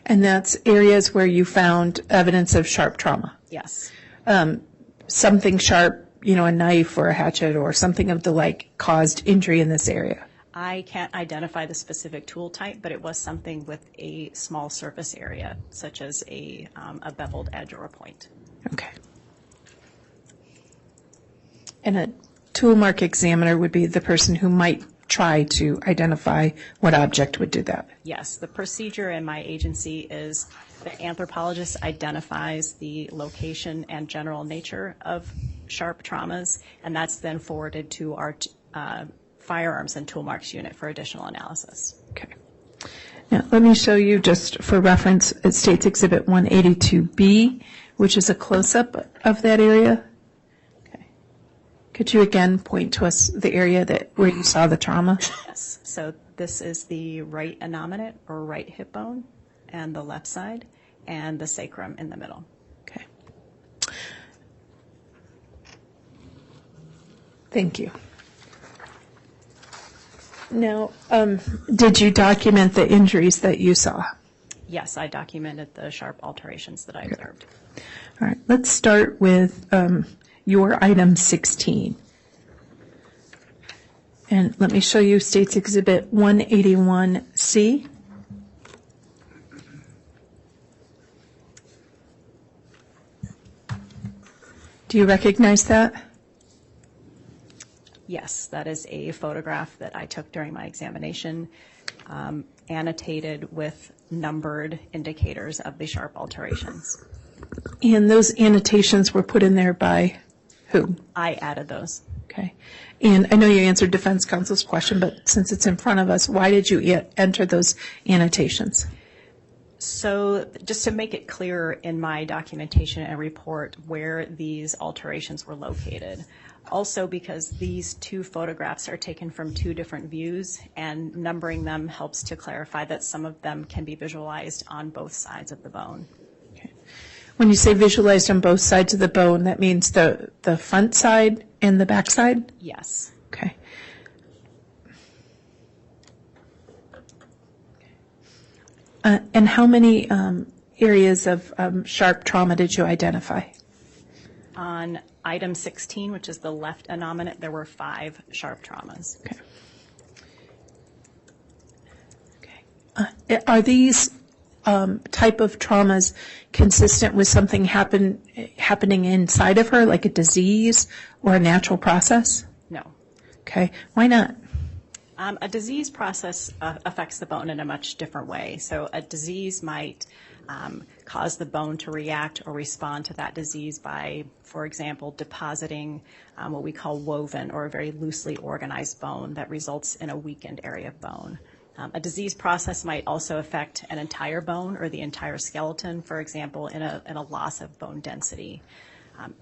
And that's areas where you found evidence of sharp trauma? Yes. Something sharp, a knife or a hatchet or something of the like caused injury in this area? I can't identify the specific tool type, but it was something with a small surface area, such as a beveled edge or a point. Okay. And a tool mark examiner would be the person who might try to identify what object would do that. Yes, the procedure in my agency is the anthropologist identifies the location and general nature of sharp traumas, and that's then forwarded to our firearms and tool marks unit for additional analysis. Okay. Now, let me show you, just for reference, it states Exhibit 182B, which is a close-up of that area. Okay. Could you again point to us the area where you saw the trauma? Yes. So this is the right innominate or right hip bone and the left side, and the sacrum in the middle. Okay. Thank you. Now, did you document the injuries that you saw? Yes, I documented the sharp alterations that I observed. All right, let's start with your item 16. And let me show you State's Exhibit 181C. Do you recognize that? Yes, that is a photograph that I took during my examination, annotated with numbered indicators of the sharp alterations. And those annotations were put in there by who? I added those. Okay. And I know you answered defense counsel's question, but since it's in front of us, why did you enter those annotations? So just to make it clear in my documentation and report where these alterations were located. Also because these two photographs are taken from two different views, and numbering them helps to clarify that some of them can be visualized on both sides of the bone. Okay. When you say visualized on both sides of the bone, that means the front side and the back side? Yes. Okay. And how many areas of sharp trauma did you identify? On item 16, which is the left innominate, there were 5 sharp traumas. Okay. Okay. Are these type of traumas consistent with something happening inside of her, like a disease or a natural process? No. Okay. Why not? A disease process affects the bone in a much different way. So a disease might cause the bone to react or respond to that disease by, for example, depositing what we call woven, or a very loosely organized bone that results in a weakened area of bone. A disease process might also affect an entire bone or the entire skeleton, for example, in a loss of bone density.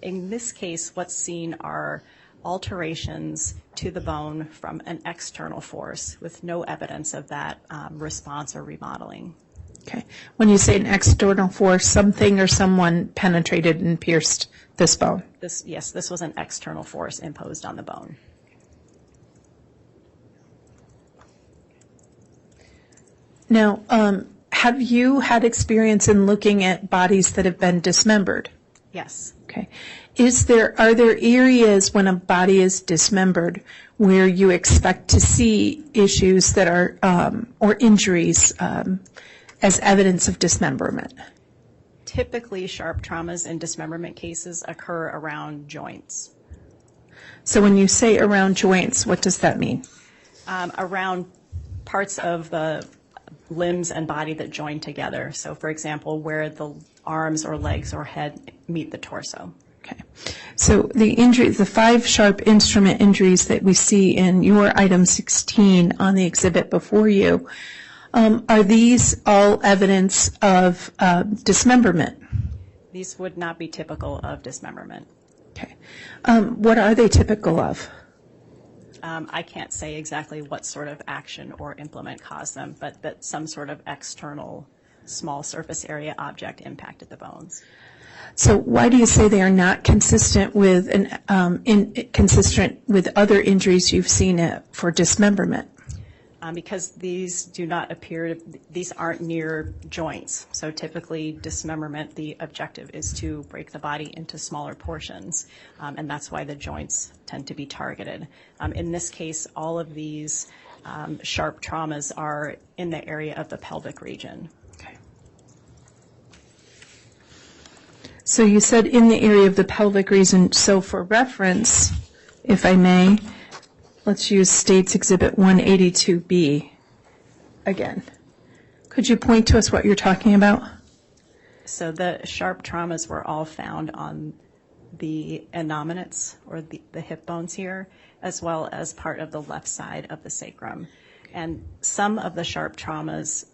In this case, what's seen are alterations to the bone from an external force with no evidence of that response or remodeling. Okay. When you say an external force, something or someone penetrated and pierced this bone? Yes, this was an external force imposed on the bone. Now, have you had experience in looking at bodies that have been dismembered? Yes. Okay. Are there areas when a body is dismembered where you expect to see issues that are, or injuries as evidence of dismemberment? Typically, sharp traumas in dismemberment cases occur around joints. So when you say around joints, what does that mean? Around parts of the limbs and body that join together. So, for example, where the arms or legs or head meet the torso. Okay. So the 5 sharp instrument injuries that we see in your item 16 on the exhibit before you, are these all evidence of dismemberment? These would not be typical of dismemberment. Okay. What are they typical of? I can't say exactly what sort of action or implement caused them, but that some sort of external small surface area object impacted the bones. So why do you say they are not consistent with consistent with other injuries you've seen for dismemberment? Because these do not appear, these aren't near joints. So typically dismemberment, the objective is to break the body into smaller portions, and that's why the joints tend to be targeted. In this case, all of these sharp traumas are in the area of the pelvic region. Okay. So you said in the area of the pelvic region. So for reference, if I may, let's use State's Exhibit 182B again. Could you point to us what you're talking about? So the sharp traumas were all found on the innominates, or the hip bones here, as well as part of the left side of the sacrum. And some of the sharp traumas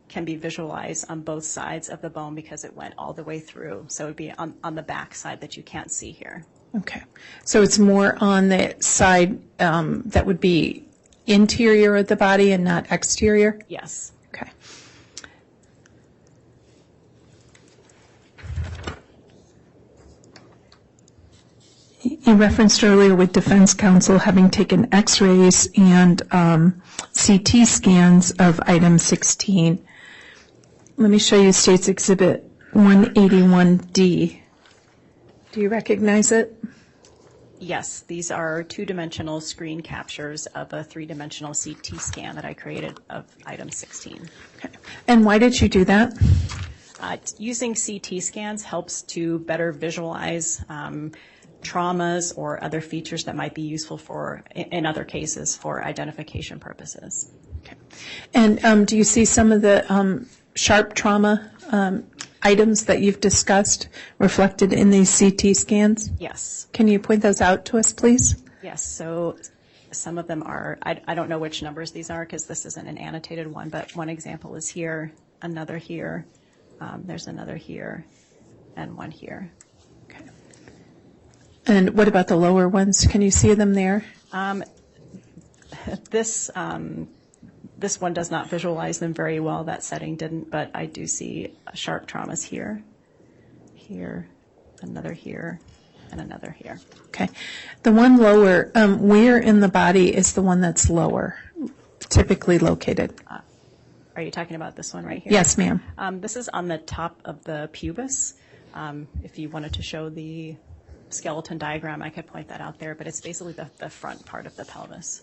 can be visualized on both sides of the bone because it went all the way through. So it would be on the back side that you can't see here. Okay. So it's more on the side that would be interior of the body and not exterior? Yes. Okay. You referenced earlier with defense counsel having taken x-rays and CT scans of item 16. Let me show you State's Exhibit 181D. Do you recognize it? Yes, these are two-dimensional screen captures of a three-dimensional CT scan that I created of item 16. Okay. And why did you do that? Using CT scans helps to better visualize traumas or other features that might be useful for, in other cases, for identification purposes. Okay. And do you see some of the sharp trauma items that you've discussed reflected in these CT scans? Yes. Can you point those out to us, please? Yes, so some of them are, I don't know which numbers these are because this isn't an annotated one, but one example is here, another here, there's another here, and one here. Okay. And what about the lower ones? Can you see them there? This one does not visualize them very well. That setting didn't, but I do see sharp traumas here, here, another here, and another here. Okay. The one lower, where in the body is the one that's lower, typically located? Are you talking about this one right here? Yes, ma'am. This is on the top of the pubis. If you wanted to show the skeleton diagram, I could point that out there, but it's basically the front part of the pelvis.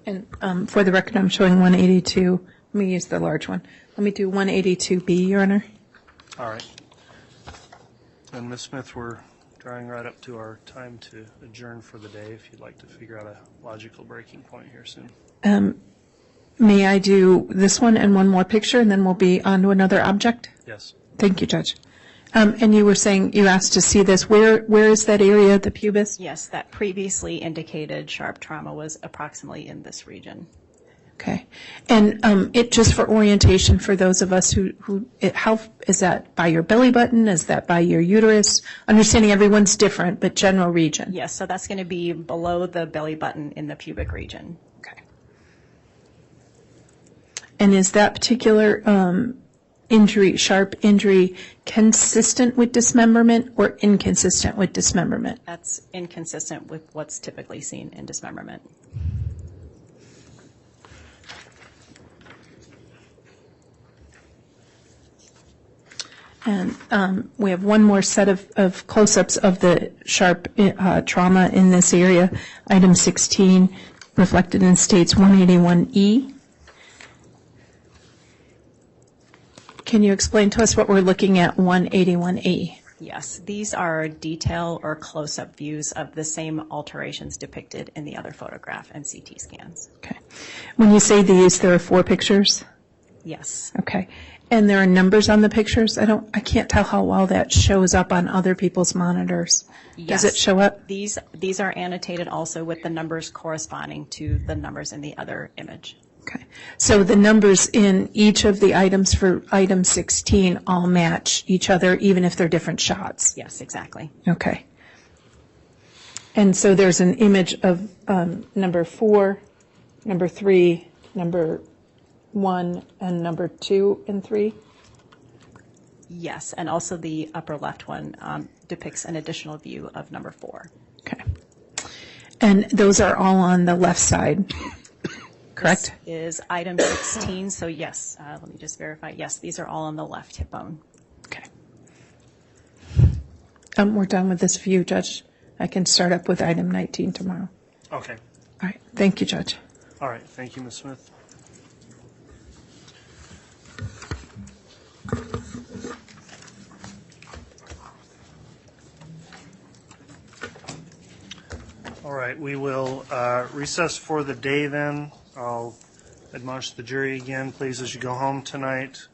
And for the record, I'm showing 182. Let me use the large one. Let me do 182B, Your Honor. All right. And Ms. Smith, we're drawing right up to our time to adjourn for the day. If you'd like to figure out a logical breaking point here soon. May I do this one and one more picture, and then we'll be on to another object? Yes. Thank you, Judge. And you were saying you asked to see this. Where is that area of the pubis? Yes, that previously indicated sharp trauma was approximately in this region. Okay. And it just for orientation for those of us how is that by your belly button? Is that by your uterus? Understanding everyone's different, but general region. Yes, so that's going to be below the belly button in the pubic region. Okay. And is that particular sharp injury, consistent with dismemberment or inconsistent with dismemberment? That's inconsistent with what's typically seen in dismemberment. And we have one more set of close-ups of the sharp trauma in this area. Item 16, reflected in States 181E. Can you explain to us what we're looking at 181E? Yes, these are detail or close-up views of the same alterations depicted in the other photograph and CT scans. Okay. When you say these, there are 4 pictures? Yes. Okay. And there are numbers on the pictures? I can't tell how well that shows up on other people's monitors. Yes. Does it show up? These are annotated also with the numbers corresponding to the numbers in the other image. Okay. So the numbers in each of the items for item 16 all match each other, even if they're different shots? Yes, exactly. Okay. And so there's an image of number 4, number 3, number 1, and number 2 and 3? Yes, and also the upper left one depicts an additional view of number 4. Okay. And those are all on the left side, correct? This is item 16, so yes, let me just verify. Yes, these are all on the left hip bone. Okay. We're done with this view, Judge. I can start up with item 19 tomorrow. Okay. All right. Thank you, Judge. All right. Thank you, Ms. Smith. All right, we will recess for the day then. I'll admonish the jury again, please, as you go home tonight,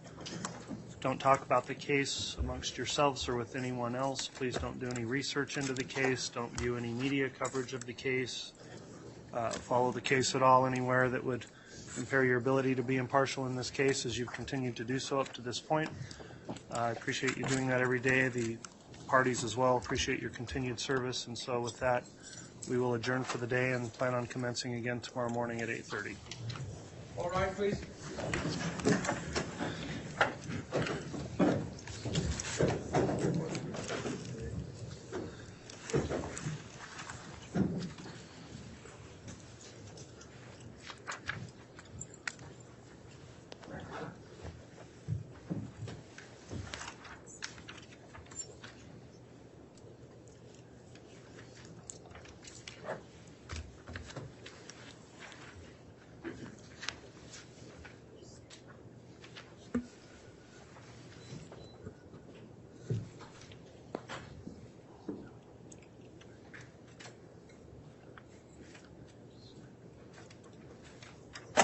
Don't talk about the case amongst yourselves or with anyone else. Please don't do any research into the case. Don't view any media coverage of the case. Follow the case at all anywhere that would impair your ability to be impartial in this case, as you've continued to do so up to this point. I appreciate you doing that every day. The parties as well appreciate your continued service. And so with that, we will adjourn for the day and plan on commencing again tomorrow morning at 8:30. All right, please.